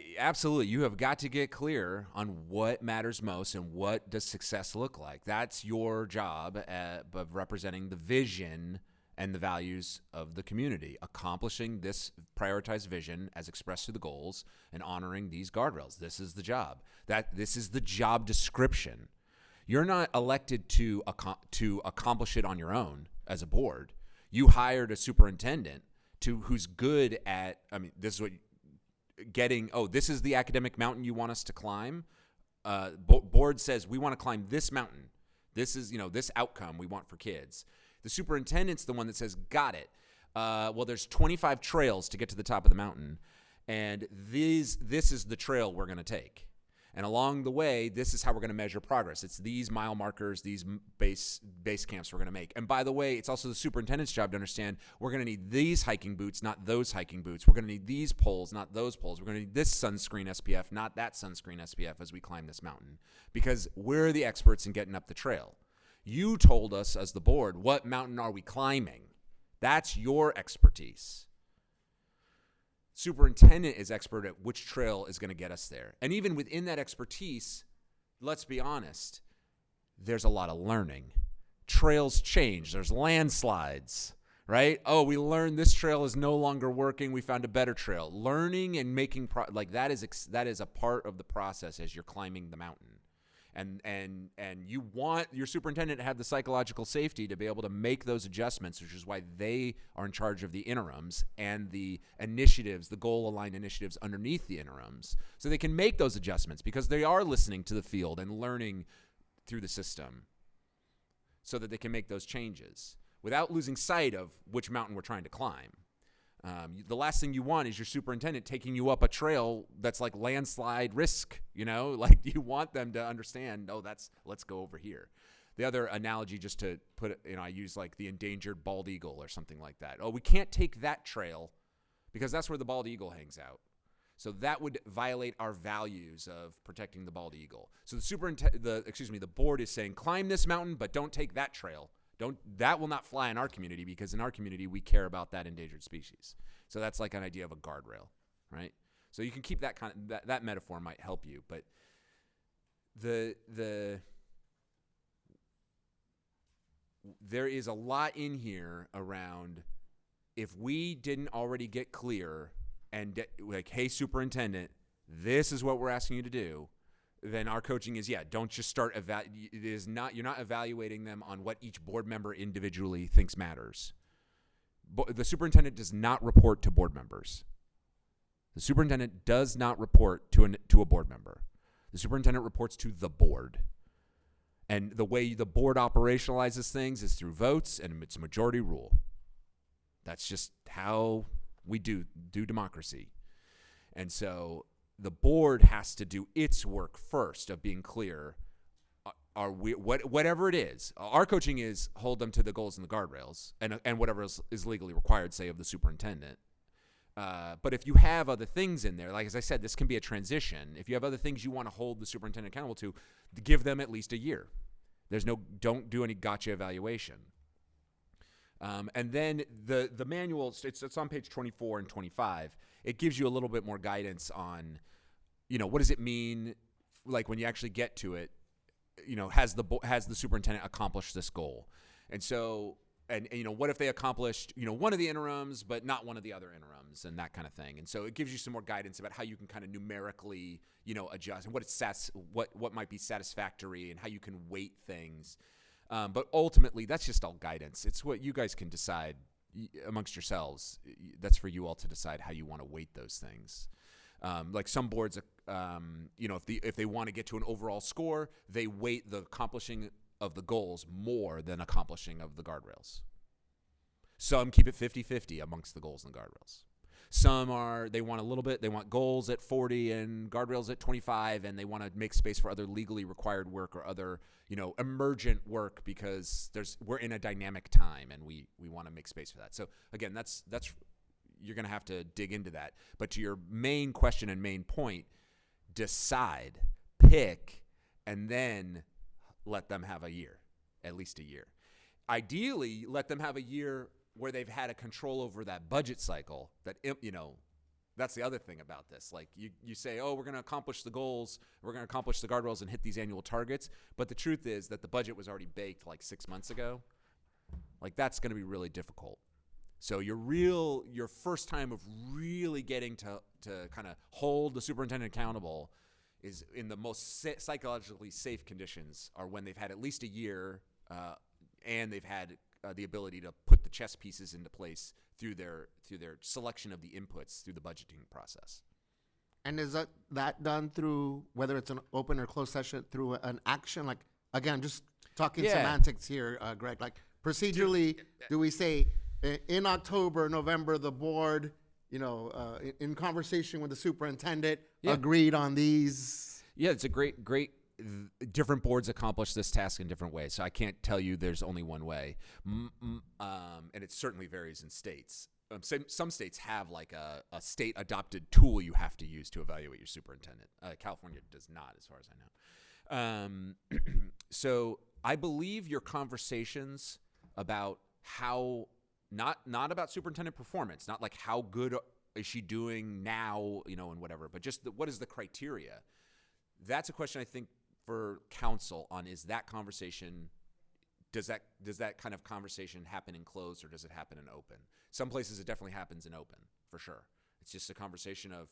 Speaker 4: got to get clear on what matters most and what does success look like. That's your job of representing the vision and the values of the community, accomplishing this prioritized vision as expressed through the goals and honoring these guardrails. This is the job. This is the job description. You're not elected to accomplish it on your own as a board. You hired a superintendent who's good at, this is what this is the academic mountain you want us to climb. board says we want to climb this mountain. This is, this outcome we want for kids. The superintendent's the one that says, got it. Well, there's 25 trails to get to the top of the mountain, and this is the trail we're going to take. And along the way, this is how we're going to measure progress. It's these mile markers, these base camps we're going to make. And by the way, it's also the superintendent's job to understand we're going to need these hiking boots, not those hiking boots. We're going to need these poles, not those poles. We're going to need this sunscreen SPF, not that sunscreen SPF as we climb this mountain, because we're the experts in getting up the trail. You told us as the board, what mountain are we climbing? That's your expertise. Superintendent is expert at which trail is going to get us there. And even within that expertise, let's be honest, there's a lot of learning. Trails change. There's landslides, right? Oh, we learned this trail is no longer working. We found a better trail. Learning and making that is a part of the process as you're climbing the mountain. And you want your superintendent to have the psychological safety to be able to make those adjustments, which is why they are in charge of the interims and the initiatives, the goal-aligned initiatives underneath the interims, so they can make those adjustments because they are listening to the field and learning through the system so that they can make those changes without losing sight of which mountain we're trying to climb. The last thing you want is your superintendent taking you up a trail that's like landslide risk, like you want them to understand, let's go over here. The other analogy, just to put it, I use like the endangered bald eagle or something like that. Oh, we can't take that trail because that's where the bald eagle hangs out. So that would violate our values of protecting the bald eagle. So the board is saying, climb this mountain, but don't take that trail. That will not fly in our community because in our community we care about that endangered species. So that's like an idea of a guardrail, right? So you can keep that that metaphor might help you, but there is a lot in here around if we didn't already get clear and like, hey, superintendent, this is what we're asking you to do. Then our coaching is, don't just start you're not evaluating them on what each board member individually thinks matters. The superintendent does not report to board members. The superintendent does not report to a board member. The superintendent reports to the board. And the way the board operationalizes things is through votes, and it's majority rule. That's just how we do democracy. And so the board has to do its work first of being clear. Are we whatever it is? Our coaching is hold them to the goals and the guardrails, and whatever else is legally required, say, of the superintendent. But if you have other things in there, like as I said, this can be a transition. If you have other things you want to hold the superintendent accountable to, give them at least a year. Don't do any gotcha evaluation. And then the manual, it's on page 24 and 25. It gives you a little bit more guidance on, what does it mean, like when you actually get to it, has the superintendent accomplished this goal? And so, and what if they accomplished, one of the interims, but not one of the other interims, and that kind of thing. And so it gives you some more guidance about how you can kind of numerically, adjust and what might be satisfactory and how you can weight things. But ultimately, that's just all guidance. It's what you guys can decide amongst yourselves. That's for you all to decide how you want to weight those things. Like some boards, if they want to get to an overall score, they weight the accomplishing of the goals more than accomplishing of the guardrails. Some keep it 50-50 amongst the goals and the guardrails. Some they want goals at 40 and guardrails at 25, and they want to make space for other legally required work or other, emergent work because we're in a dynamic time and we want to make space for that. So again, that's you're going to have to dig into that. But to your main question and main point, decide, pick, and then let them have a year, at least a year. Ideally, let them have a year where they've had a control over that budget cycle. That's the other thing about this. Like you say, oh, we're going to accomplish the goals, we're going to accomplish the guardrails and hit these annual targets. But the truth is that the budget was already baked like 6 months ago. Like that's going to be really difficult. So your first time of really getting to kind of hold the superintendent accountable is in the most psychologically safe conditions are when they've had at least a year and they've had the ability to put the chess pieces into place through their selection of the inputs through the budgeting process.
Speaker 3: And is that done through, whether it's an open or closed session, through an action? Like, again, just talking
Speaker 4: Yeah.
Speaker 3: semantics here, Greg. Like, procedurally, do we say in October, November, the board, in conversation with the superintendent,
Speaker 4: Yeah.
Speaker 3: agreed on these?
Speaker 4: Yeah, it's a great. Different boards accomplish this task in different ways, so I can't tell you there's only one way, and it certainly varies in states. Some states have like a state adopted tool you have to use to evaluate your superintendent. California does not, as far as I know. So I believe your conversations about how not about superintendent performance, not like how good is she doing now, and whatever, but just what is the criteria? That's a question I think for council on, is that conversation, does that kind of conversation happen in closed or does it happen in open? Some places it definitely happens in open, for sure. It's just a conversation of,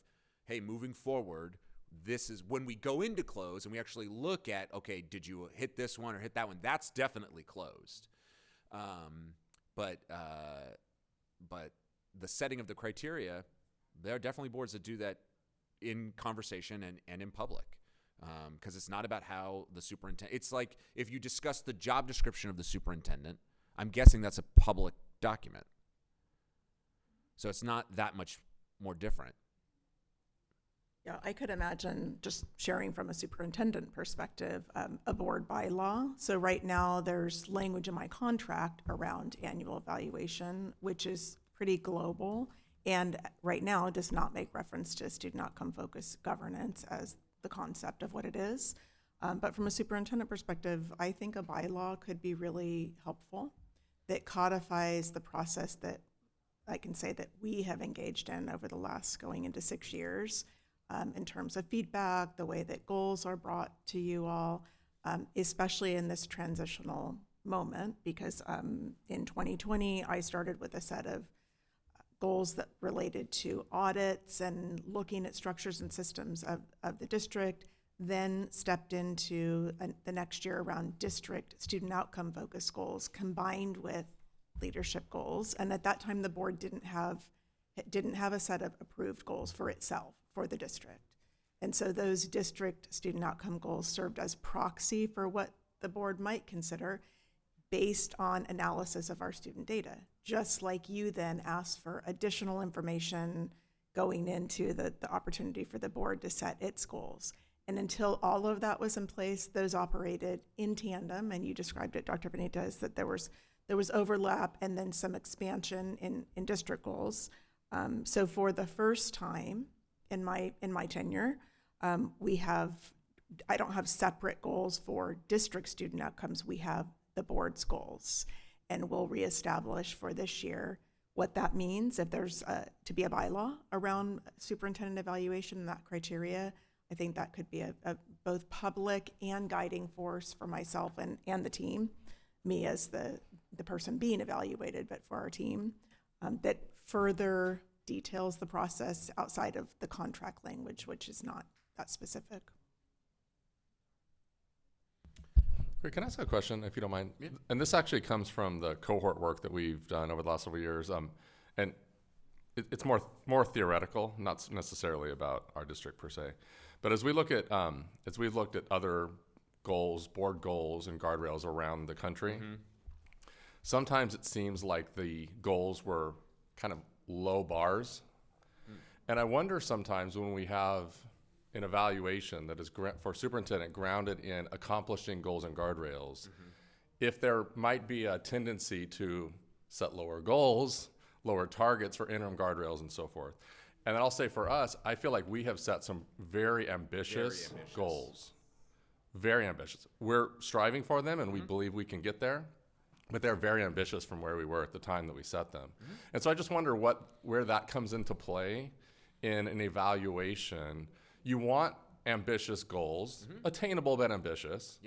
Speaker 4: hey, moving forward, this is when we go into close and we actually look at, okay, did you hit this one or hit that one? That's definitely closed. But the setting of the criteria, there are definitely boards that do that in conversation and in public. Because it's not about how the superintendent, it's like if you discuss the job description of the superintendent, I'm guessing that's a public document. So it's not that much more different.
Speaker 6: Yeah, I could imagine, just sharing from a superintendent perspective, a board bylaw. So right now, there's language in my contract around annual evaluation, which is pretty global, and right now does not make reference to student outcome focused governance as the concept of what it is. But from a superintendent perspective, I think a bylaw could be really helpful that codifies the process that I can say that we have engaged in over the last going into 6 years, in terms of feedback, the way that goals are brought to you all, especially in this transitional moment, because in 2020, I started with a set of goals that related to audits and looking at structures and systems of the district, then stepped into the next year around district student outcome focused goals combined with leadership goals. And at that time, the board didn't have a set of approved goals for itself, for the district. And so those district student outcome goals served as proxy for what the board might consider based on analysis of our student data, just like you then asked for additional information going into the opportunity for the board to set its goals. And until all of that was in place, those operated in tandem, and you described it, Dr. Benitez, that there was overlap and then some expansion in district goals. So for the first time in my tenure, I don't have separate goals for district student outcomes. We have the board's goals, and we'll reestablish for this year what that means. If there's to be a bylaw around superintendent evaluation and that criteria, I think that could be a both public and guiding force for myself and the team, me as the person being evaluated, but for our team, that further details the process outside of the contract language, which is not that specific.
Speaker 8: Great. Can I ask a question, if you don't mind? Yeah. And this actually comes from the cohort work that we've done over the last several years. And it's more theoretical, not necessarily about our district per se. But as we look at, as we've looked at other goals, board goals and guardrails around the country, sometimes it seems like the goals were kind of low bars. And I wonder sometimes when we have an evaluation that is for superintendent grounded in accomplishing goals and guardrails, if there might be a tendency to set lower goals, lower targets for interim guardrails and so forth. And then I'll say for us, I feel like we have set some very ambitious goals. Very ambitious. We're striving for them and we believe we can get there, but they're very ambitious from where we were at the time that we set them. And so I just wonder where that comes into play in an evaluation. You want ambitious goals, attainable but ambitious,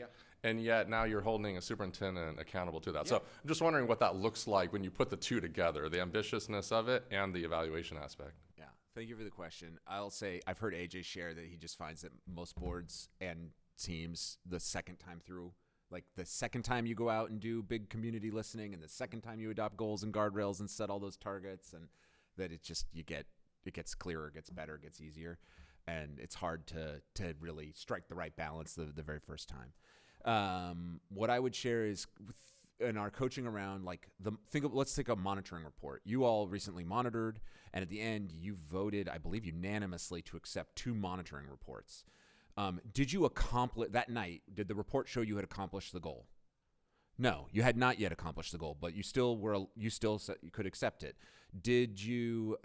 Speaker 8: and yet now you're holding a superintendent accountable to that. So I'm just wondering what that looks like when you put the two together, the ambitiousness of it and the evaluation aspect.
Speaker 4: Yeah, thank you for the question. I'll say I've heard AJ share that he just finds that most boards and teams, the second time through, like the second time you go out and do big community listening and the second time you adopt goals and guardrails and set all those targets, and that it gets clearer, gets better, gets easier. and it's hard to really strike the right balance the very first time. What I would share is in our coaching around, like let's take a monitoring report. You all recently monitored, and at the end you voted, I believe unanimously, to accept 2 monitoring reports. Did you accomplish that night? Did the report show you had accomplished the goal? No, you had not yet accomplished the goal, but you could accept it. Did you,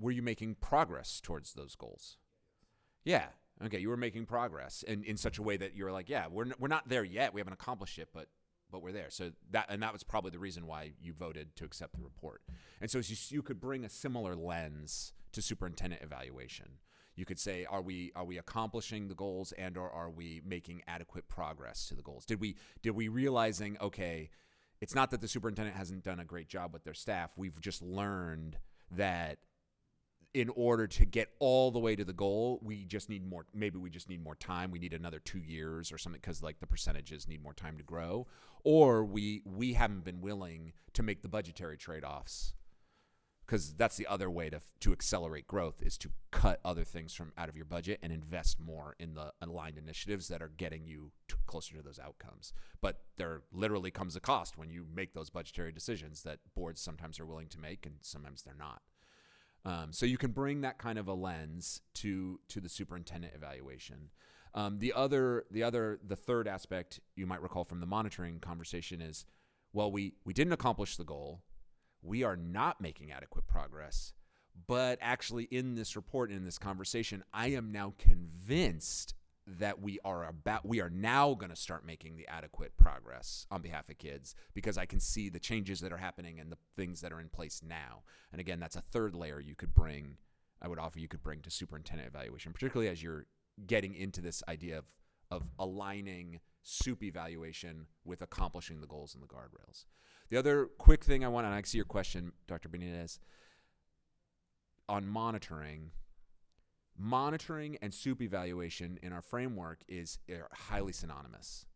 Speaker 4: were you making progress towards those goals? Yeah. Okay. You were making progress in such a way that you're like, yeah, we're not there yet. We haven't accomplished it, but we're there. So that was probably the reason why you voted to accept the report. And so you could bring a similar lens to superintendent evaluation. You could say, are we accomplishing the goals, and or are we making adequate progress to the goals? Did we realizing, okay, it's not that the superintendent hasn't done a great job with their staff. We've just learned that in order to get all the way to the goal, we just need more time. We need another 2 years or something, because like the percentages need more time to grow. Or we haven't been willing to make the budgetary trade-offs, because that's the other way to accelerate growth, is to cut other things from out of your budget and invest more in the aligned initiatives that are getting you closer to those outcomes. But there literally comes a cost when you make those budgetary decisions that boards sometimes are willing to make and sometimes they're not. So you can bring that kind of a lens to the superintendent evaluation. The third aspect you might recall from the monitoring conversation is, well, we didn't accomplish the goal. We are not making adequate progress, but actually in this report, in this conversation, I am now convinced that we are now going to start making the adequate progress on behalf of kids, because I can see the changes that are happening and the things that are in place now. And again, that's a third layer I would offer you could bring to superintendent evaluation, particularly as you're getting into this idea of aligning SUP evaluation with accomplishing the goals and the guardrails. The other quick thing and I see your question, Dr. Benitez, on monitoring and SUP evaluation in our framework are highly synonymous.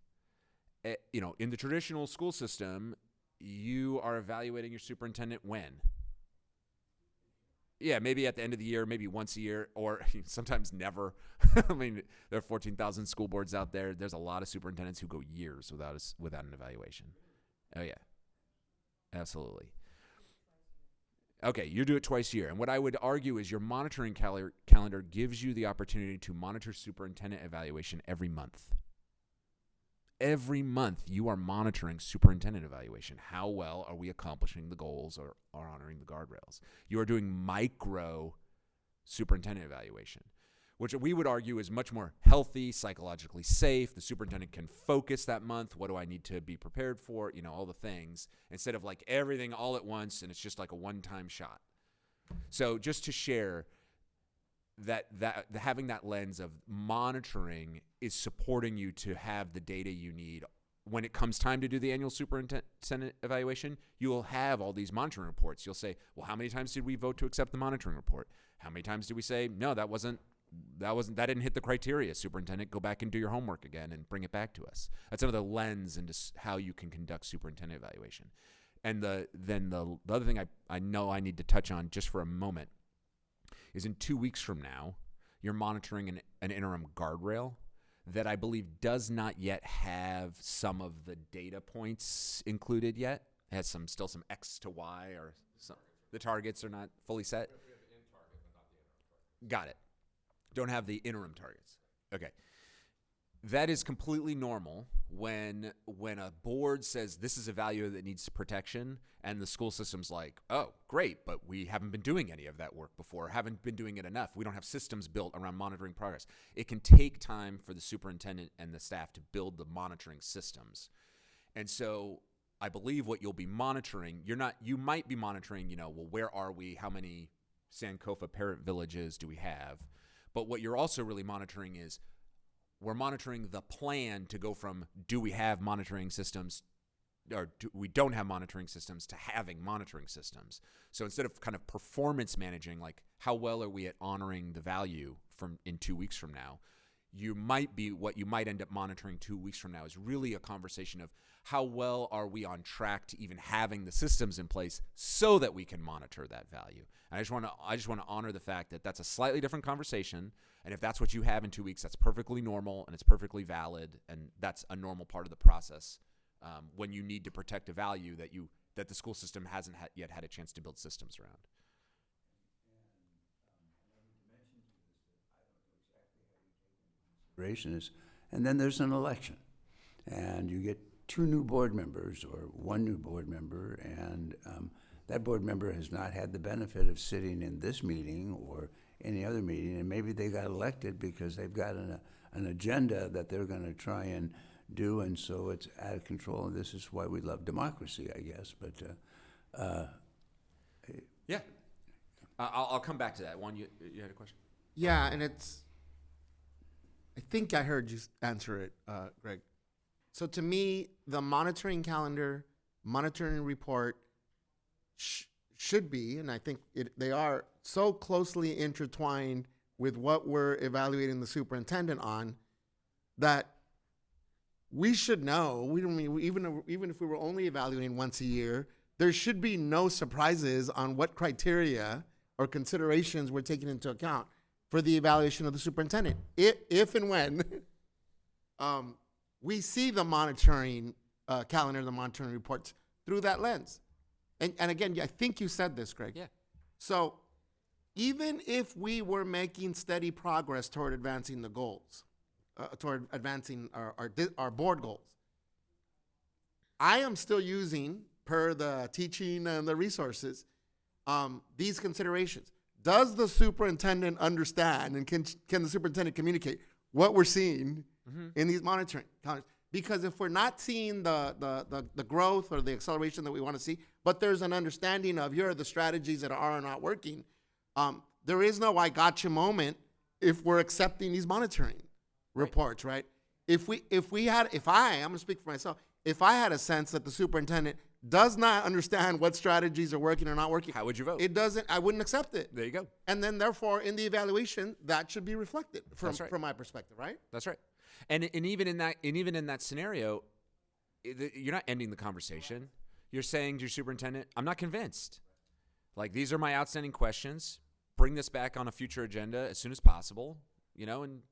Speaker 4: In the traditional school system, you are evaluating your superintendent when? Yeah, maybe at the end of the year, maybe once a year, or sometimes never. I mean, there are 14,000 school boards out there. There's a lot of superintendents who go years without an evaluation. Oh, yeah. Absolutely. Okay, you do it twice a year. And what I would argue is your monitoring calendar gives you the opportunity to monitor superintendent evaluation every month. Every month you are monitoring superintendent evaluation. How well are we accomplishing the goals or honoring the guardrails? You are doing micro superintendent evaluation, which we would argue is much more healthy, psychologically safe. The superintendent can focus that month. What do I need to be prepared for? All the things, instead of like everything all at once and it's just like a one-time shot. So just to share that having that lens of monitoring is supporting you to have the data you need. When it comes time to do the annual superintendent evaluation, you will have all these monitoring reports. You'll say, well, how many times did we vote to accept the monitoring report? How many times did we say, no, that didn't hit the criteria, superintendent, go back and do your homework again and bring it back to us. That's another lens into how you can conduct superintendent evaluation. And the other thing I know I need to touch on just for a moment is in 2 weeks from now, you're monitoring an interim guardrail that I believe does not yet have some of the data points included yet. It has still some X to Y, or the targets are not fully set. Got it. Don't have the interim targets. Okay. That is completely normal when a board says this is a value that needs protection, and the school system's like, oh, great, but we haven't been doing any of that work before, haven't been doing it enough. We don't have systems built around monitoring progress. It can take time for the superintendent and the staff to build the monitoring systems. And so I believe what you'll be monitoring, you might be monitoring, well, where are we? How many Sankofa parent villages do we have? But what you're also really monitoring is, we're monitoring the plan to go from do we have monitoring systems, or we don't have monitoring systems, to having monitoring systems. So instead of kind of performance managing, like how well are we at honoring the value in 2 weeks from now, what you might end up monitoring 2 weeks from now is really a conversation of how well are we on track to even having the systems in place so that we can monitor that value. And I just want to honor the fact that that's a slightly different conversation. And if that's what you have in 2 weeks, that's perfectly normal and it's perfectly valid. And that's a normal part of the process when you need to protect a value that the school system hasn't yet had a chance to build systems around.
Speaker 7: Is, and then there's an election, and you get 2 new board members or 1 new board member, and that board member has not had the benefit of sitting in this meeting or any other meeting, and maybe they got elected because they've got an agenda that they're going to try and do, and so it's out of control. And this is why we love democracy, I guess. But
Speaker 4: Yeah, I'll come back to that. Juan, you had a question?
Speaker 3: Yeah, and I think I heard you answer it, Greg. So to me, the monitoring calendar, monitoring report should be, and I think they are so closely intertwined with what we're evaluating the superintendent on, that we should know. Even if we were only evaluating once a year, there should be no surprises on what criteria or considerations we're taking into account for the evaluation of the superintendent. If and when we see the monitoring calendar, the monitoring reports through that lens. And again, I think you said this, Greg.
Speaker 4: Yeah.
Speaker 3: So even if we were making steady progress toward advancing the goals, toward advancing our board goals, I am still using, per the teaching and the resources, these considerations. Does the superintendent understand, and can the superintendent communicate what we're seeing in these monitoring calendars? Because if we're not seeing the growth or the acceleration that we want to see, but there's an understanding of here are the strategies that are not working, there is no I gotcha moment if we're accepting these monitoring reports, right? I'm going to speak for myself, if I had a sense that the superintendent does not understand what strategies are working or not working,
Speaker 4: How would you vote?
Speaker 3: I wouldn't accept it.
Speaker 4: There you go.
Speaker 3: And then therefore in the evaluation, that should be reflected
Speaker 4: That's right.
Speaker 3: from my perspective, right?
Speaker 4: That's right. And even in that scenario, you're not ending the conversation. You're saying to your superintendent, I'm not convinced. Like, these are my outstanding questions. Bring this back on a future agenda as soon as possible. And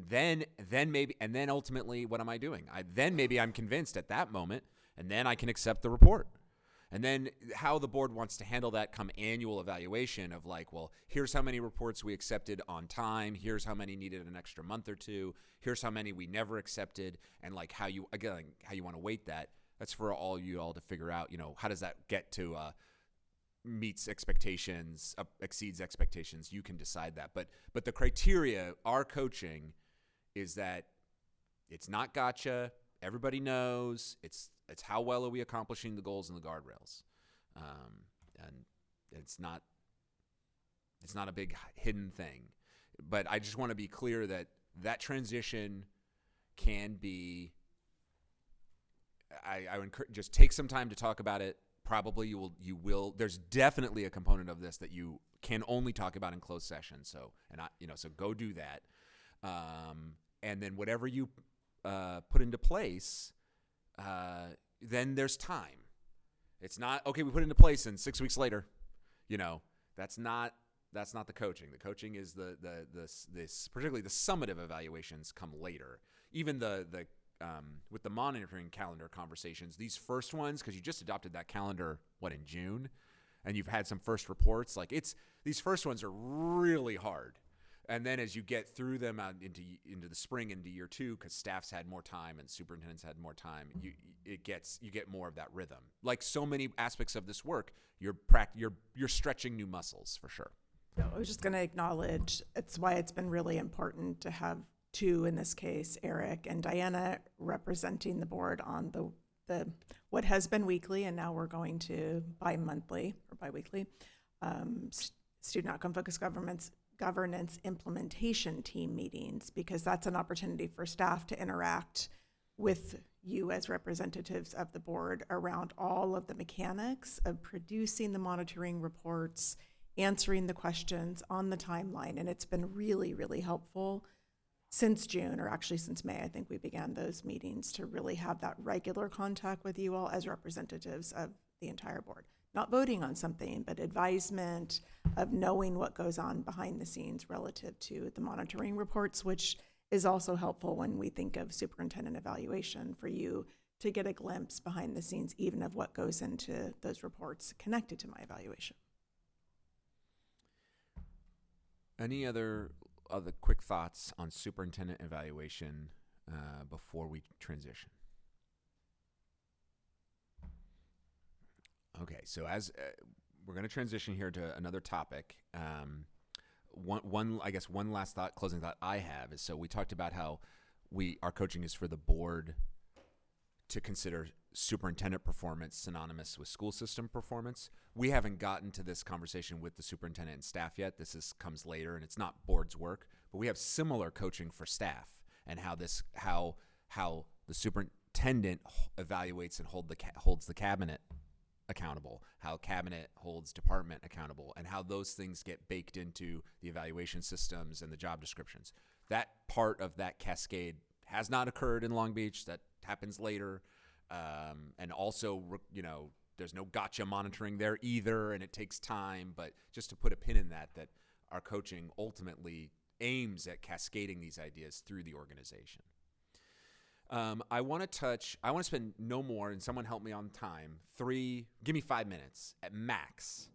Speaker 4: then ultimately, what am I doing? Maybe I'm convinced at that moment, and then I can accept the report. And then how the board wants to handle that come annual evaluation of like, well, here's how many reports we accepted on time. Here's how many needed an extra month or two. Here's how many we never accepted. And like how you want to weight that. That's for you all to figure out, how does that get to meets expectations, exceeds expectations. You can decide that. But the criteria, our coaching, is that it's not gotcha. Everybody knows it's how well are we accomplishing the goals and the guardrails, and it's not a big hidden thing. But I just want to be clear that transition can be. I would encourage, just take some time to talk about it. Probably you will. There's definitely a component of this that you can only talk about in closed session. So go do that, and then whatever you put into place, then there's time. It's not, okay, we put it into place and 6 weeks later, that's not the coaching. The coaching is this particularly the summative evaluations come later. Even with the monitoring calendar conversations, these first ones, because you just adopted that calendar, in June, and you've had some first reports, these first ones are really hard. And then as you get through them out into the spring, into year 2, because staff's had more time and superintendents had more time, you get more of that rhythm. Like so many aspects of this work, you're stretching new muscles for sure.
Speaker 6: So I was just going to acknowledge it's why it's been really important to have 2, in this case, Eric and Diana, representing the board on the what has been weekly, and now we're going to bi-monthly or bi-weekly student outcome focused governance implementation team meetings, because that's an opportunity for staff to interact with you as representatives of the board around all of the mechanics of producing the monitoring reports, answering the questions on the timeline. And it's been really, really helpful since June, or actually since May, I think we began those meetings to really have that regular contact with you all as representatives of the entire board. Not voting on something, but advisement of knowing what goes on behind the scenes relative to the monitoring reports, which is also helpful when we think of superintendent evaluation for you to get a glimpse behind the scenes, even of what goes into those reports connected to my evaluation.
Speaker 4: Any other quick thoughts on superintendent evaluation before we transition? Okay, so as we're going to transition here to another topic, one last thought, closing thought I have is, so we talked about how our coaching is for the board to consider superintendent performance synonymous with school system performance. We haven't gotten to this conversation with the superintendent and staff yet. This comes later, and it's not board's work, but we have similar coaching for staff and how the superintendent evaluates and holds the cabinet accountable, how cabinet holds department accountable, and how those things get baked into the evaluation systems and the job descriptions. That part of that cascade has not occurred in Long Beach. That happens later. And also, there's no gotcha monitoring there either, and it takes time. But just to put a pin in that our coaching ultimately aims at cascading these ideas through the organization. I want to spend no more, and someone help me on time, give me 5 minutes at max,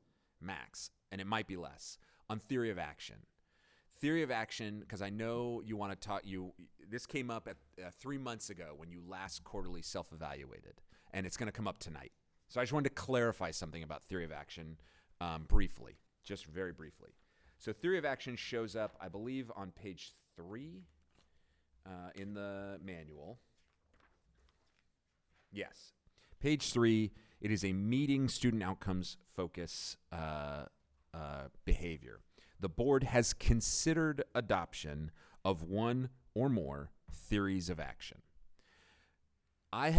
Speaker 4: and it might be less, on theory of action. Theory of action, because I know you want to talk, this came up at 3 months ago when you last quarterly self-evaluated, and it's going to come up tonight. So I just wanted to clarify something about theory of action briefly, just very briefly. So theory of action shows up, I believe, on page 3 in the manual. Yes. Page 3, it is a meeting student outcomes focus behavior. The board has considered adoption of one or more theories of action. I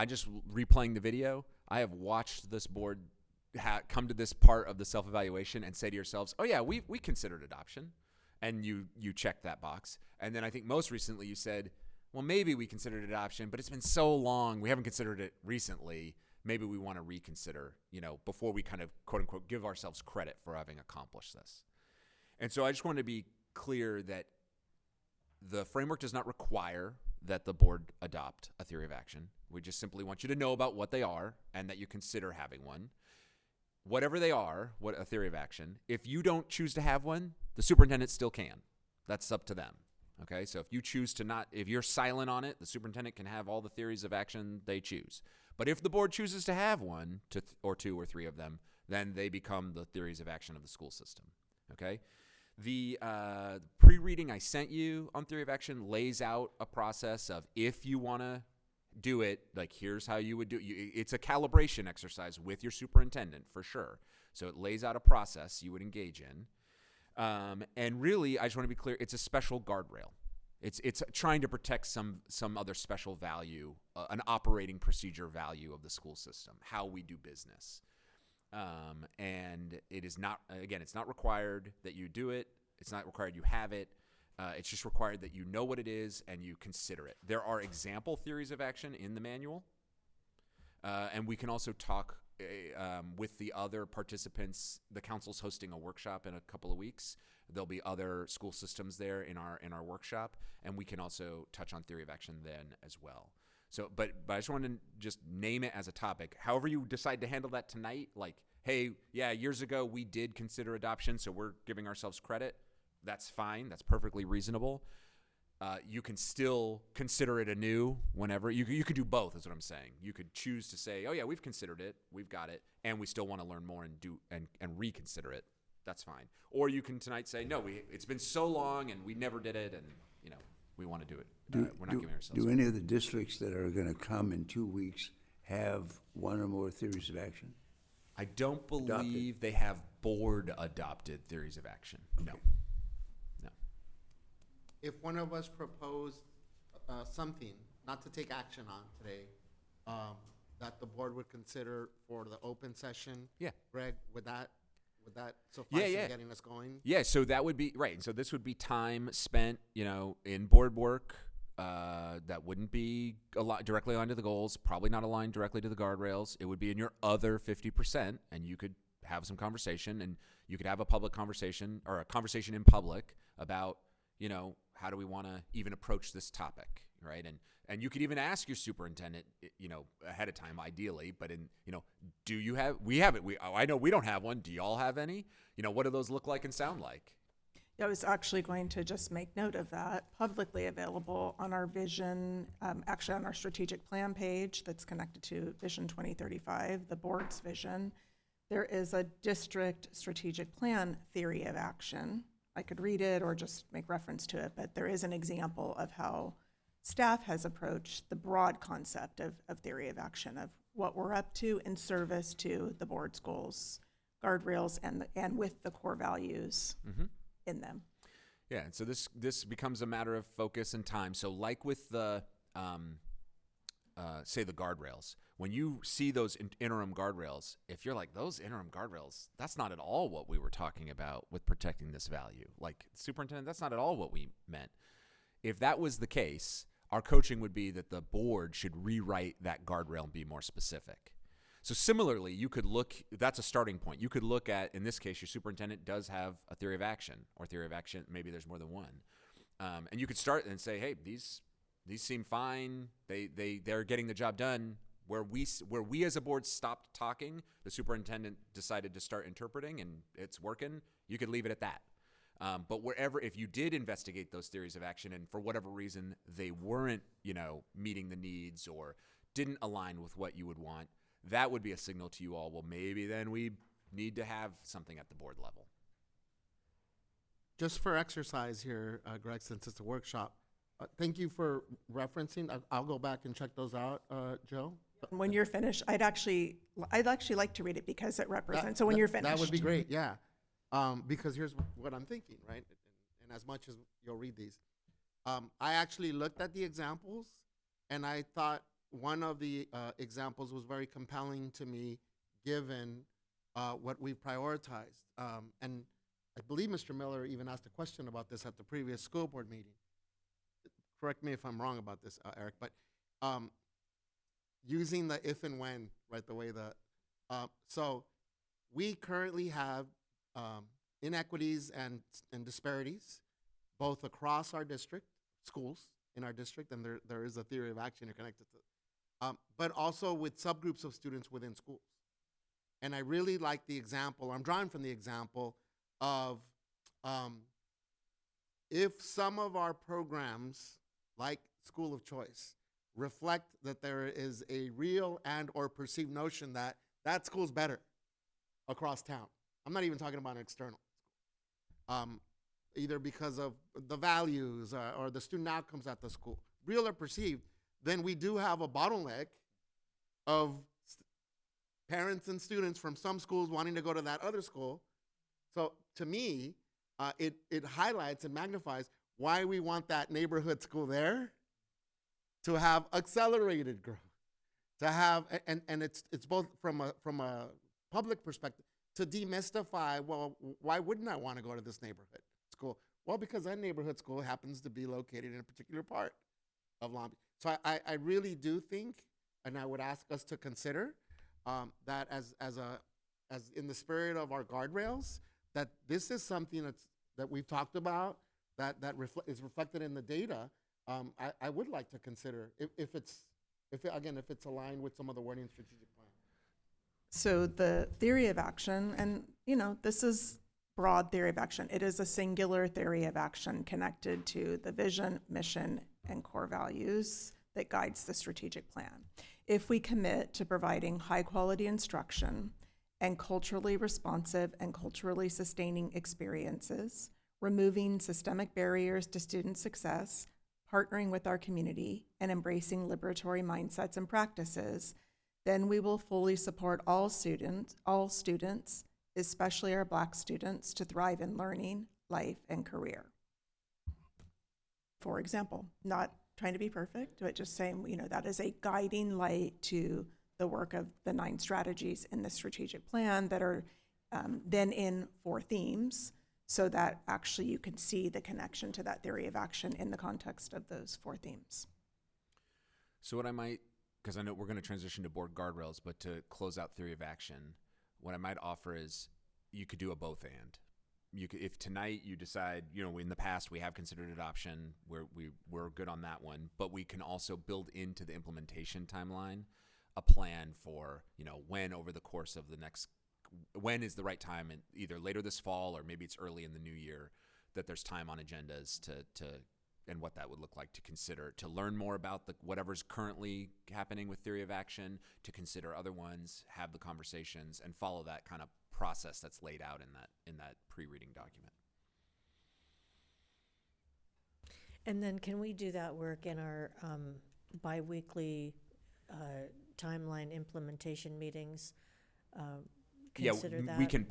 Speaker 4: just replaying the video, I have watched this board come to this part of the self-evaluation and say to yourselves, oh yeah, we considered adoption. And you checked that box. And then I think most recently you said, well, maybe we considered adoption, but it's been so long, we haven't considered it recently. Maybe we want to reconsider, before we kind of, quote unquote, give ourselves credit for having accomplished this. And so I just want to be clear that the framework does not require that the board adopt a theory of action. We just simply want you to know about what they are and that you consider having one. Whatever they are, what a theory of action, if you don't choose to have one, the superintendent still can. That's up to them. Okay, so if you choose to if you're silent on it, the superintendent can have all the theories of action they choose. But if the board chooses to have one, or two or three of them, then they become the theories of action of the school system. Okay? The pre-reading I sent you on theory of action lays out a process of, if you want to do it, like here's how you would do it. It's a calibration exercise with your superintendent for sure. So it lays out a process you would engage in. And really, I just want to be clear, it's a special guardrail. It's trying to protect some other special value, an operating procedure value of the school system, how we do business. And it is not, again, it's not required that you do it. It's not required you have it. It's just required that you know what it is and you consider it. There are example theories of action in the manual. And we can also talk with the other participants. The council's hosting a workshop in a couple of weeks. There'll be other school systems there in our workshop, and we can also touch on theory of action then as well. So, but I just wanted to just name it as a topic. However you decide to handle that tonight, like, hey, yeah, years ago we did consider adoption, so we're giving ourselves credit. That's fine. That's perfectly reasonable. You can still consider it anew whenever. You could do both, is what I'm saying. You could choose to say, oh yeah, we've considered it, we've got it, and we still want to learn more and reconsider it. That's fine. Or you can tonight say, no, it's been so long and we never did it, and we want to do it. We're not giving ourselves.
Speaker 7: Do any of the districts that are going to come in 2 weeks have one or more theories of action?
Speaker 4: I don't believe they have board adopted theories of action. No.
Speaker 3: If one of us proposed something, not to take action on today, that the board would consider for the open session,
Speaker 4: Yeah.
Speaker 3: Greg, would Would that
Speaker 4: Yeah,
Speaker 3: suffice
Speaker 4: yeah.
Speaker 3: in getting us going?
Speaker 4: Yeah, so that would be right. So this would be time spent, in board work. That wouldn't be directly onto the goals. Probably not aligned directly to the guardrails. It would be in your other 50%, and you could have some conversation, and you could have a public conversation or a conversation in public about, how do we want to even approach this topic, right? And you could even ask your superintendent, ahead of time, ideally. But do you have? We have it. I know we don't have one. Do y'all have any? What do those look like and sound like?
Speaker 6: I was actually going to just make note of that. Publicly available on our vision, actually on our strategic plan page that's connected to Vision 2035, the board's vision, there is a district strategic plan theory of action. I could read it or just make reference to it, but there is an example of how staff has approached the broad concept of theory of action, of what we're up to in service to the board's goals, guardrails, and with the core values in them.
Speaker 4: Yeah, and so this becomes a matter of focus and time. So like with the, say the guardrails, when you see those interim guardrails, if you're like, those interim guardrails, that's not at all what we were talking about with protecting this value. Like, superintendent, that's not at all what we meant. If that was the case, our coaching would be that the board should rewrite that guardrail and be more specific. So similarly, you could look, that's a starting point. You could look at, in this case, your superintendent does have a theory of action, or theory of action, maybe there's more than one. And you could start and say, hey, these seem fine. They're getting the job done. Where we as a board stopped talking, the superintendent decided to start interpreting, and it's working. You could leave it at that. But if you did investigate those theories of action, and for whatever reason they weren't, meeting the needs or didn't align with what you would want, that would be a signal to you all. Well, maybe then we need to have something at the board level.
Speaker 3: Just for exercise here, Greg, since it's a workshop, thank you for referencing. I'll go back and check those out, Joe.
Speaker 6: When you're finished, I'd actually like to read it because it represents. So when you're finished,
Speaker 3: that would be great. Yeah, because here's what I'm thinking, right? And as much as you'll read these, I actually looked at the examples, and I thought one of the examples was very compelling to me, given what we prioritized. And I believe Mr. Miller even asked a question about this at the previous school board meeting. Correct me if I'm wrong about this, Eric, but using the if and when, right, the way so we currently have inequities and disparities both across our district, schools in our district, and there is a theory of action you're connected to, but also with subgroups of students within schools. And I really like the example, I'm drawing from the example of if some of our programs, like School of Choice, reflect that there is a real and or perceived notion that that school's better across town. I'm not even talking about an external school. Either because of the values or the student outcomes at the school, real or perceived, then we do have a bottleneck of parents and students from some schools wanting to go to that other school. So to me, it highlights and magnifies why we want that neighborhood school there to have accelerated growth, to have, and it's both from a public perspective, to demystify, well, why wouldn't I want to go to this neighborhood school? Well, because that neighborhood school happens to be located in a particular part of Long Beach. So I really do think, and I would ask us to consider that as in the spirit of our guardrails, that this is something that we've talked about, that is reflected in the data. I would like to consider if it's aligned with some of the wording in strategic plan.
Speaker 6: so the theory of action, and this is broad theory of action. It is a singular theory of action connected to the vision, mission, and core values that guides the strategic plan. If we commit to providing high quality instruction and culturally responsive and culturally sustaining experiences, removing systemic barriers to student success, partnering with our community, and embracing liberatory mindsets and practices, then we will fully support all students, especially our Black students, to thrive in learning, life, and career. For example, not trying to be perfect, but just saying, that is a guiding light to the work of the 9 strategies in the strategic plan that are then in 4 themes, so that actually you can see the connection to that theory of action in the context of those 4 themes.
Speaker 4: So what I might, because I know we're going to transition to board guardrails, but to close out theory of action, what I might offer is you could do a both and. You could, if tonight you decide, in the past we have considered adoption, we're good on that one, but we can also build into the implementation timeline a plan for, when over the course of the next, when is the right time, and either later this fall or maybe it's early in the new year, that there's time on agendas to and what that would look like to consider, to learn more about whatever's currently happening with theory of action, to consider other ones, have the conversations, and follow that kind of process that's laid out in that pre-reading document.
Speaker 1: And then can we do that work in our biweekly timeline implementation meetings? Consider that?
Speaker 4: We can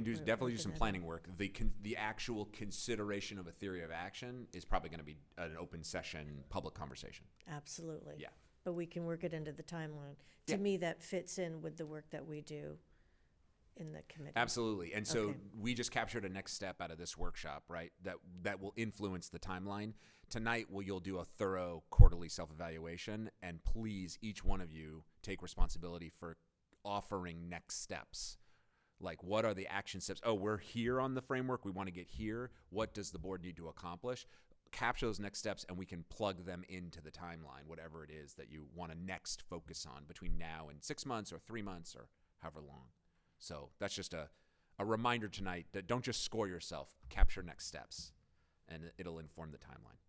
Speaker 4: do
Speaker 1: Or
Speaker 4: definitely do some
Speaker 1: work
Speaker 4: planning work. The actual consideration of a theory of action is probably going to be an open session, public conversation.
Speaker 1: Absolutely.
Speaker 4: Yeah.
Speaker 1: But we can work it into the timeline.
Speaker 4: Yeah.
Speaker 1: To me, that fits in with the work that we do in the committee.
Speaker 4: Absolutely. And so
Speaker 1: Okay.
Speaker 4: we just captured a next step out of this workshop, right? That will influence the timeline. Tonight, you'll do a thorough quarterly self-evaluation, and please, each one of you, take responsibility for offering next steps. Like, what are the action steps? Oh, we're here on the framework. We want to get here. What does the board need to accomplish? Capture those next steps, and we can plug them into the timeline, whatever it is that you want to next focus on between now and 6 months or 3 months or however long. So that's just a reminder tonight that don't just score yourself, capture next steps, and it'll inform the timeline.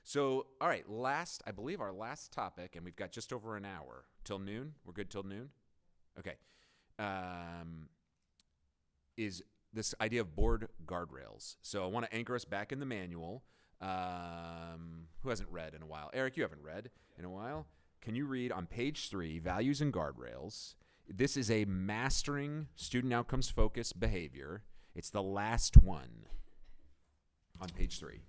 Speaker 4: So, all right, I believe our last topic, and we've got just over an hour till noon. We're good till noon? Okay. Is this idea of board guardrails. So I want to anchor us back in the manual. Who hasn't read in a while? Eric, you haven't read in a while. Can you read on page 3, Values and Guardrails? This is a mastering student outcomes focused behavior. It's the last one on page 3.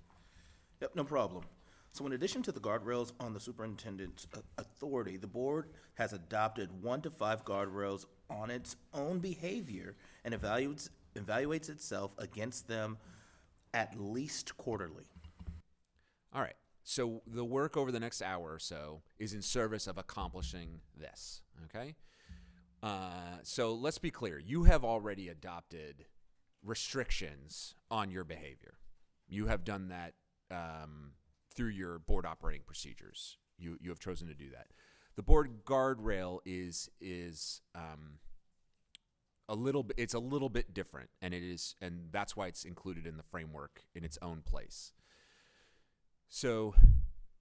Speaker 5: Yep, no problem. So in addition to the guardrails on the superintendent's authority, the board has adopted 1 to 5 guardrails on its own behavior and evaluates itself against them at least quarterly.
Speaker 4: All right. So the work over the next hour or so is in service of accomplishing this, okay? So let's be clear. You have already adopted restrictions on your behavior. You have done that through your board operating procedures. You have chosen to do that. The board guardrail is a little bit different, and that's why it's included in the framework in its own place. So,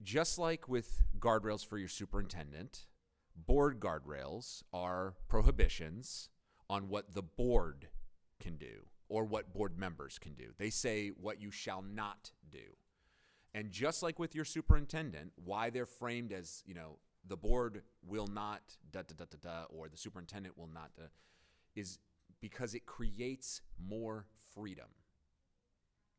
Speaker 4: just like with guardrails for your superintendent, board guardrails are prohibitions on what the board can do or what board members can do. They say what you shall not do. And just like with your superintendent, why they're framed as, the board will not or the superintendent will not is because it creates more freedom.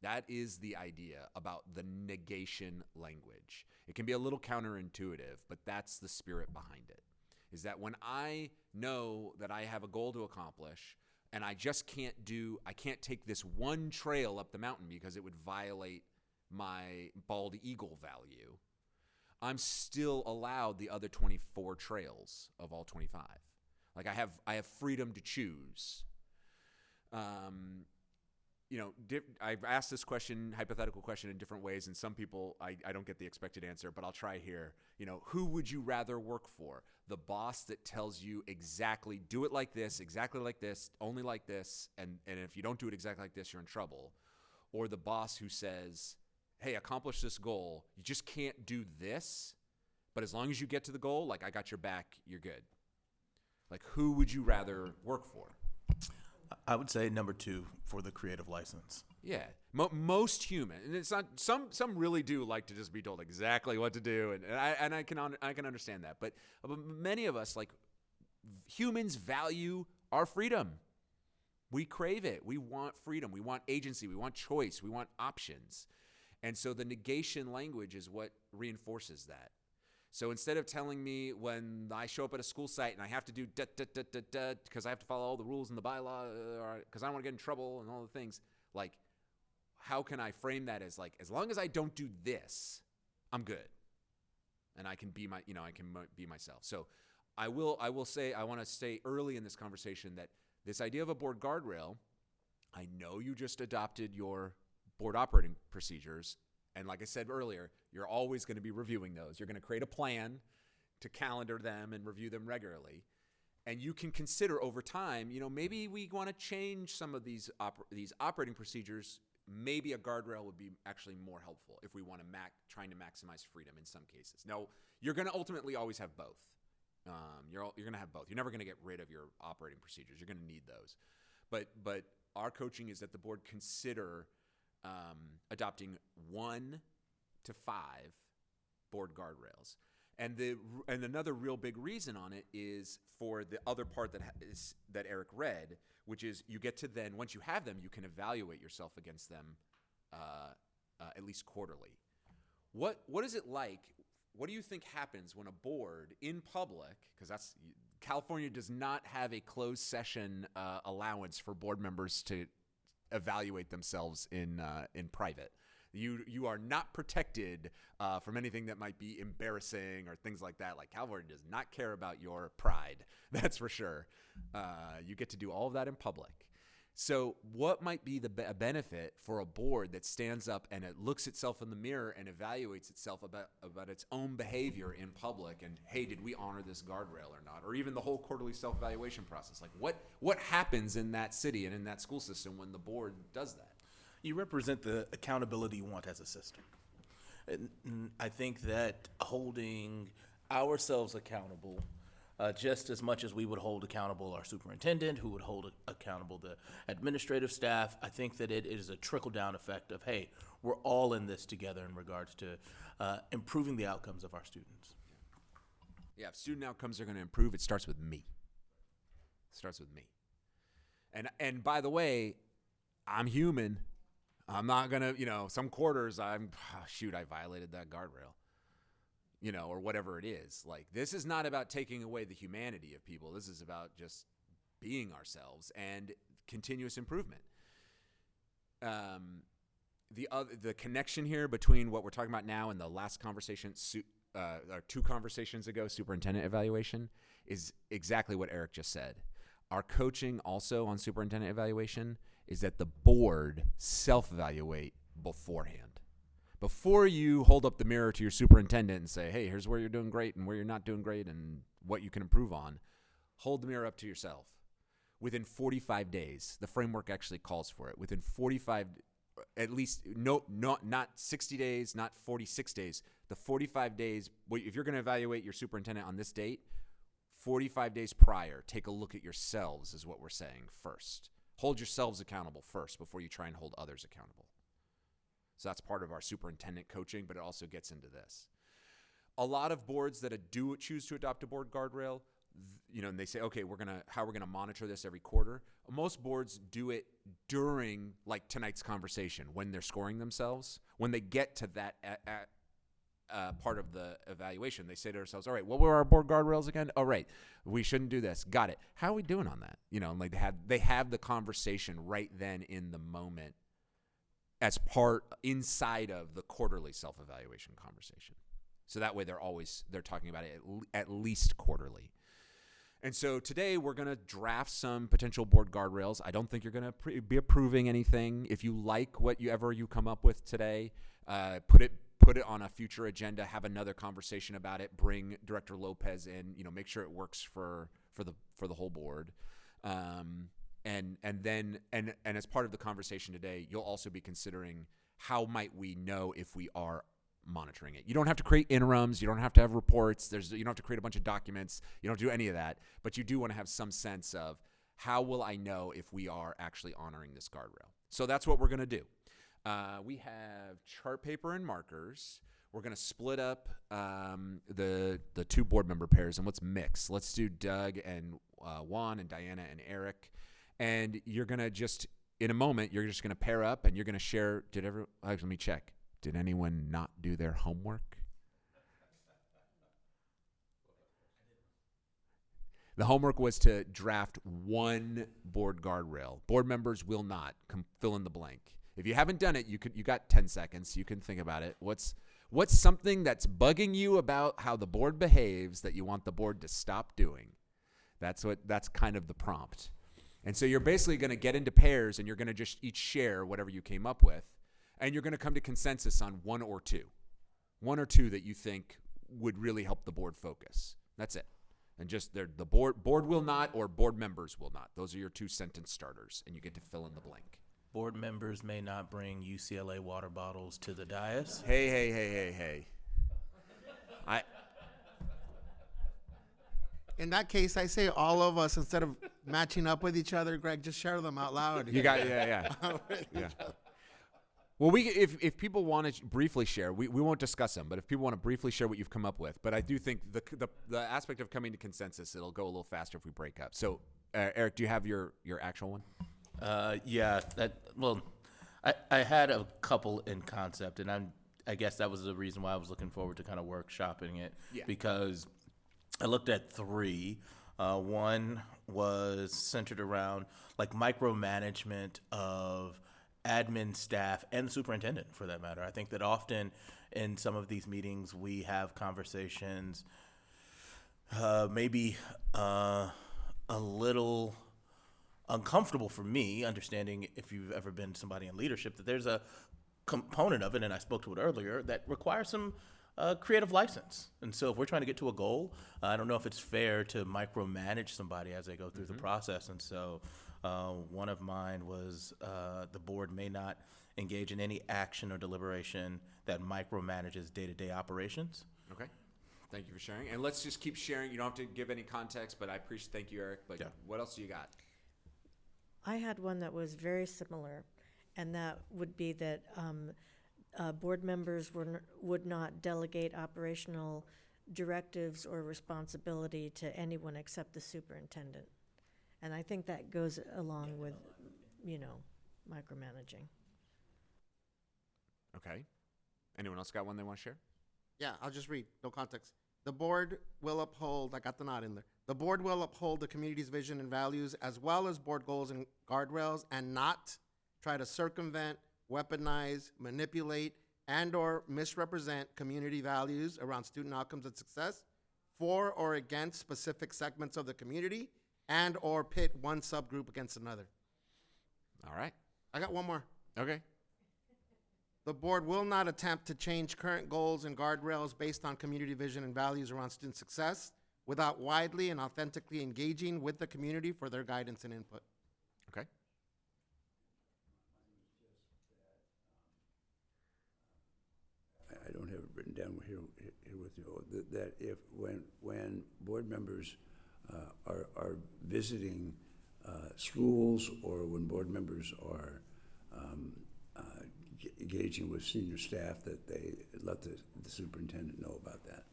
Speaker 4: That is the idea about the negation language. It can be a little counterintuitive, but that's the spirit behind it. Is that when I know that I have a goal to accomplish and I just can't take this one trail up the mountain because it would violate my bald eagle value, I'm still allowed the other 24 trails of all 25. Like I have freedom to choose. I've asked this hypothetical question in different ways, and some people, I don't get the expected answer, but I'll try here. Who would you rather work for? The boss that tells you exactly, do it like this, exactly like this, only like this, and if you don't do it exactly like this, you're in trouble. Or the boss who says, hey, accomplish this goal. You just can't do this, but as long as you get to the goal, like I got your back, you're good. Like, who would you rather work for?
Speaker 5: I would say number 2 for the creative license.
Speaker 4: Yeah, most human, and it's not. Some really do like to just be told exactly what to do, and I can understand that. But many of us, like humans, value our freedom. We crave it. We want freedom. We want agency. We want choice. We want options. And so the negation language is what reinforces that. So instead of telling me when I show up at a school site and I have to do because I have to follow all the rules in the bylaw because I don't want to get in trouble and all the things, like, how can I frame that as, like, as long as I don't do this, I'm good, and I can be be myself. So I will say, I want to say early in this conversation that this idea of a board guardrail, I know you just adopted your board operating procedures. And like I said earlier, you're always going to be reviewing those. You're going to create a plan to calendar them and review them regularly. And you can consider over time, maybe we want to change some of these operating procedures. Maybe a guardrail would be actually more helpful if we want to trying to maximize freedom in some cases. Now, you're going to ultimately always have both. You're going to have both. You're never going to get rid of your operating procedures. You're going to need those. But our coaching is that the board consider adopting 1 to 5 board guardrails. And another real big reason on it is for the other part that Eric read, which is you get to then, once you have them, you can evaluate yourself against them at least quarterly. What is it like? What do you think happens when a board in public, because California does not have a closed session allowance for board members to evaluate themselves in private. You are not protected from anything that might be embarrassing or things like that. Like, California does not care about your pride. That's for sure. You get to do all of that in public. So what might be the benefit for a board that stands up and it looks itself in the mirror and evaluates itself about its own behavior in public, and, hey, did we honor this guardrail or not? Or even the whole quarterly self-evaluation process. Like, what happens in that city and in that school system when the board does that?
Speaker 5: You represent the accountability you want as a system. And I think that holding ourselves accountable just as much as we would hold accountable our superintendent, who would hold accountable the administrative staff, I think that it is a trickle-down effect of, hey, we're all in this together in regards to improving the outcomes of our students.
Speaker 4: Yeah, if student outcomes are going to improve, it starts with me. And by the way, I'm human. I'm not going to, some quarters I violated that guardrail. Or whatever it is. Like, this is not about taking away the humanity of people. This is about just being ourselves and continuous improvement. The connection here between what we're talking about now and the last conversation, or 2 conversations ago, superintendent evaluation, is exactly what Eric just said. Our coaching also on superintendent evaluation is that the board self-evaluate beforehand. Before you hold up the mirror to your superintendent and say, hey, here's where you're doing great and where you're not doing great and what you can improve on, hold the mirror up to yourself. Within 45 days, the framework actually calls for it. Within 45, at least, not 60 days, not 46 days, the 45 days, if you're going to evaluate your superintendent on this date, 45 days prior, take a look at yourselves is what we're saying first. Hold yourselves accountable first before you try and hold others accountable. So that's part of our superintendent coaching, but it also gets into this. A lot of boards that do choose to adopt a board guardrail, and they say, okay, how we're gonna monitor this every quarter. Most boards do it during, like, tonight's conversation when they're scoring themselves. When they get to that part of the evaluation, they say to themselves, all right, what were our board guardrails again? Oh, right, we shouldn't do this. Got it. How are we doing on that? Like, they have the conversation right then in the moment, as part inside of the quarterly self-evaluation conversation. So that way they're talking about it at least quarterly. And so today we're going to draft some potential board guardrails. I don't think you're going to be approving anything. If you like whatever you come up with today, put it on a future agenda, have another conversation about it, bring Director Lopez in, make sure it works for the whole board. And as part of the conversation today, you'll also be considering how might we know if we are monitoring it. You don't have to create interims. You don't have to have reports. You don't have to create a bunch of documents. You don't have to do any of that. But you do want to have some sense of how will I know if we are actually honoring this guardrail. So that's what we're going to do. We have chart paper and markers. We're going to split up the 2 board member pairs, and let's mix. Let's do Doug and Juan and Diana and Eric. And you're going to just, in a moment, you're just going to pair up and you're going to share. Let me check. Did anyone not do their homework? The homework was to draft one board guardrail. Board members will not. Fill in the blank. If you haven't done it, you got 10 seconds. You can think about it. What's something that's bugging you about how the board behaves that you want the board to stop doing? That's kind of the prompt. And so you're basically going to get into pairs and you're going to just each share whatever you came up with, and you're going to come to consensus on one or two that you think would really help the board focus. That's it. And just the board will not, or board members will not. Those are your 2 sentence starters, and you get to fill in the blank.
Speaker 5: Board members may not bring UCLA water bottles to the dais.
Speaker 4: Hey.
Speaker 3: In that case, I say all of us, instead of matching up with each other, Greg, just share them out loud.
Speaker 4: You got, yeah. Well, if people want to briefly share, we won't discuss them, but if people want to briefly share what you've come up with, but I do think the aspect of coming to consensus, it'll go a little faster if we break up. So, Eric, do you have your actual one?
Speaker 5: Yeah. I had a couple in concept, and I guess that was the reason why I was looking forward to kind of workshopping it, because I looked at 3. One was centered around like micromanagement of admin staff and the superintendent, for that matter. I think that often in some of these meetings we have conversations maybe a little uncomfortable for me, understanding, if you've ever been somebody in leadership, that there's a component of it, and I spoke to it earlier, that requires some creative license. And so if we're trying to get to a goal, I don't know if it's fair to micromanage somebody as they go through the process. And so one of mine was the board may not engage in any action or deliberation that micromanages day-to-day operations.
Speaker 4: Okay. Thank you for sharing. And let's just keep sharing. You don't have to give any context, but thank you, Eric. But what else do you got?
Speaker 1: I had one that was very similar, and that would be that board members would not delegate operational directives or responsibility to anyone except the superintendent. And I think that goes along with, micromanaging.
Speaker 4: Okay. Anyone else got one they want to share?
Speaker 3: Yeah, I'll just read. No context. The board will uphold, I got the nod in there. The board will uphold the community's vision and values as well as board goals and guardrails, and not try to circumvent, weaponize, manipulate, and or misrepresent community values around student outcomes and success for or against specific segments of the community, and or pit one subgroup against another.
Speaker 4: All right.
Speaker 3: I got one more.
Speaker 4: Okay.
Speaker 3: The board will not attempt to change current goals and guardrails based on community vision and values around student success without widely and authentically engaging with the community for their guidance and input.
Speaker 4: Okay.
Speaker 7: I don't have it written down here with you, that if, when board members are visiting schools, or when board members are engaging with senior staff, that they let the superintendent know about that.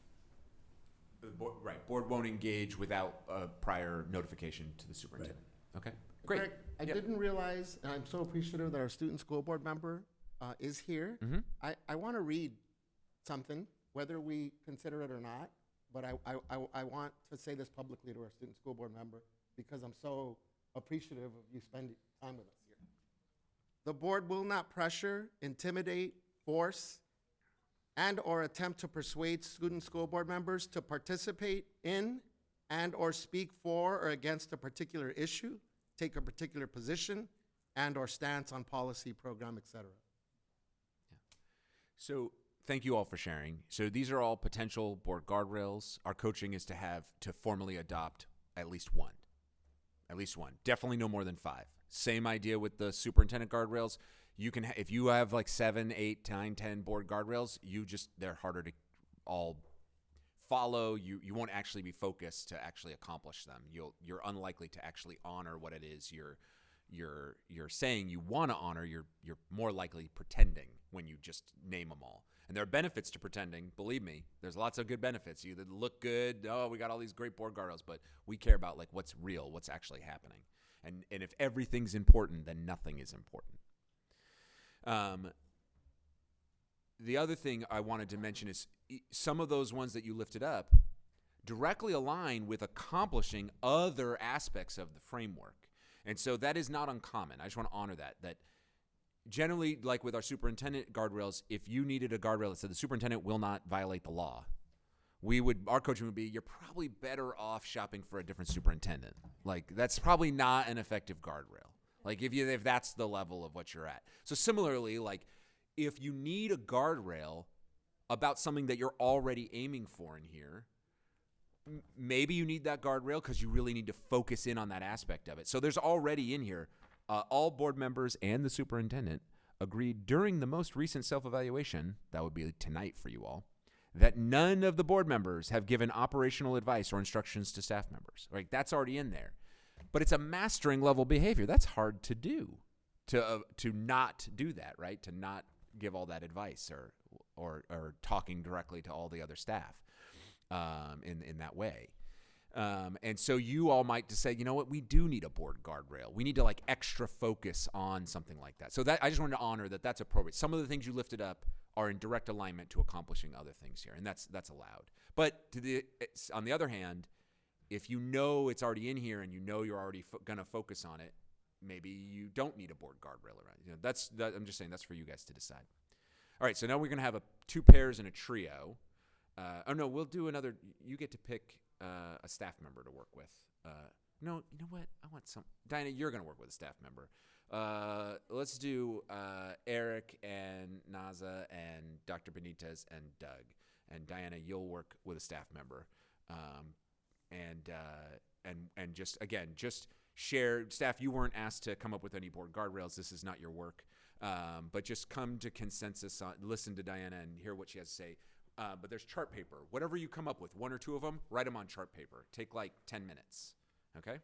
Speaker 4: Right. Board won't engage without prior notification to the superintendent. Right. Okay. Great.
Speaker 3: Greg, I didn't realize, and I'm so appreciative that our student school board member is here.
Speaker 4: Mm-hmm.
Speaker 3: I want to read something, whether we consider it or not, but I want to say this publicly to our student school board member because I'm so appreciative of you spending time with us here. The board will not pressure, intimidate, force, and or attempt to persuade student school board members to participate in and or speak for or against a particular issue, take a particular position, and or stance on policy, program, etc.
Speaker 4: Yeah. So thank you all for sharing. So these are all potential board guardrails. Our coaching is to formally adopt at least one. At least one. Definitely no more than 5. Same idea with the superintendent guardrails. You can, if you have like 7, 8, 9, 10 board guardrails, they're harder to all follow. You won't actually be focused to actually accomplish them. You're unlikely to actually honor what it is you're saying you want to honor. You're more likely pretending when you just name them all. And there are benefits to pretending. Believe me, there's lots of good benefits. You look good. Oh, we got all these great board guardrails, but we care about like what's real, what's actually happening. And if everything's important, then nothing is important. The other thing I wanted to mention is some of those ones that you lifted up, directly align with accomplishing other aspects of the framework. And so that is not uncommon. I just want to honor that generally, like with our superintendent guardrails, if you needed a guardrail that said the superintendent will not violate the law, our coaching would be, you're probably better off shopping for a different superintendent. Like, that's probably not an effective guardrail. Like, if that's the level of what you're at. So similarly, like, if you need a guardrail about something that you're already aiming for in here, maybe you need that guardrail because you really need to focus in on that aspect of it. So there's already in here, all board members and the superintendent agreed during the most recent self-evaluation, that would be tonight for you all, that none of the board members have given operational advice or instructions to staff members. Right? That's already in there. But it's a mastering level behavior. That's hard to do, to not do that, right? To not give all that advice or talking directly to all the other staff in that way. And so you all might just say, you know what, we do need a board guardrail. We need to like extra focus on something like that. So that I just wanted to honor that that's appropriate. Some of the things you lifted up are in direct alignment to accomplishing other things here, and that's allowed. But on the other hand, if you know it's already in here and you know you're already going to focus on it, maybe you don't need a board guardrail around it. You know, I'm just saying that's for you guys to decide. All right, so now we're going to have two pairs and a trio. No, we'll do another. You get to pick a staff member to work with. No, you know what? I want some. Diana, you're going to work with a staff member. Let's do Eric and Naza and Dr. Benitez and Doug. And Diana, you'll work with a staff member. And just share. Staff, you weren't asked to come up with any board guardrails. This is not your work. But just come to consensus on, listen to Diana and hear what she has to say. But there's chart paper. Whatever you come up with, one or two of them, write them on chart paper. Take like 10 minutes. Okay?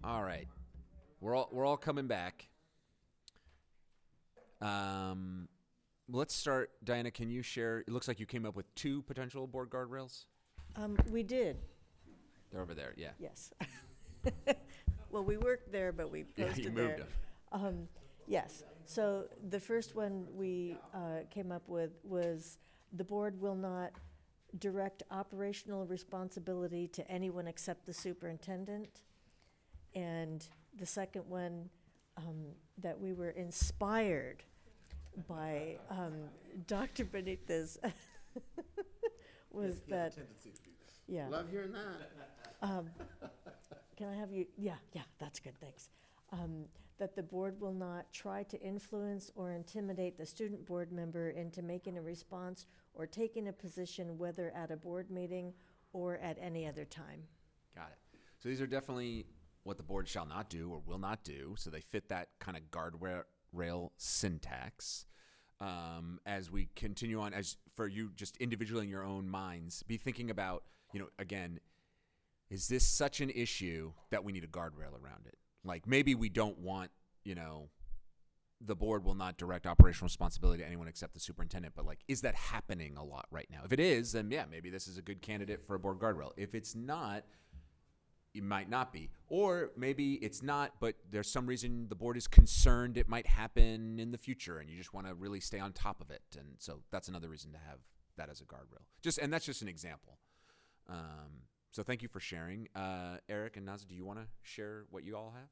Speaker 4: All right. We're all coming back. Let's start. Diana, can you share? It looks like you came up with 2 potential board guardrails.
Speaker 1: We did,
Speaker 4: They're over there. Yeah.
Speaker 1: yes. Well, we worked there, but we
Speaker 4: Yeah,
Speaker 1: posted
Speaker 4: you
Speaker 1: there.
Speaker 4: moved them.
Speaker 1: Yes, so the first one we came up with was, the board will not direct operational responsibility to anyone except the superintendent. And the second one, that we were inspired by Dr. Benitez, was that, yeah.
Speaker 3: Love hearing that.
Speaker 1: Can I have you, yeah, that's good, thanks. That the board will not try to influence or intimidate the student board member into making a response or taking a position, whether at a board meeting or at any other time.
Speaker 4: Got it. So these are definitely what the board shall not do or will not do. So they fit that kind of guardrail syntax. As we continue on, as for you just individually in your own minds, be thinking about, again, is this such an issue that we need a guardrail around it? Like maybe we don't want, the board will not direct operational responsibility to anyone except the superintendent, but like, is that happening a lot right now? If it is, then yeah, maybe this is a good candidate for a board guardrail. If it's not, it might not be. Or maybe it's not, but there's some reason the board is concerned it might happen in the future and you just want to really stay on top of it. And so that's another reason to have that as a guardrail. And that's just an example. So thank you for sharing. Eric and Naza, do you want to share what you all have?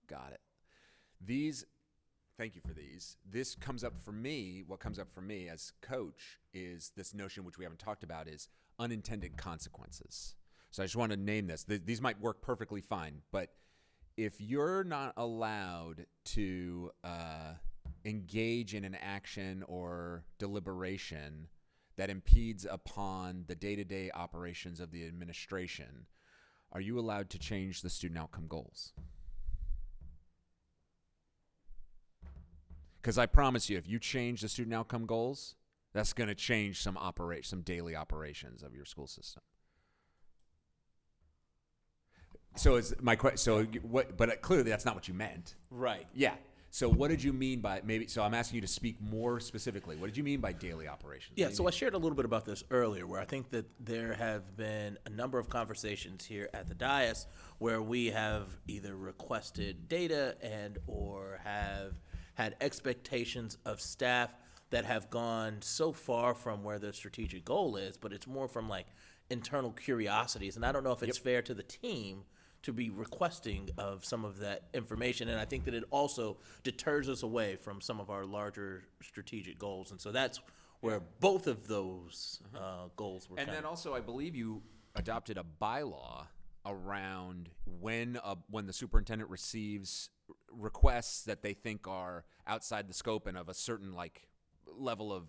Speaker 4: Got it. Thank you for these. This comes up for me, what comes up for me as coach is this notion, which we haven't talked about, is unintended consequences. So I just want to name this. These might work perfectly fine, but if you're not allowed to engage in an action or deliberation that impedes upon the day-to-day operations of the administration, are you allowed to change the student outcome goals? Because I promise you, if you change the student outcome goals, that's going to change some daily operations of your school system. So it's my question. So what? But clearly, that's not what you meant.
Speaker 5: Right.
Speaker 4: Yeah. So what did you mean by maybe? So I'm asking you to speak more specifically. What did you mean by daily operations?
Speaker 5: Yeah, so I shared a little bit about this earlier, where I think that there have been a number of conversations here at the dais where we have either requested data and or have had expectations of staff that have gone so far from where the strategic goal is, but it's more from like internal curiosities. And I don't know if it's fair to the team to be requesting of some of that information. And I think that it also deters us away from some of our larger strategic goals. And so that's where both of those goals were.
Speaker 4: And then also, I believe you adopted a bylaw around when the superintendent receives requests that they think are outside the scope and of a certain like level of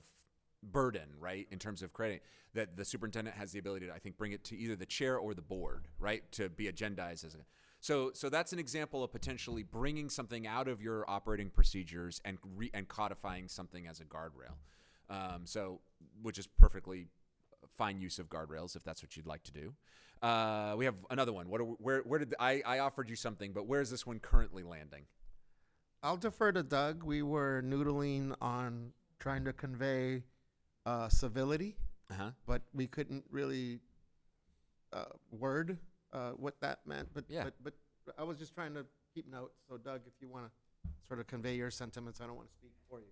Speaker 4: burden, right, in terms of creating, that the superintendent has the ability to, I think, bring it to either the chair or the board, right, to be agendized as a. So that's an example of potentially bringing something out of your operating procedures and codifying something as a guardrail. Which is perfectly fine use of guardrails if that's what you'd like to do. We have another one. Where did I offered you something, but where is this one currently landing?
Speaker 3: I'll defer to Doug. We were noodling on trying to convey civility, but we couldn't really word what that meant. But I was just trying to keep notes. So Doug, if you want to sort of convey your sentiments, I don't want to speak for you.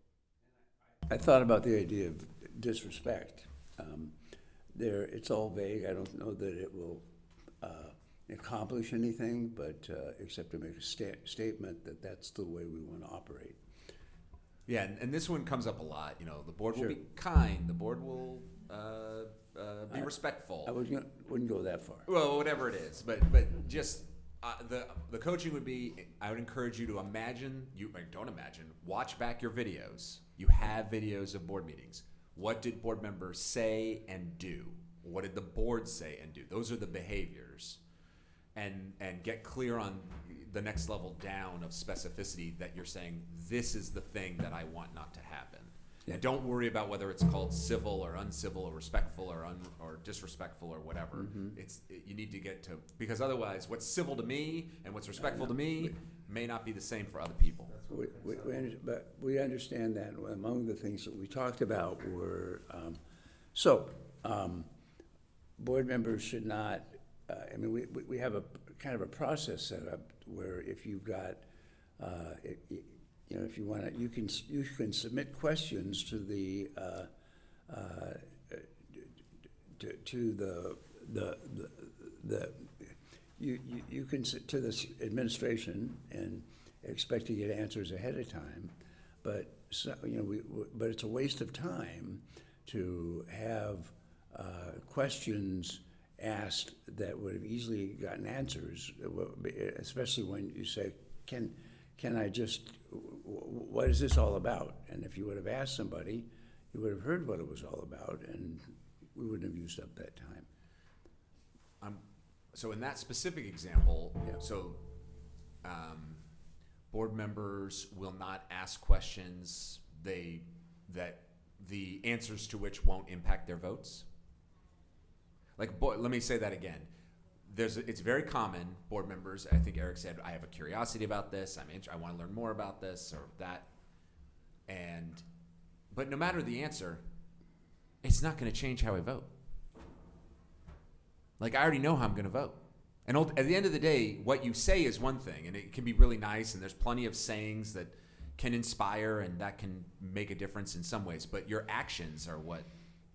Speaker 7: I thought about the idea of disrespect. It's all vague. I don't know that it will accomplish anything, but except to make a statement that that's the way we want to operate.
Speaker 4: Yeah, and this one comes up a lot. The board will
Speaker 7: Sure.
Speaker 4: be kind. The board will be respectful.
Speaker 7: I wouldn't go that far.
Speaker 4: Well, whatever it is, but just The coaching would be, I would encourage you to don't imagine, watch back your videos. You have videos of board meetings. What did board members say and do? What did the board say and do? Those are the behaviors. And get clear on the next level down of specificity that you're saying, this is the thing that I want not to happen.
Speaker 7: Yeah.
Speaker 4: And don't worry about whether it's called civil or uncivil or respectful or disrespectful or whatever. You need to get to, because otherwise what's civil to me and what's respectful to me may not be the same for other people.
Speaker 7: But we understand that. Among the things that we talked about were, board members should not, we have a kind of a process set up where if you've got, if you want to, you can submit questions to the you can to the administration and expect to get answers ahead of time, but but it's a waste of time to have questions asked that would have easily gotten answers, especially when you say, can I just, what is this all about? And if you would have asked somebody, you would have heard what it was all about, and we wouldn't have used up that time.
Speaker 4: So in that specific example,
Speaker 7: Yeah.
Speaker 4: Board members will not ask questions that the answers to which won't impact their votes. Let me say that again. It's very common, board members, I think Eric said, I have a curiosity about this, I want to learn more about this or that. But no matter the answer, it's not going to change how I vote. I already know how I'm going to vote. And at the end of the day, what you say is one thing, and it can be really nice, and there's plenty of sayings that can inspire and that can make a difference in some ways, but your actions are what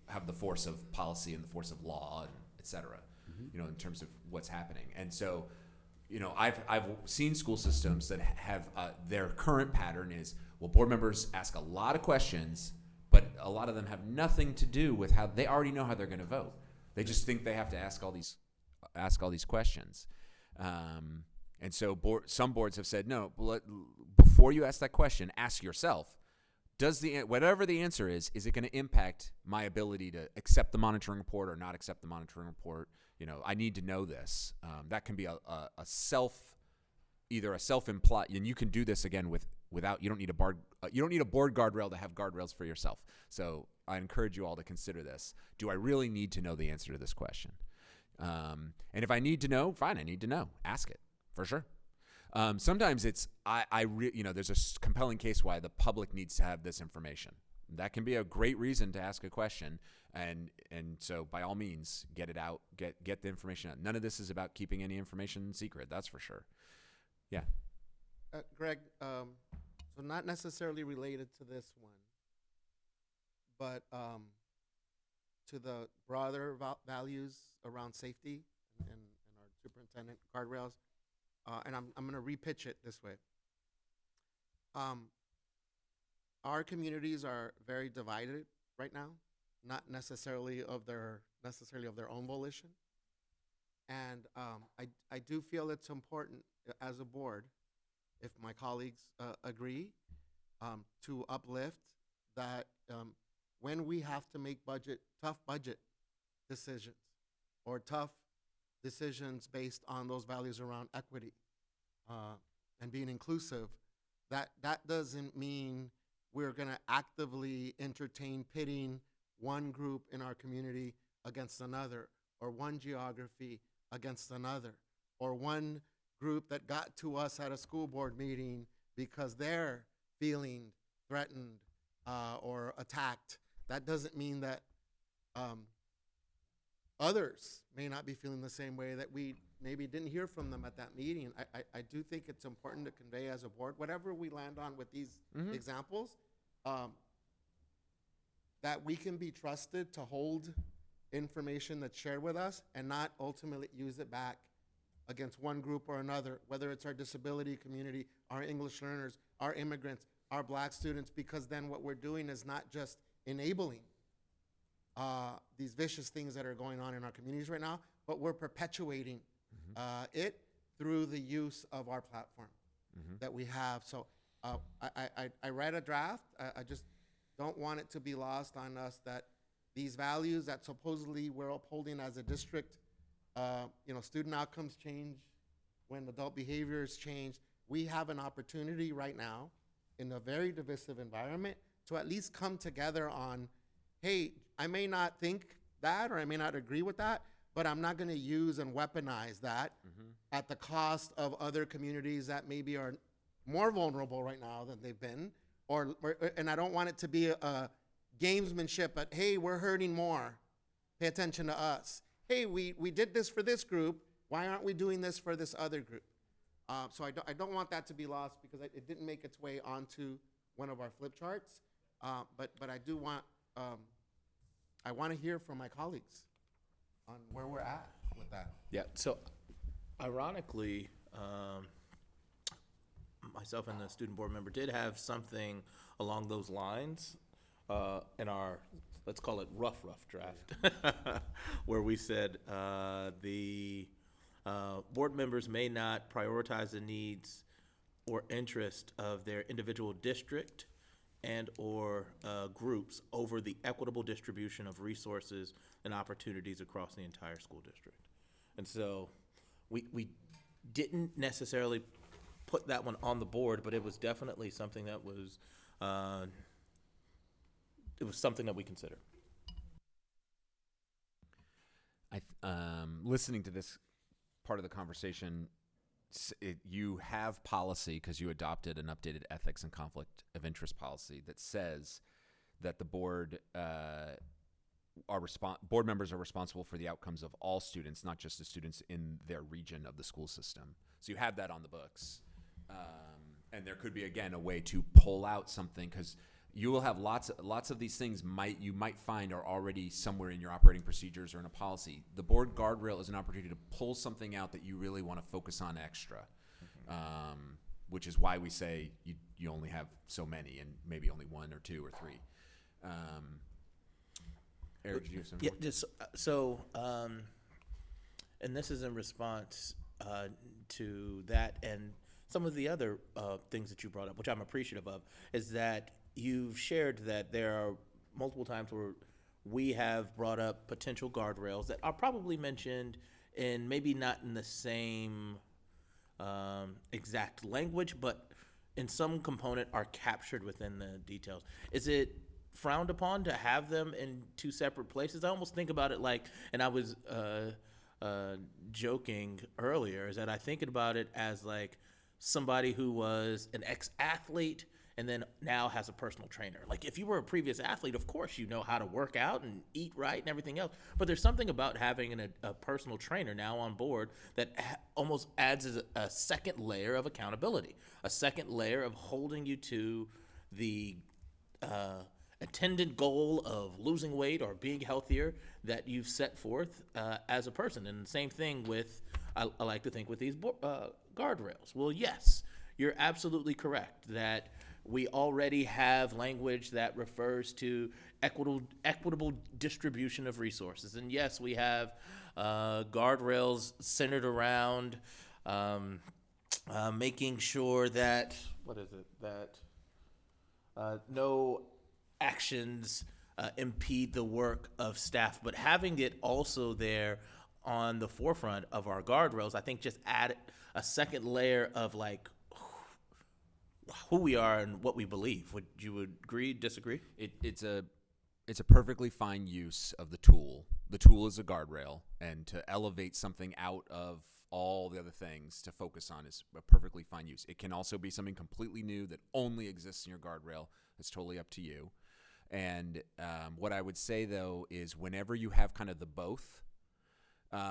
Speaker 4: have the force of policy and the force of law, and et cetera, in terms of what's happening. And so, I've seen school systems that have their current pattern is, board members ask a lot of questions, but a lot of them have nothing to do with how they already know how they're going to vote. They just think they have to ask all these questions. And so some boards have said, no, before you ask that question, ask yourself, whatever the answer is it going to impact my ability to accept the monitoring report or not accept the monitoring report? I need to know this. That can be either a self-implied, and you can do this again without, you don't need a board guardrail to have guardrails for yourself. So I encourage you all to consider this. Do I really need to know the answer to this question? And if I need to know, fine, I need to know. Ask it, for sure. Sometimes it's, there's a compelling case why the public needs to have this information. That can be a great reason to ask a question, and so by all means, get it out, get the information out. None of this is about keeping any information secret, that's for sure. Yeah.
Speaker 3: Greg, so not necessarily related to this one, but to the broader values around safety and our superintendent guardrails, and I'm going to repitch it this way. Our communities are very divided right now, not necessarily of their own volition, and I do feel it's important as a board, if my colleagues agree, to uplift that when we have to make tough budget decisions or tough decisions based on those values around equity and being inclusive, that doesn't mean we're going to actively entertain pitting one group in our community against another, or one geography against another, or one group that got to us at a school board meeting because they're feeling threatened or attacked. That doesn't mean that others may not be feeling the same way, that we maybe didn't hear from them at that meeting. I do think it's important to convey as a board, whatever we land on with these examples, that we can be trusted to hold information that's shared with us and not ultimately use it back against one group or another, whether it's our disability community, our English learners, our immigrants, our black students, because then what we're doing is not just enabling these vicious things that are going on in our communities right now, but we're perpetuating it through the use of our platform that we have. So I read a draft. I just don't want it to be lost on us that these values that supposedly we're upholding as a district, student outcomes change when adult behaviors change. We have an opportunity right now in a very divisive environment to at least come together on, hey, I may not think that or I may not agree with that, but I'm not going to use and weaponize that at the cost of other communities that maybe are more vulnerable right now than they've been. And I don't want it to be a gamesmanship, but hey, we're hurting more. Pay attention to us. Hey, we did this for this group. Why aren't we doing this for this other group? So I don't want that to be lost because it didn't make its way onto one of our flip charts. But I do want, I want to hear from my colleagues on where we're at with that.
Speaker 5: Yeah, so ironically, myself and the student board member did have something along those lines in our, let's call it rough draft, where we said the board members may not prioritize the needs or interest of their individual district and or groups over the equitable distribution of resources and opportunities across the entire school district. And so we didn't necessarily put that one on the board, but it was definitely something that was something that we considered.
Speaker 4: Listening to this part of the conversation, you have policy because you adopted an updated ethics and conflict of interest policy that says that the board board members are responsible for the outcomes of all students, not just the students in their region of the school system. So you have that on the books. And there could be, again, a way to pull out something because you will have lots of these things you might find are already somewhere in your operating procedures or in a policy. The board guardrail is an opportunity to pull something out that you really want to focus on extra, which is why we say you only have so many and maybe only one or two or three. Eric, did you have something?
Speaker 5: Yeah, and this is in response to that and some of the other things that you brought up, which I'm appreciative of, is that you've shared that there are multiple times where we have brought up potential guardrails that are probably mentioned in maybe not in the same exact language, but in some component are captured within the details. Is it frowned upon to have them in two separate places? I almost think about it like, and I was joking earlier, is that I think about it as like somebody who was an ex-athlete and then now has a personal trainer. Like if you were a previous athlete, of course you know how to work out and eat right and everything else. But there's something about having a personal trainer now on board that almost adds a second layer of accountability, a second layer of holding you to the attendant goal of losing weight or being healthier that you've set forth as a person. And the same thing with, I like to think with these guardrails. Well, yes, you're absolutely correct that we already have language that refers to equitable distribution of resources. And yes, we have guardrails centered around making sure that, no actions impede the work of staff, but having it also there on the forefront of our guardrails, I think just add a second layer of like who we are and what we believe. Would you agree, disagree?
Speaker 4: It's a perfectly fine use of the tool. The tool is a guardrail, and to elevate something out of all the other things to focus on is a perfectly fine use. It can also be something completely new that only exists in your guardrail. It's totally up to you. And what I would say, though, is whenever you have kind of the both,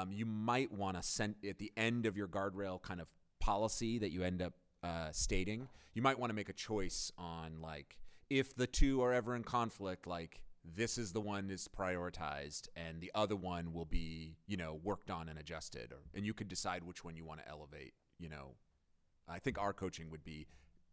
Speaker 4: you might want to send at the end of your guardrail kind of policy that you end up stating, you might want to make a choice on, like, if the two are ever in conflict, like, this is the one is prioritized and the other one will be, worked on and adjusted. And you could decide which one you want to elevate, I think our coaching would be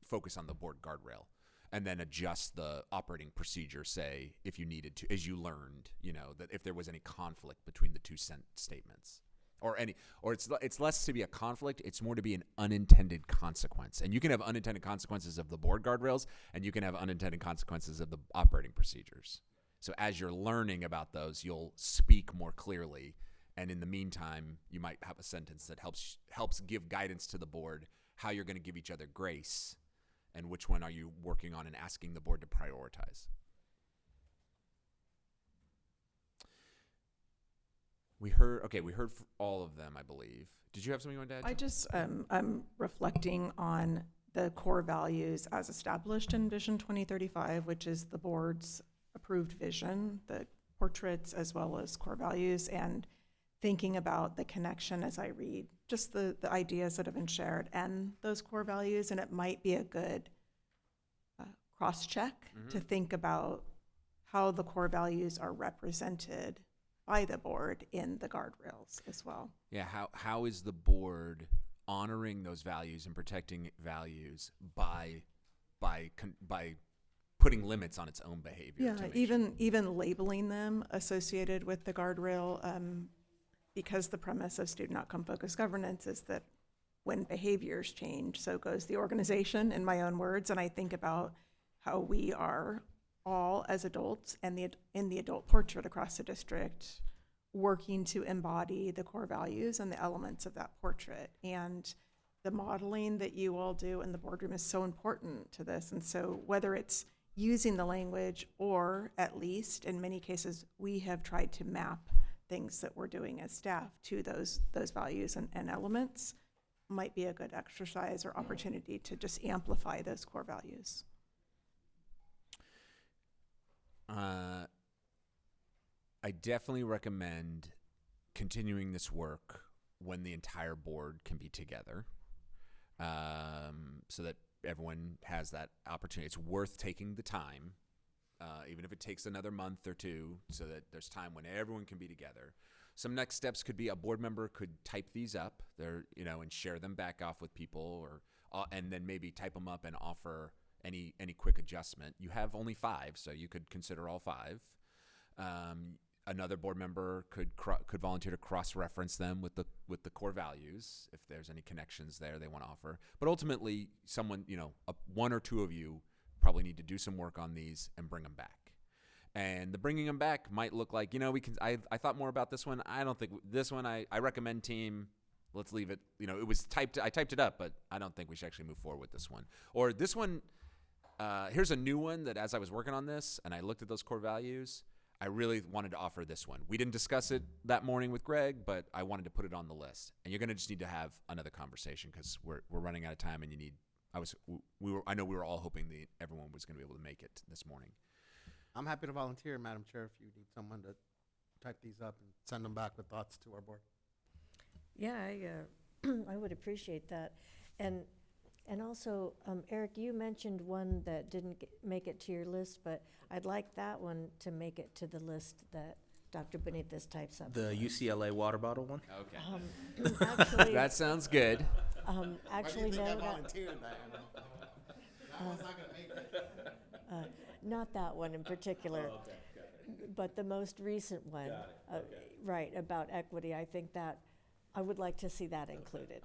Speaker 4: focus on the board guardrail and then adjust the operating procedure, say, if you needed to, as you learned, that if there was any conflict between the two statements. or it's less to be a conflict. It's more to be an unintended consequence. And you can have unintended consequences of the board guardrails, and you can have unintended consequences of the operating procedures. So as you're learning about those, you'll speak more clearly. And in the meantime, you might have a sentence that helps give guidance to the board how you're going to give each other grace, and which one are you working on and asking the board to prioritize. We heard all of them, I believe. Did you have something you wanted to add?
Speaker 6: I'm reflecting on the core values as established in Vision 2035, which is the board's approved vision, the portraits as well as core values, and thinking about the connection as I read just the ideas that have been shared and those core values. And it might be a good cross-check to think about how the core values are represented by the board in the guardrails as well.
Speaker 4: Yeah, how is the board honoring those values and protecting values by putting limits on its own behavior?
Speaker 6: Yeah,
Speaker 4: to make
Speaker 6: even labeling them associated with the guardrail, because the premise of student outcome focused governance is that when behaviors change, so goes the organization, in my own words. And I think about how we are all as adults and in the adult portrait across the district working to embody the core values and the elements of that portrait. And the modeling that you all do in the boardroom is so important to this. And so whether it's using the language or at least in many cases, we have tried to map things that we're doing as staff to those values and elements, might be a good exercise or opportunity to just amplify those core values.
Speaker 4: I definitely recommend continuing this work when the entire board can be together, so that everyone has that opportunity. It's worth taking the time, even if it takes another month or two, so that there's time when everyone can be together. Some next steps could be a board member could type these up there, and share them back off with people, or and then maybe type them up and offer any quick adjustment. You have only 5, so you could consider all 5. Another board member could volunteer to cross-reference them with the core values if there's any connections there they want to offer. But ultimately, someone, one or two of you probably need to do some work on these and bring them back. And the bringing them back might look like, we can. I thought more about this one. I don't think this one. I recommend team. Let's leave it. It was typed. I typed it up, but I don't think we should actually move forward with this one. Or this one. Here's a new one that as I was working on this and I looked at those core values, I really wanted to offer this one. We didn't discuss it that morning with Greg, but I wanted to put it on the list. And you're going to just need to have another conversation because we're running out of time, and I know we were all hoping that everyone was going to be able to make it this morning.
Speaker 3: I'm happy to volunteer, Madam Chair, if you need someone to type these up and send them back with thoughts to our board.
Speaker 1: Yeah, I would appreciate that. And also, Eric, you mentioned one that didn't make it to your list, but I'd like that one to make it to the list that Dr. Benitez types up.
Speaker 5: The UCLA water bottle one?
Speaker 4: Okay.
Speaker 1: Actually,
Speaker 4: That sounds good.
Speaker 1: actually, no,
Speaker 3: volunteered that?
Speaker 1: not that one in particular, but the most recent one, right, about equity. I think that I would like to see that included.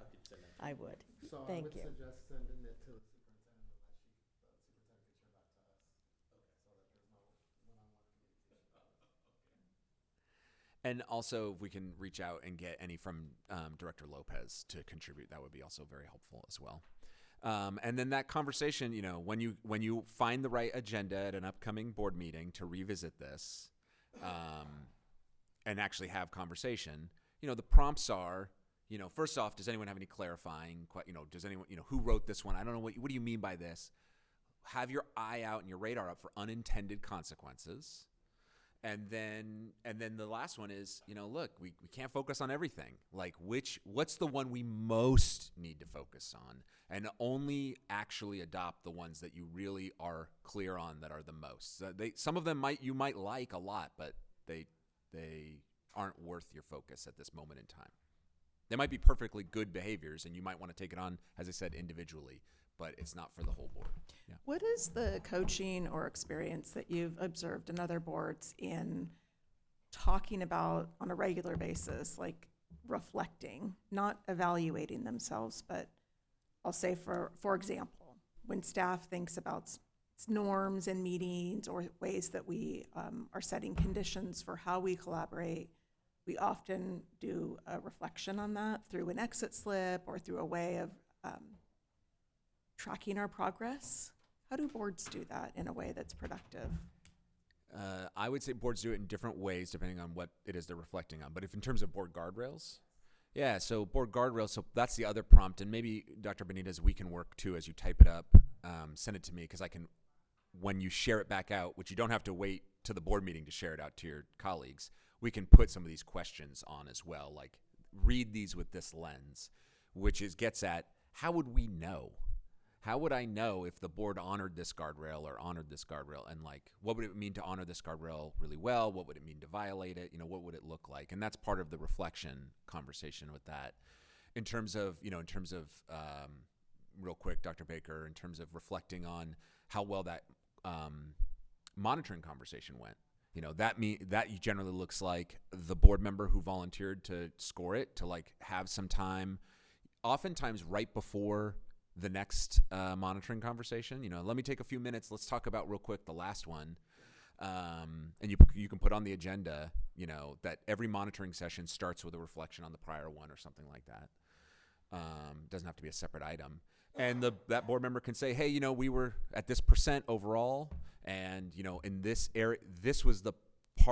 Speaker 1: I would.
Speaker 3: So
Speaker 1: Thank
Speaker 3: I would
Speaker 1: you.
Speaker 3: suggest sending it to the superintendent unless the superintendent gets your back to us. So that there's no one-on-one communication.
Speaker 4: And also, if we can reach out and get any from Director Lopez to contribute, that would be also very helpful as well. And then that conversation, when you find the right agenda at an upcoming board meeting to revisit this, and actually have conversation, the prompts are, first off, does anyone have any clarifying, does anyone, who wrote this one? I don't know, what do you mean by this? Have your eye out and your radar up for unintended consequences. And then the last one is, look, we can't focus on everything. Like what's the one we most need to focus on, and only actually adopt the ones that you really are clear on that are the most. So some of them you might like a lot, but they aren't worth your focus at this moment in time. They might be perfectly good behaviors, and you might want to take it on, as I said, individually, but it's not for the whole board. Yeah.
Speaker 6: What is the coaching or experience that you've observed in other boards in talking about on a regular basis, like reflecting, not evaluating themselves, but I'll say, for example, when staff thinks about norms and meetings or ways that we are setting conditions for how we collaborate, we often do a reflection on that through an exit slip or through a way of tracking our progress. How do boards do that in a way that's productive?
Speaker 4: I would say boards do it in different ways depending on what it is they're reflecting on. But if in terms of board guardrails, yeah, so board guardrails, so that's the other prompt. And maybe, Dr. Benitez, we can work too as you type it up, send it to me, because I can, when you share it back out, which you don't have to wait to the board meeting to share it out to your colleagues, we can put some of these questions on as well, like read these with this lens, which gets at how would we know? How would I know if the board honored this guardrail or honored this guardrail? And like, what would it mean to honor this guardrail really well? What would it mean to violate it? What would it look like? And that's part of the reflection conversation with that. In terms of, real quick, Dr. Baker, in terms of reflecting on how well that monitoring conversation went. That generally looks like the board member who volunteered to score it, to like have some time, oftentimes right before the next monitoring conversation. Let me take a few minutes. Let's talk about real quick the last one. And you can put on the agenda, that every monitoring session starts with a reflection on the prior one or something like that. Doesn't have to be a separate item. And that board member can say, hey, we were at this % overall, and in this area, this was the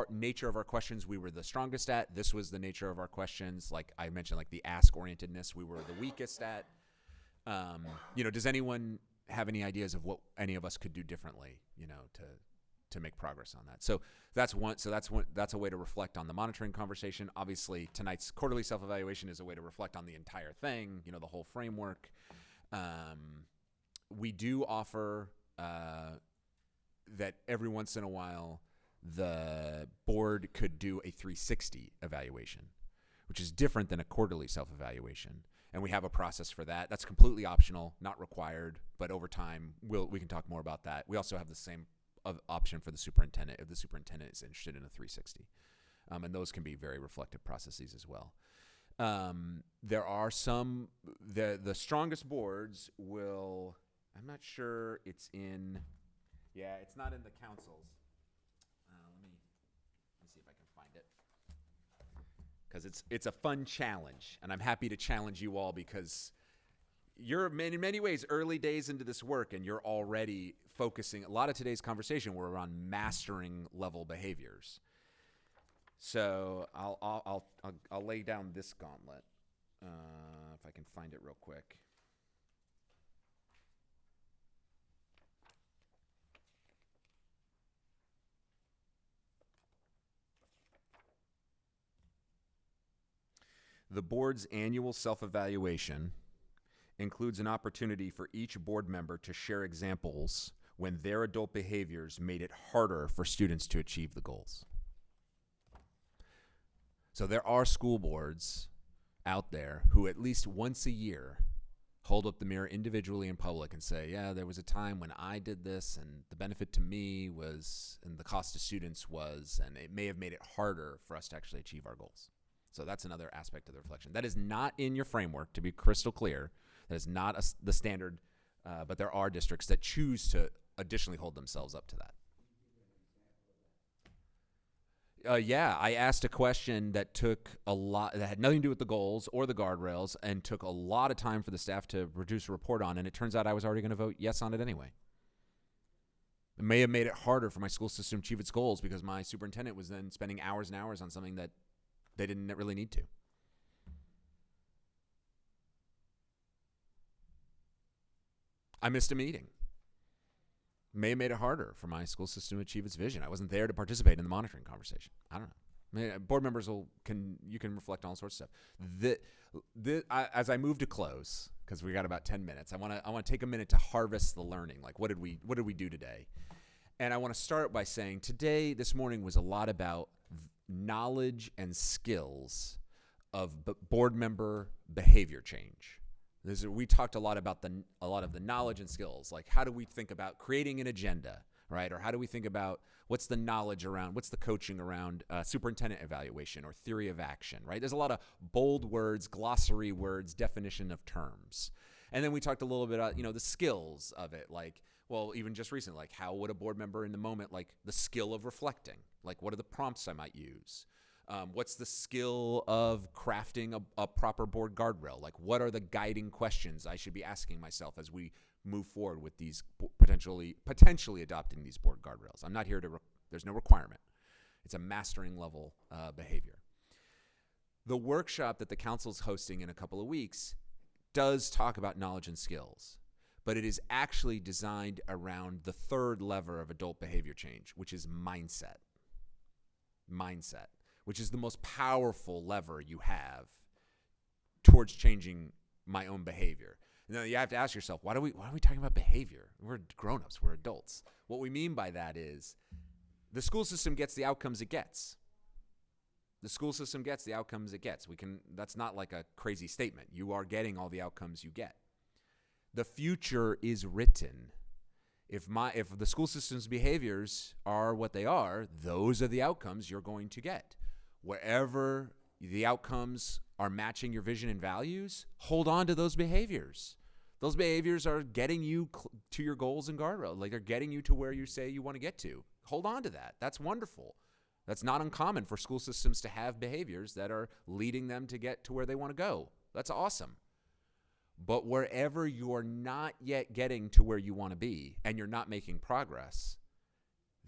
Speaker 4: nature of our questions we were the strongest at. This was the nature of our questions, like I mentioned, like the ask orientedness we were the weakest at. Does anyone have any ideas of what any of us could do differently, to make progress on that? So that's one. So that's a way to reflect on the monitoring conversation. Obviously, tonight's quarterly self-evaluation is a way to reflect on the entire thing, the whole framework. We do offer that every once in a while the board could do a 360 evaluation, which is different than a quarterly self-evaluation. And we have a process for that. That's completely optional, not required, but over time, we can talk more about that. We also have the same option for the superintendent, if the superintendent is interested in a 360. And those can be very reflective processes as well. There are some, the strongest boards will, I'm not sure it's not in the councils. Let me see if I can find it. Because it's a fun challenge, and I'm happy to challenge you all, because you're in many ways early days into this work, and you're already focusing. A lot of today's conversation were around mastering level behaviors. So I'll lay down this gauntlet if I can find it real quick. The board's annual self-evaluation includes an opportunity for each board member to share examples when their adult behaviors made it harder for students to achieve the goals. So there are school boards out there who at least once a year hold up the mirror individually in public and say, yeah, there was a time when I did this, and the benefit to me was, and the cost to students was, and it may have made it harder for us to actually achieve our goals. So that's another aspect of the reflection. That is not in your framework, to be crystal clear. That is not the standard, but there are districts that choose to additionally hold themselves up to that. Yeah, I asked a question that took that had nothing to do with the goals or the guardrails, and took a lot of time for the staff to produce a report on, and it turns out I was already going to vote yes on it anyway. It may have made it harder for my school system to achieve its goals because my superintendent was then spending hours and hours on something that they didn't really need to. I missed a meeting. May have made it harder for my school system to achieve its vision. I wasn't there to participate in the monitoring conversation. I don't know. Board members you can reflect on all sorts of stuff. As I move to close, because we got about 10 minutes, I want to take a minute to harvest the learning. Like, what did we do today? And I want to start by saying this morning was a lot about knowledge and skills of board member behavior change. We talked a lot about a lot of the knowledge and skills, like how do we think about creating an agenda, right? Or how do we think about what's the knowledge around, what's the coaching around superintendent evaluation or theory of action, right? There's a lot of bold words, glossary words, definition of terms. And then we talked a little bit about, the skills of it, like, well, even just recently, like how would a board member in the moment, like the skill of reflecting, like what are the prompts I might use? What's the skill of crafting a proper board guardrail? Like what are the guiding questions I should be asking myself as we move forward with these potentially adopting these board guardrails? I'm not here to, there's no requirement. It's a mastering level behavior. The workshop that the council's hosting in a couple of weeks does talk about knowledge and skills, but it is actually designed around the third lever of adult behavior change, which is mindset. Mindset, which is the most powerful lever you have towards changing my own behavior. Now you have to ask yourself, why are we talking about behavior? We're grown-ups, we're adults. What we mean by that is the school system gets the outcomes it gets. The school system gets the outcomes it gets. That's not like a crazy statement. You are getting all the outcomes you get. The future is written. If the school system's behaviors are what they are, those are the outcomes you're going to get. Wherever the outcomes are matching your vision and values, hold on to those behaviors. Those behaviors are getting you to your goals and guardrails. Like they're getting you to where you say you want to get to. Hold on to that. That's wonderful. That's not uncommon for school systems to have behaviors that are leading them to get to where they want to go. That's awesome. But wherever you're not yet getting to where you want to be and you're not making progress,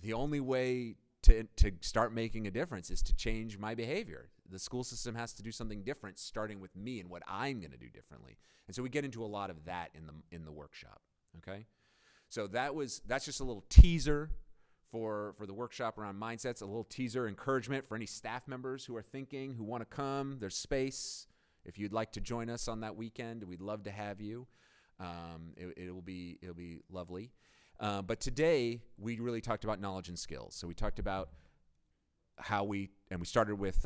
Speaker 4: the only way to start making a difference is to change my behavior. The school system has to do something different, starting with me and what I'm going to do differently. And so we get into a lot of that in the workshop. Okay, so that's just a little teaser for the workshop around mindsets. A little teaser encouragement for any staff members who are thinking, who want to come. There's space. If you'd like to join us on that weekend, we'd love to have you. It'll be lovely. But today we really talked about knowledge and skills. So we talked about we started with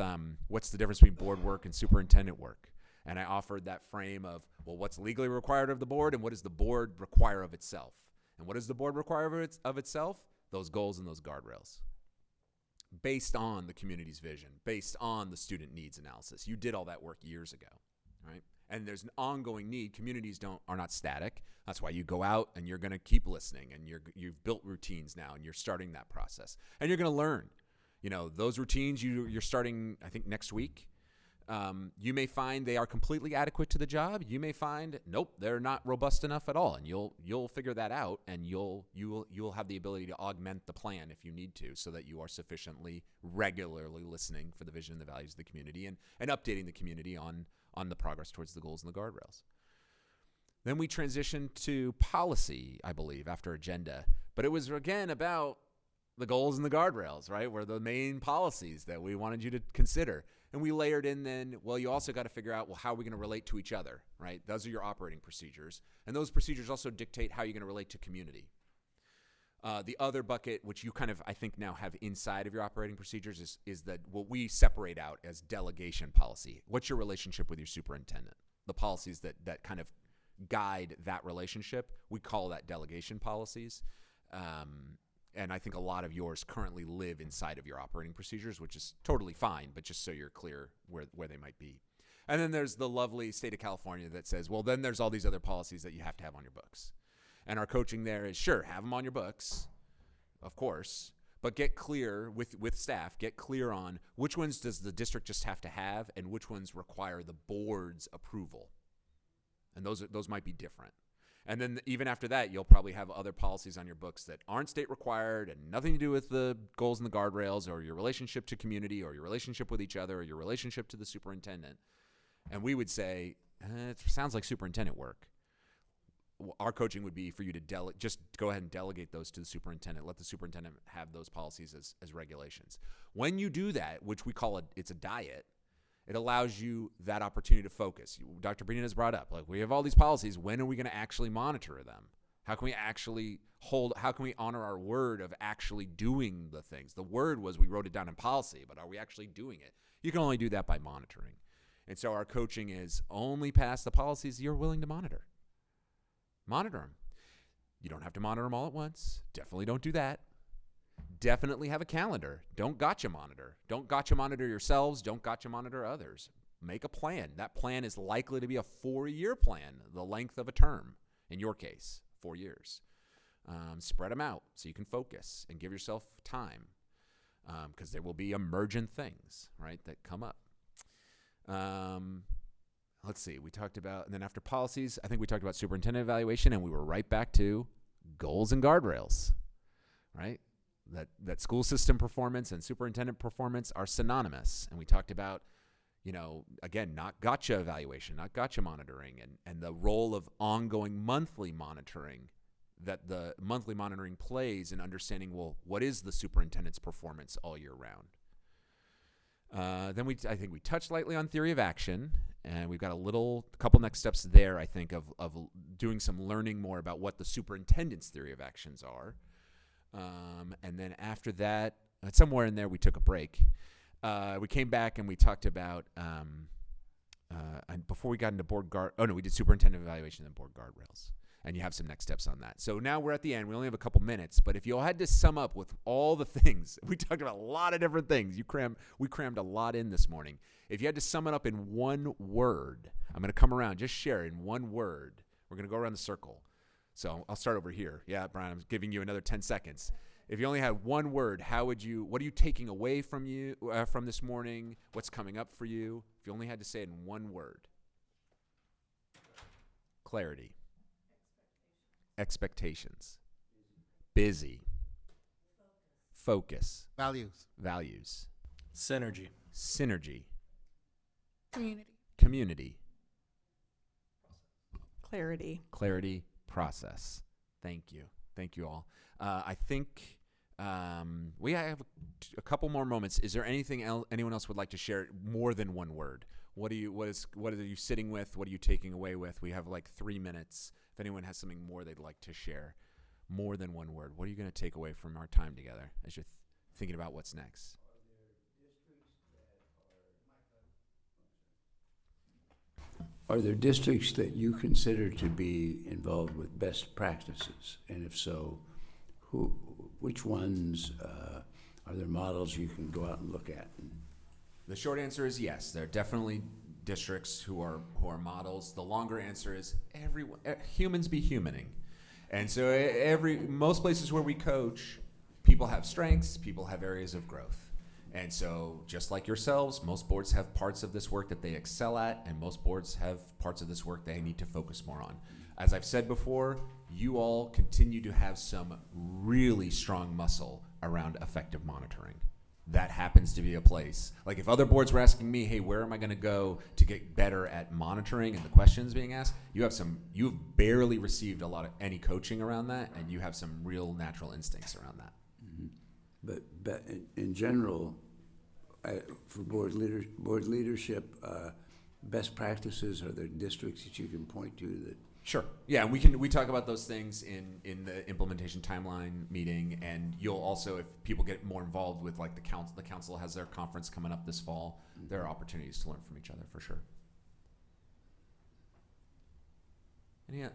Speaker 4: what's the difference between board work and superintendent work. And I offered that frame of, well, what's legally required of the board and what does the board require of itself? And what does the board require of itself? Those goals and those guardrails. Based on the community's vision, based on the student needs analysis. You did all that work years ago, right? And there's an ongoing need. Communities are not static. That's why you go out and you're going to keep listening, and you've built routines now, and you're starting that process, and you're going to learn. Those routines you're starting, I think, next week. You may find they are completely adequate to the job. You may find, nope, they're not robust enough at all, and you'll figure that out, and you'll have the ability to augment the plan if you need to, so that you are sufficiently regularly listening for the vision and the values of the community, and updating the community on the progress towards the goals and the guardrails. Then we transitioned to policy, I believe, after agenda, but it was again about the goals and the guardrails, right? Were the main policies that we wanted you to consider. And we layered in then, well, you also got to figure out, well, how are we going to relate to each other, right? Those are your operating procedures. And those procedures also dictate how you're going to relate to community. The other bucket, which you kind of, I think, now have inside of your operating procedures is that what we separate out as delegation policy. What's your relationship with your superintendent? The policies that kind of guide that relationship, we call that delegation policies. And I think a lot of yours currently live inside of your operating procedures, which is totally fine, but just so you're clear where they might be. And then there's the lovely state of California that says, well, then there's all these other policies that you have to have on your books. And our coaching there is, sure, have them on your books, of course, but get clear with staff, get clear on which ones does the district just have to have and which ones require the board's approval. And those might be different. And then even after that, you'll probably have other policies on your books that aren't state required and nothing to do with the goals and the guardrails or your relationship to community or your relationship with each other or your relationship to the superintendent. And we would say, it sounds like superintendent work. Our coaching would be for you to just go ahead and delegate those to the superintendent. Let the superintendent have those policies as regulations. When you do that, which we call it's a diet, it allows you that opportunity to focus. Dr. Brina has brought up, like, we have all these policies. When are we going to actually monitor them? How can we honor our word of actually doing the things? The word was we wrote it down in policy, but are we actually doing it? You can only do that by monitoring. And so our coaching is only pass the policies you're willing to monitor. Monitor them. You don't have to monitor them all at once. Definitely don't do that. Definitely have a calendar. Don't gotcha monitor. Don't gotcha monitor yourselves. Don't gotcha monitor others. Make a plan. That plan is likely to be a 4-year plan, the length of a term. In your case, 4 years. Spread them out so you can focus and give yourself time, because there will be emergent things, right, that come up. Let's see. We talked about, and then after policies, I think we talked about superintendent evaluation, and we were right back to goals and guardrails, right? That school system performance and superintendent performance are synonymous. And we talked about, again, not gotcha evaluation, not gotcha monitoring, and the role of ongoing monthly monitoring that the monthly monitoring plays in understanding, well, what is the superintendent's performance all year round? Then I think we touched lightly on theory of action, and we've got a couple next steps there, I think, of doing some learning more about what the superintendent's theory of actions are. And then after that, somewhere in there, we took a break. We came back and we talked about, and before we got into we did superintendent evaluation and board guardrails. And you have some next steps on that. So now we're at the end. We only have a couple minutes, but if you all had to sum up with all the things, we talked about a lot of different things. We crammed a lot in this morning. If you had to sum it up in one word, I'm going to come around, just share in one word. We're going to go around the circle. So I'll start over here. Yeah, Brian, I'm giving you another 10 seconds. If you only had one word, what are you taking away from this morning? What's coming up for you? If you only had to say it in one word. Clarity. Expectations. Busy. Focus. Values.
Speaker 2: Synergy.
Speaker 4: Synergy.
Speaker 6: Community.
Speaker 4: Community.
Speaker 6: Clarity.
Speaker 4: Process. Thank you all. I think we have a couple more moments. Is there anything anyone else would like to share more than one word? What are you sitting with? What are you taking away with? We have like 3 minutes. If anyone has something more they'd like to share, more than one word, what are you going to take away from our time together as you're thinking about what's next?
Speaker 7: Are there districts that you consider to be involved with best practices? And if so, which ones, are there models you can go out and look at?
Speaker 4: The short answer is yes. There are definitely districts who are models. The longer answer is humans be humaning. And so most places where we coach, people have strengths, people have areas of growth. And so just like yourselves, most boards have parts of this work that they excel at, and most boards have parts of this work they need to focus more on. As I've said before, you all continue to have some really strong muscle around effective monitoring. That happens to be a place. Like if other boards were asking me, hey, where am I going to go to get better at monitoring and the questions being asked, you've barely received any coaching around that, and you have some real natural instincts around that.
Speaker 7: Mm-hmm. But in general, for board leadership, best practices, are there districts that you can point to that?
Speaker 4: Sure. Yeah, and we talk about those things in the implementation timeline meeting, and you'll also, if people get more involved with like the council has their conference coming up this fall, there are opportunities to learn from each other for sure.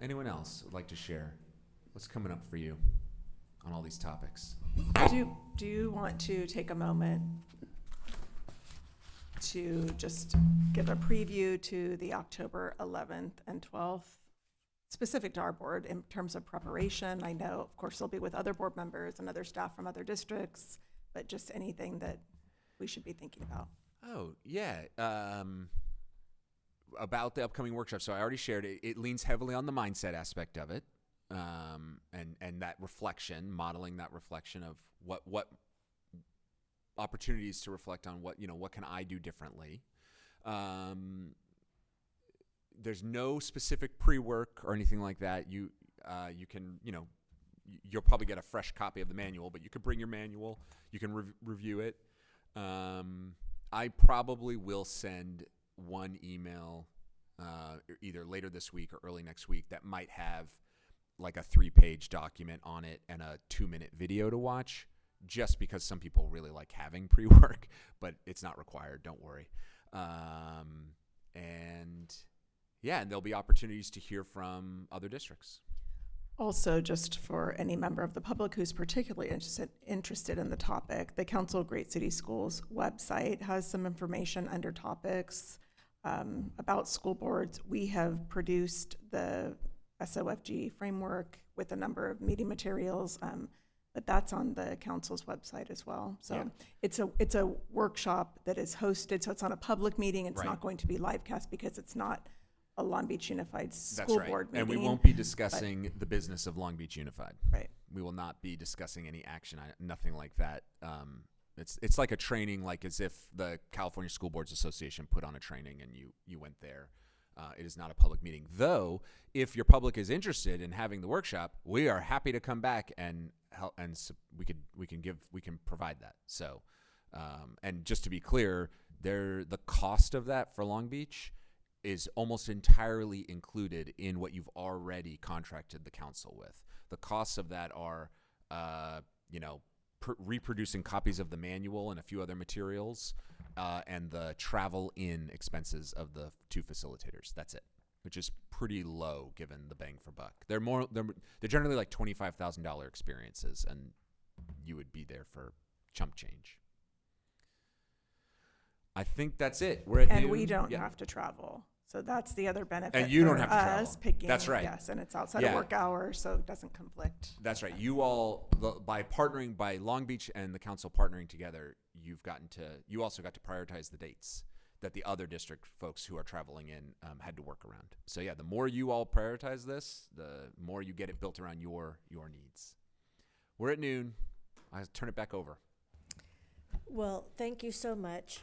Speaker 4: Anyone else would like to share what's coming up for you on all these topics?
Speaker 6: Do you want to take a moment to just give a preview to the October 11th and 12th, specific to our board in terms of preparation? I know, of course, they'll be with other board members and other staff from other districts, but just anything that we should be thinking about.
Speaker 4: Oh, yeah. About the upcoming workshop. So I already shared it. It leans heavily on the mindset aspect of it, and that reflection, modeling that reflection of what opportunities to reflect on what can I do differently. There's no specific pre-work or anything like that. You can, you'll probably get a fresh copy of the manual, but you could bring your manual. You can review it. I probably will send one email either later this week or early next week that might have like a 3-page document on it and a 2-minute video to watch, just because some people really like having pre-work, but it's not required. Don't worry. And there'll be opportunities to hear from other districts.
Speaker 6: Also, just for any member of the public who's particularly interested in the topic, the Council of Great City Schools website has some information under topics about school boards. We have produced the SOFG framework with a number of meeting materials, but that's on the council's website as well. So
Speaker 4: Yeah.
Speaker 6: it's a workshop that is hosted, so it's not a public meeting. It's
Speaker 4: Right.
Speaker 6: not going to be live cast because it's not a Long Beach Unified
Speaker 4: That's
Speaker 6: School
Speaker 4: right.
Speaker 6: Board meeting.
Speaker 4: And we won't be discussing the business of Long Beach Unified.
Speaker 6: Right.
Speaker 4: We will not be discussing any action, nothing like that. It's like a training, like as if the California School Boards Association put on a training and you went there. It is not a public meeting. Though, if your public is interested in having the workshop, we are happy to come back and help, and we can provide that. So, and just to be clear, the cost of that for Long Beach is almost entirely included in what you've already contracted the council with. The costs of that are, reproducing copies of the manual and a few other materials, and the travel in expenses of the two facilitators. That's it, which is pretty low given the bang for buck. They're generally like $25,000 experiences, and you would be there for chump change. I think that's it. We're at
Speaker 6: And
Speaker 4: noon.
Speaker 6: we don't
Speaker 4: Yeah.
Speaker 6: have to travel. So that's the other benefit.
Speaker 4: And you don't
Speaker 6: for
Speaker 4: have to travel.
Speaker 6: us picking,
Speaker 4: That's right.
Speaker 6: Yes, and it's outside
Speaker 4: Yeah.
Speaker 6: of work hours, so it doesn't conflict.
Speaker 4: That's right. You all, by Long Beach and the council partnering together, you also got to prioritize the dates that the other district folks who are traveling in had to work around. So yeah, the more you all prioritize this, the more you get it built around your needs. We're at noon. I'll turn it back over.
Speaker 1: Well, thank you so much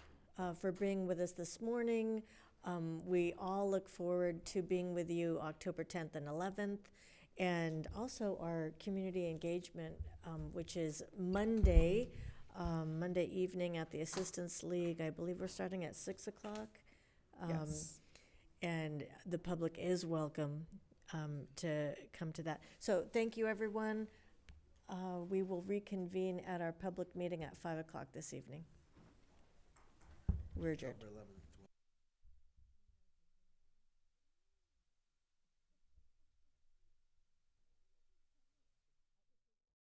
Speaker 1: for being with us this morning. We all look forward to being with you October 10th and 11th, and also our community engagement, which is Monday evening at the Assistance League. I believe we're starting at 6 o'clock.
Speaker 6: Yes.
Speaker 1: And the public is welcome to come to that. So thank you, everyone. We will reconvene at our public meeting at 5 o'clock this evening. We're adjourned.
Speaker 2: October 11th.